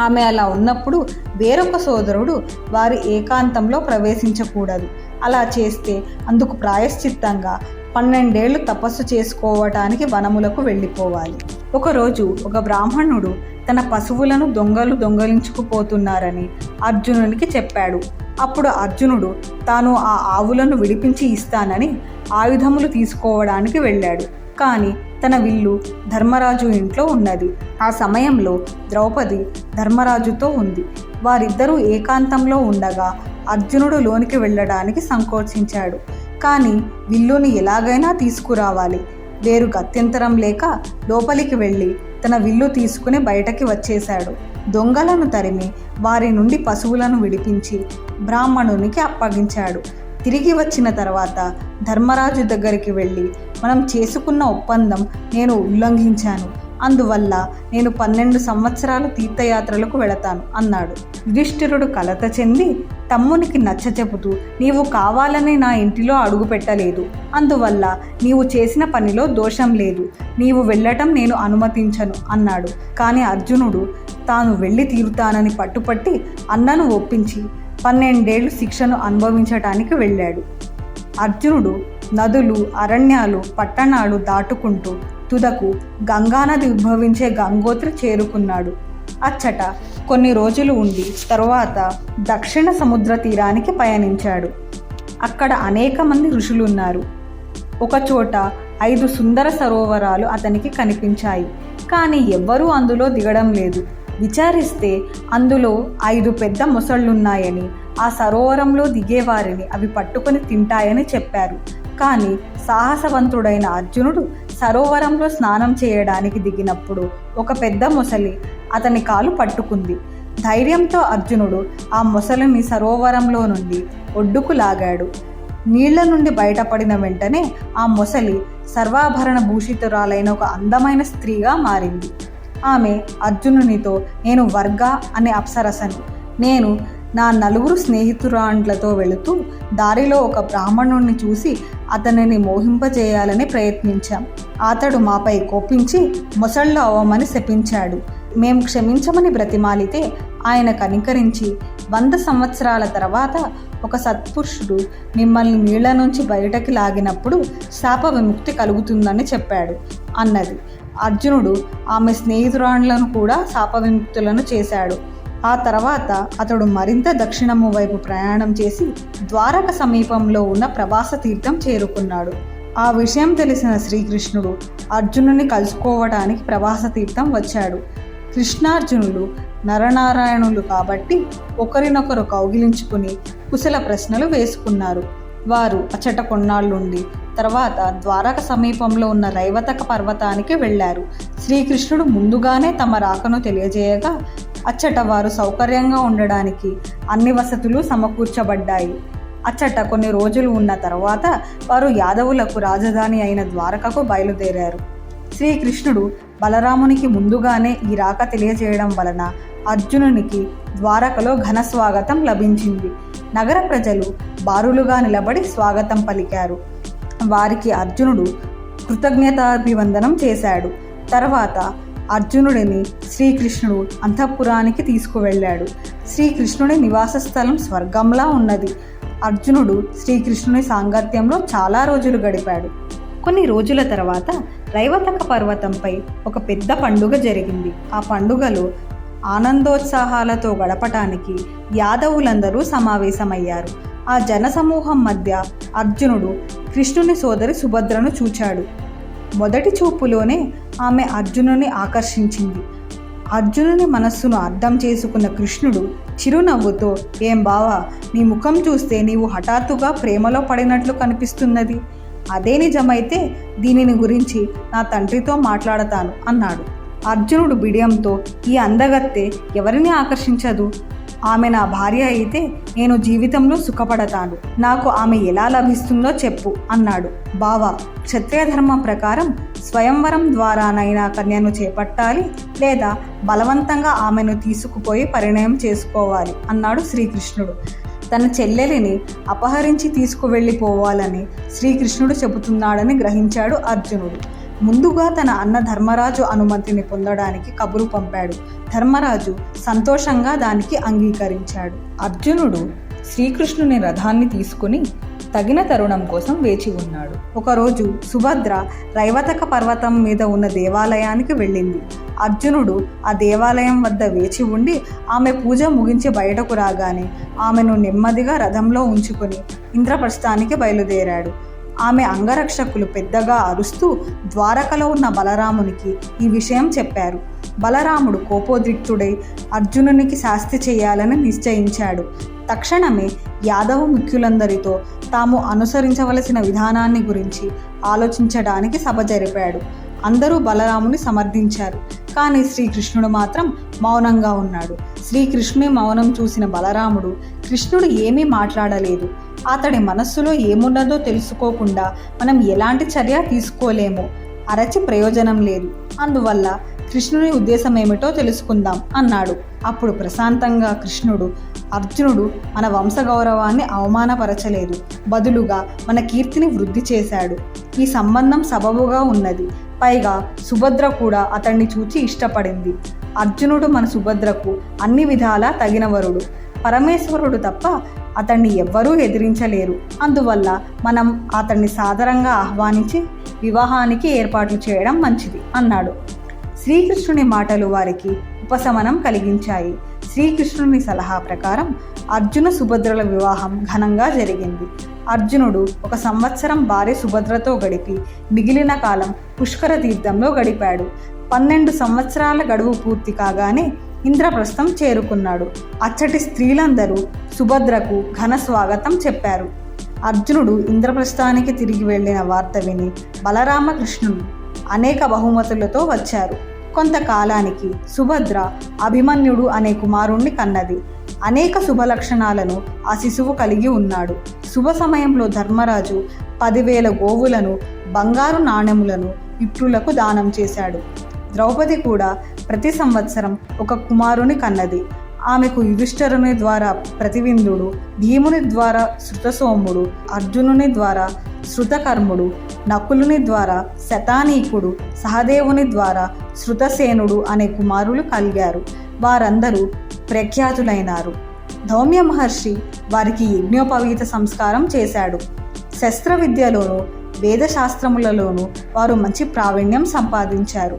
ఆమె అలా ఉన్నప్పుడు వేరొక సోదరుడు వారి ఏకాంతంలో ప్రవేశించకూడదు. అలా చేస్తే అందుకు ప్రాయశ్చిత్తంగా 12 ఏళ్ళు తపస్సు చేసుకోవటానికి వనములకు వెళ్ళిపోవాలి. ఒకరోజు ఒక బ్రాహ్మణుడు తన పశువులను దొంగలు దొంగలించుకుపోతున్నారని అర్జునునికి చెప్పాడు. అప్పుడు అర్జునుడు తాను ఆ ఆవులను విడిపించి ఇస్తానని ఆయుధములు తీసుకోవడానికి వెళ్ళాడు. కానీ తన విల్లు ధర్మరాజు ఇంట్లో ఉన్నది. ఆ సమయంలో ద్రౌపది ధర్మరాజుతో ఉంది. వారిద్దరూ ఏకాంతంలో ఉండగా అర్జునుడు లోనికి వెళ్ళడానికి సంకోచించాడు. కానీ విల్లుని ఎలాగైనా తీసుకురావాలి. వేరు గత్యంతరం లేక లోపలికి వెళ్ళి తన విల్లు తీసుకుని బయటకి వచ్చేశాడు. దొంగలను తరిమి వారి నుండి పశువులను విడిపించి బ్రాహ్మణునికి అప్పగించాడు. తిరిగి వచ్చిన తర్వాత ధర్మరాజు దగ్గరికి వెళ్ళి, మనం చేసుకున్న ఒప్పందం నేను ఉల్లంఘించాను, అందువల్ల నేను 12 సంవత్సరాలు తీర్థయాత్రలకు వెళతాను అన్నాడు. యుధిష్ఠిరుడు కలత చెంది తమ్మునికి నచ్చచెబుతూ, నీవు కావాలని నా ఇంటిలో అడుగు పెట్టలేదు, అందువల్ల నీవు చేసిన పనిలో దోషం లేదు, నీవు వెళ్ళటం నేను అనుమతించను అన్నాడు. కానీ అర్జునుడు తాను వెళ్ళి తీరుతానని పట్టుపట్టి అన్నను ఒప్పించి 12 ఏళ్ళు శిక్షను అనుభవించటానికి వెళ్ళాడు. అర్జునుడు నదులు, అరణ్యాలు, పట్టణాలు దాటుకుంటూ తుదకు గంగానది ఉద్భవించే గంగోత్రి చేరుకున్నాడు. అచ్చట కొన్ని రోజులు ఉండి తరువాత దక్షిణ సముద్ర తీరానికి పయనించాడు. అక్కడ అనేక మంది ఋషులున్నారు. ఒకచోట 5 సుందర సరోవరాలు అతనికి కనిపించాయి. కానీ ఎవ్వరూ అందులో దిగడం లేదు. విచారిస్తే అందులో 5 పెద్ద మొసళ్ళున్నాయని, ఆ సరోవరంలో దిగేవారిని అవి పట్టుకొని తింటాయని చెప్పారు. కానీ సాహసవంతుడైన అర్జునుడు సరోవరంలో స్నానం చేయడానికి దిగినప్పుడు ఒక పెద్ద మొసలి అతని కాలు పట్టుకుంది. ధైర్యంతో అర్జునుడు ఆ మొసలిని సరోవరంలో నుండి ఒడ్డుకు లాగాడు. నీళ్ల నుండి బయటపడిన వెంటనే ఆ మొసలి సర్వాభరణ భూషితురాలైన ఒక అందమైన స్త్రీగా మారింది. ఆమె అర్జునునితో, నేను వర్గ అనే అప్సరసని. నేను నా 4 స్నేహితురాండ్లతో వెళుతూ దారిలో ఒక బ్రాహ్మణుణ్ణి చూసి అతనిని మోహింపజేయాలని ప్రయత్నించాం. అతడు మాపై కోపించి మొసళ్ళు అవ్వమని శపించాడు. మేము క్షమించమని బ్రతిమాలితే ఆయన కనికరించి 100 సంవత్సరాల తర్వాత ఒక సత్పురుషుడు మిమ్మల్ని నీళ్ల నుంచి బయటకి లాగినప్పుడు శాప విముక్తి కలుగుతుందని చెప్పాడు అన్నది. అర్జునుడు ఆమె స్నేహితురాండ్లను కూడా శాప విముక్తులను చేశాడు. ఆ తర్వాత అతడు మరింత దక్షిణము వైపు ప్రయాణం చేసి ద్వారక సమీపంలో ఉన్న ప్రభాస తీర్థం చేరుకున్నాడు. ఆ విషయం తెలిసిన శ్రీకృష్ణుడు అర్జునుని కలుసుకోవడానికి ప్రభాస తీర్థం వచ్చాడు. కృష్ణార్జునులు నరనారాయణులు కాబట్టి ఒకరినొకరు కౌగిలించుకుని కుశల ప్రశ్నలు వేసుకున్నారు. వారు అచ్చట కొన్నాళ్ళుండి తర్వాత ద్వారక సమీపంలో ఉన్న రైవతక పర్వతానికి వెళ్ళారు. శ్రీకృష్ణుడు ముందుగానే తమ రాకను తెలియజేయగా అచ్చట వారు సౌకర్యంగా ఉండడానికి అన్ని వసతులు సమకూర్చబడ్డాయి. అచ్చట కొన్ని రోజులు ఉన్న తర్వాత వారు యాదవులకు రాజధాని అయిన ద్వారకకు బయలుదేరారు. శ్రీకృష్ణుడు బలరామునికి ముందుగానే ఈ రాక తెలియజేయడం వలన అర్జునునికి ద్వారకలో ఘన స్వాగతం లభించింది. నగర ప్రజలు బారులుగా నిలబడి స్వాగతం పలికారు. వారికి అర్జునుడు కృతజ్ఞతాభివందనం చేశాడు. తర్వాత అర్జునుడిని శ్రీకృష్ణుడు అంతఃపురానికి తీసుకువెళ్ళాడు. శ్రీకృష్ణుడి నివాస స్థలం స్వర్గంలా ఉన్నది. అర్జునుడు శ్రీకృష్ణుని సాంగత్యంలో చాలా రోజులు గడిపాడు. కొన్ని రోజుల తర్వాత రైవతక పర్వతంపై ఒక పెద్ద పండుగ జరిగింది. ఆ పండుగలో ఆనందోత్సాహాలతో గడపటానికి యాదవులందరూ సమావేశమయ్యారు. ఆ జనసమూహం మధ్య అర్జునుడు కృష్ణుని సోదరి సుభద్రను చూచాడు. మొదటి చూపులోనే ఆమె అర్జునుని ఆకర్షించింది. అర్జునుని మనస్సును అర్థం చేసుకున్న కృష్ణుడు చిరునవ్వుతో, ఏం బావా, నీ ముఖం చూస్తే నీవు హఠాత్తుగా ప్రేమలో పడినట్లు కనిపిస్తున్నది. అదే నిజమైతే దీనిని గురించి నా తండ్రితో మాట్లాడతాను అన్నాడు. అర్జునుడు బిడియంతో, ఈ అందగత్తె ఎవరిని ఆకర్షించదు? ఆమె నా భార్య అయితే నేను జీవితంలో సుఖపడతాను. నాకు ఆమె ఎలా లభిస్తుందో చెప్పు అన్నాడు. బావా, క్షత్రియ ధర్మం ప్రకారం స్వయంవరం ద్వారానైనా కన్యను చేపట్టాలి, లేదా బలవంతంగా ఆమెను తీసుకుపోయి పరిణయం చేసుకోవాలి అన్నాడు శ్రీకృష్ణుడు. తన చెల్లెలిని అపహరించి తీసుకువెళ్ళిపోవాలని శ్రీకృష్ణుడు చెబుతున్నాడని గ్రహించాడు అర్జునుడు. ముందుగా తన అన్న ధర్మరాజు అనుమతిని పొందడానికి కబురు పంపాడు. ధర్మరాజు సంతోషంగా దానికి అంగీకరించాడు. అర్జునుడు శ్రీకృష్ణుని రథాన్ని తీసుకుని తగిన తరుణం కోసం వేచి ఉన్నాడు. ఒకరోజు సుభద్ర రైవతక పర్వతం మీద ఉన్న దేవాలయానికి వెళ్ళింది. అర్జునుడు ఆ దేవాలయం వద్ద వేచి ఉండి ఆమె పూజ ముగించి బయటకు రాగానే ఆమెను నెమ్మదిగా రథంలో ఉంచుకొని ఇంద్రప్రస్థానికి బయలుదేరాడు. ఆమె అంగరక్షకులు పెద్దగా అరుస్తూ ద్వారకలో ఉన్న బలరామునికి ఈ విషయం చెప్పారు. బలరాముడు కోపోద్రిక్తుడై అర్జునునికి శాస్తి చేయాలని నిశ్చయించాడు. తక్షణమే యాదవ ముఖ్యులందరితో తాము అనుసరించవలసిన విధానాన్ని గురించి ఆలోచించడానికి సభ జరిపాడు. అందరూ బలరాముని సమర్థించారు. కానీ శ్రీకృష్ణుడు మాత్రం మౌనంగా ఉన్నాడు. శ్రీకృష్ణుని మౌనం చూసిన బలరాముడు కృష్ణుడు ఏమీ మాట్లాడలేదు. అతడి మనస్సులో ఏమున్నదో తెలుసుకోకుండా మనం ఎలాంటి చర్య తీసుకోలేము. అరచి ప్రయోజనం లేదు. అందువల్ల కృష్ణుని ఉద్దేశం ఏమిటో తెలుసుకుందాం అన్నాడు. అప్పుడు ప్రశాంతంగా కృష్ణుడు, అర్జునుడు మన వంశగౌరవాన్ని అవమానపరచలేదు, బదులుగా మన కీర్తిని వృద్ధి చేశాడు. ఈ సంబంధం సబబుగా ఉన్నది. పైగా సుభద్ర కూడా అతన్ని చూచి ఇష్టపడింది. అర్జునుడు మన సుభద్రకు అన్ని విధాలా తగినవరుడు. పరమేశ్వరుడు తప్ప అతన్ని ఎవ్వరూ ఎదిరించలేరు. అందువల్ల మనం అతన్ని సాదరంగా ఆహ్వానించి వివాహానికి ఏర్పాట్లు చేయడం మంచిది అన్నాడు. శ్రీకృష్ణుని మాటలు వారికి ఉపశమనం కలిగించాయి. శ్రీకృష్ణుని సలహా ప్రకారం అర్జున సుభద్రల వివాహం ఘనంగా జరిగింది. అర్జునుడు 1 సంవత్సరం భార్య సుభద్రతో గడిపి మిగిలిన కాలం పుష్కర తీర్థంలో గడిపాడు. 12 సంవత్సరాల గడువు పూర్తి కాగానే ఇంద్రప్రస్థం చేరుకున్నాడు. అచ్చటి స్త్రీలందరూ సుభద్రకు ఘన స్వాగతం చెప్పారు. అర్జునుడు ఇంద్రప్రస్థానికి తిరిగి వెళ్ళిన వార్త విని బలరామకృష్ణుడు అనేక బహుమతులతో వచ్చారు. కొంతకాలానికి సుభద్ర అభిమన్యుడు అనే కుమారుణ్ణి కన్నది. అనేక శుభలక్షణాలను ఆ శిశువు కలిగి ఉన్నాడు. శుభ సమయంలో ధర్మరాజు 10,000 గోవులను, బంగారు నాణెములను విప్రులకు దానం చేశాడు. ద్రౌపది కూడా ప్రతి సంవత్సరం ఒక కుమారుని కన్నది. ఆమెకు యుధిష్ఠిరుని ద్వారా ప్రతివిందుడు, భీముని ద్వారా శృతసోముడు, అర్జునుని ద్వారా శృతకర్ముడు, నకులుని ద్వారా శతానీకుడు, సహదేవుని ద్వారా శృతసేనుడు అనే కుమారులు కలిగారు. వారందరూ ప్రఖ్యాతులైనారు. ధౌమ్య మహర్షి వారికి యజ్ఞోపవీత సంస్కారం చేశాడు. శస్త్ర విద్యలోనూ వేదశాస్త్రములలోనూ వారు మంచి ప్రావీణ్యం సంపాదించారు.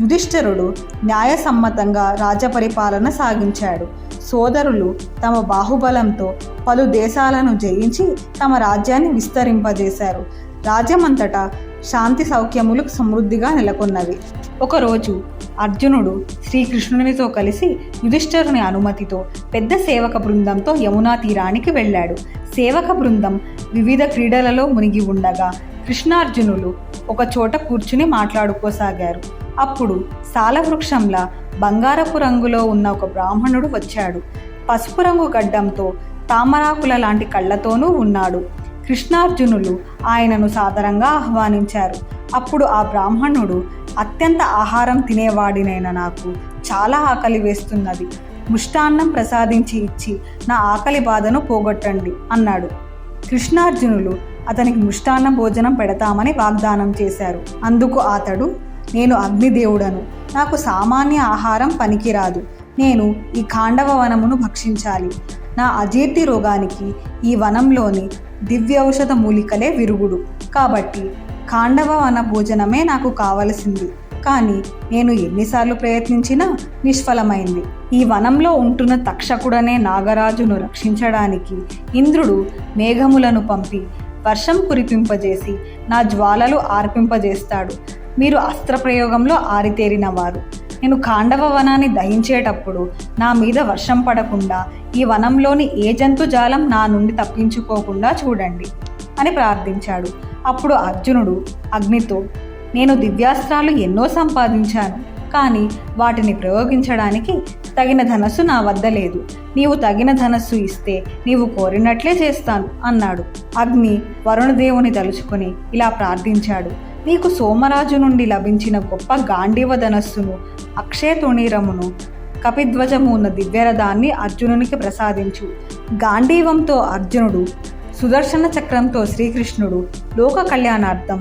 యుధిష్ఠిరుడు న్యాయసమ్మతంగా రాజ్యపరిపాలన సాగించాడు. సోదరులు తమ బాహుబలంతో పలు దేశాలను జయించి తమ రాజ్యాన్ని విస్తరింపజేశారు. రాజ్యమంతటా శాంతి సౌఖ్యములు సమృద్ధిగా నెలకొన్నవి. ఒకరోజు అర్జునుడు శ్రీకృష్ణునితో కలిసి యుధిష్ఠిరుని అనుమతితో పెద్ద సేవక బృందంతో యమునా తీరానికి వెళ్ళాడు. సేవక బృందం వివిధ క్రీడలలో మునిగి ఉండగా కృష్ణార్జునులు ఒక చోట కూర్చుని మాట్లాడుకోసాగారు. అప్పుడు సాలవృక్షంలా బంగారపు రంగులో ఉన్న ఒక బ్రాహ్మణుడు వచ్చాడు. పసుపు రంగు గడ్డంతో తామరాకుల లాంటి కళ్ళతోనూ ఉన్నాడు. కృష్ణార్జునులు ఆయనను సాదరంగా ఆహ్వానించారు. అప్పుడు ఆ బ్రాహ్మణుడు, అత్యంత ఆహారం తినేవాడినైన నాకు చాలా ఆకలి వేస్తున్నది. ముష్టాన్నం ప్రసాదించి ఇచ్చి నా ఆకలి బాధను పోగొట్టండి అన్నాడు. కృష్ణార్జునులు అతనికి ముష్టాన్న భోజనం పెడతామని వాగ్దానం చేశారు. అందుకు అతడు, నేను అగ్నిదేవుడను, నాకు సామాన్య ఆహారం పనికిరాదు. నేను ఈ ఖాండవ వనమును భక్షించాలి. నా అజీర్తి రోగానికి ఈ వనంలోని దివ్యౌషధ మూలికలే విరుగుడు. కాబట్టి ఖాండవ వన భోజనమే నాకు కావలసింది. కానీ నేను ఎన్నిసార్లు ప్రయత్నించినా నిష్ఫలమైంది. ఈ వనంలో ఉంటున్న తక్షకుడనే నాగరాజును రక్షించడానికి ఇంద్రుడు మేఘములను పంపి వర్షం కురిపింపజేసి నా జ్వాలలు ఆర్పింపజేస్తాడు. మీరు అస్త్రప్రయోగంలో ఆరితేరిన వారు. నేను ఖాండవ వనాన్ని దహించేటప్పుడు నా మీద వర్షం పడకుండా ఈ వనంలోని ఏ జంతుజాలం నా నుండి తప్పించుకోకుండా చూడండి అని ప్రార్థించాడు. అప్పుడు అర్జునుడు అగ్నితో, నేను దివ్యాస్త్రాలు ఎన్నో సంపాదించాను, కానీ వాటిని ప్రయోగించడానికి తగిన ధనస్సు నా వద్ద లేదు. నీవు తగిన ధనస్సు ఇస్తే నీవు కోరినట్లే చేస్తాను అన్నాడు. అగ్ని వరుణదేవుని తలుచుకొని ఇలా ప్రార్థించాడు, నీకు సోమరాజు నుండి లభించిన గొప్ప గాంధీవ ధనస్సును, అక్షయ తుణీరమును, కపిధ్వజము ఉన్న దివ్యరథాన్ని అర్జునునికి ప్రసాదించు. గాంధీవంతో అర్జునుడు, సుదర్శన చక్రంతో శ్రీకృష్ణుడు లోక కళ్యాణార్థం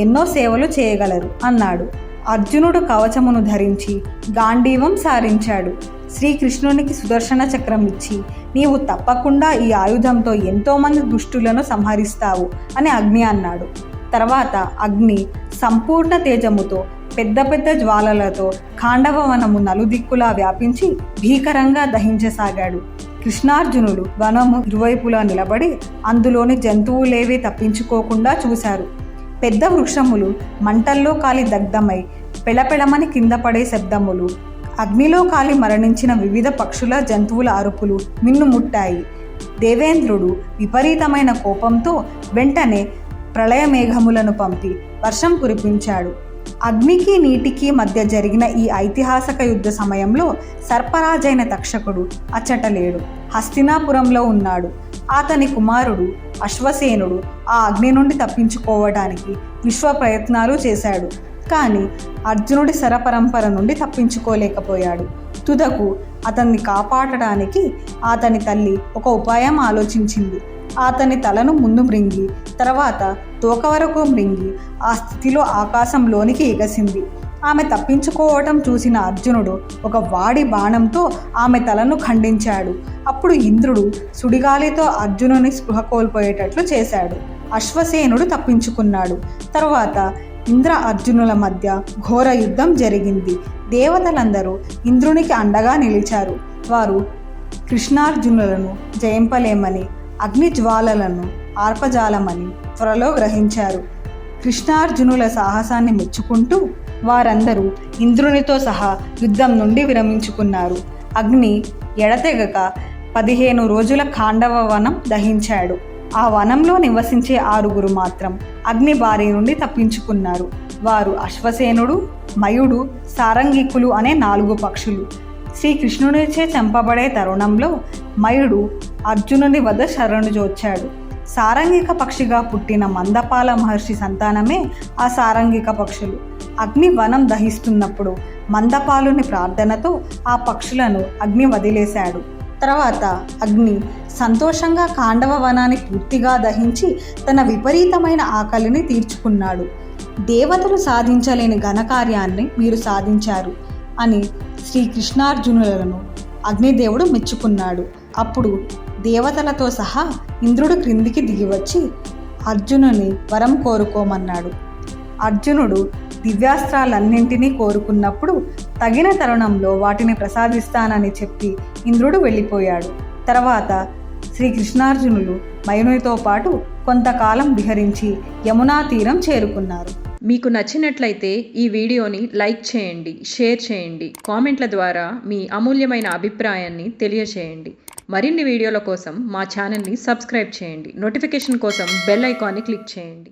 ఎన్నో సేవలు చేయగలరు అన్నాడు. అర్జునుడు కవచమును ధరించి గాంధీవం సారించాడు. శ్రీకృష్ణునికి సుదర్శన చక్రం ఇచ్చి, నీవు తప్పకుండా ఈ ఆయుధంతో ఎంతోమంది దుష్టులను సంహరిస్తావు అని అగ్ని అన్నాడు. తర్వాత అగ్ని సంపూర్ణ తేజముతో పెద్ద పెద్ద జ్వాలలతో ఖాండవ వనము నలుదిక్కులా వ్యాపించి భీకరంగా దహించసాగాడు. కృష్ణార్జునులు వనము ఇరువైపులా నిలబడి అందులోని జంతువులేవీ తప్పించుకోకుండా చూశారు. పెద్ద వృక్షములు మంటల్లో కాలి దగ్ధమై పెళపెళమని కింద పడే శబ్దములు, అగ్నిలో కాలి మరణించిన వివిధ పక్షుల జంతువుల అరుపులు మిన్నుముట్టాయి. దేవేంద్రుడు విపరీతమైన కోపంతో వెంటనే ప్రళయమేఘములను పంపి వర్షం కురిపించాడు. అగ్నికి నీటికి మధ్య జరిగిన ఈ ఐతిహాసిక యుద్ధ సమయంలో సర్పరాజైన తక్షకుడు అచ్చట లేడు, హస్తినాపురంలో ఉన్నాడు. అతని కుమారుడు అశ్వసేనుడు ఆ అగ్ని నుండి తప్పించుకోవడానికి విశ్వ ప్రయత్నాలు చేశాడు. కానీ అర్జునుడి శరపరంపర నుండి తప్పించుకోలేకపోయాడు. తుదకు అతన్ని కాపాడడానికి అతని తల్లి ఒక ఉపాయం ఆలోచించింది. అతని తలను ముందు మృంగి తర్వాత తోక వరకు మృంగి ఆ స్థితిలో ఆకాశంలోనికి ఎగసింది. ఆమె తప్పించుకోవటం చూసిన అర్జునుడు ఒక వాడి బాణంతో ఆమె తలను ఖండించాడు. అప్పుడు ఇంద్రుడు సుడిగాలితో అర్జునుని స్పృహ కోల్పోయేటట్లు చేశాడు. అశ్వసేనుడు తప్పించుకున్నాడు. తర్వాత ఇంద్ర అర్జునుల మధ్య ఘోర యుద్ధం జరిగింది. దేవతలందరూ ఇంద్రునికి అండగా నిలిచారు. వారు కృష్ణార్జునులను జయింపలేమని, అగ్ని జ్వాలలను ఆర్పజాలమని త్వరలో గ్రహించారు. కృష్ణార్జునుల సాహసాన్ని మెచ్చుకుంటూ వారందరూ ఇంద్రునితో సహా యుద్ధం నుండి విరమించుకున్నారు. అగ్ని ఎడతెగక 15 రోజుల ఖాండవ వనం దహించాడు. ఆ వనంలో నివసించే 6 మాత్రం అగ్ని బారి నుండి తప్పించుకున్నారు. వారు అశ్వసేనుడు, మయుడు, సారంగికులు అనే 4 పక్షులు. శ్రీకృష్ణునిచే చంపబడే తరుణంలో మయుడు అర్జునుని వద్ద శరణుజొచ్చాడు. సారంగిక పక్షిగా పుట్టిన మందపాల మహర్షి సంతానమే ఆ సారంగిక పక్షులు. అగ్ని వనం దహిస్తున్నప్పుడు మందపాలుని ప్రార్థనతో ఆ పక్షులను అగ్ని వదిలేశాడు. తర్వాత అగ్ని సంతోషంగా ఖాండవ వనాన్ని పూర్తిగా దహించి తన విపరీతమైన ఆకలిని తీర్చుకున్నాడు. దేవతలు సాధించలేని ఘనకార్యాన్ని మీరు సాధించారు అని శ్రీకృష్ణార్జునులను అగ్నిదేవుడు మెచ్చుకున్నాడు. అప్పుడు దేవతలతో సహా ఇంద్రుడు క్రిందికి దిగివచ్చి అర్జునుని వరం కోరుకోమన్నాడు. అర్జునుడు దివ్యాస్త్రాలన్నింటినీ కోరుకున్నప్పుడు తగిన తరుణంలో వాటిని ప్రసాదిస్తానని చెప్పి ఇంద్రుడు వెళ్ళిపోయాడు. తర్వాత శ్రీకృష్ణార్జునులు మయునితో పాటు కొంతకాలం విహరించి యమునా తీరం చేరుకున్నారు. మీకు నచ్చినట్లయితే ఈ వీడియోని లైక్ చేయండి, షేర్ చేయండి, కామెంట్ల ద్వారా మీ అమూల్యమైన అభిప్రాయాన్ని తెలియచేయండి. మరిన్ని వీడియోల కోసం మా ఛానల్ని సబ్స్క్రైబ్ చేయండి. నోటిఫికేషన్ కోసం బెల్ ఐకాన్ని క్లిక్ చేయండి.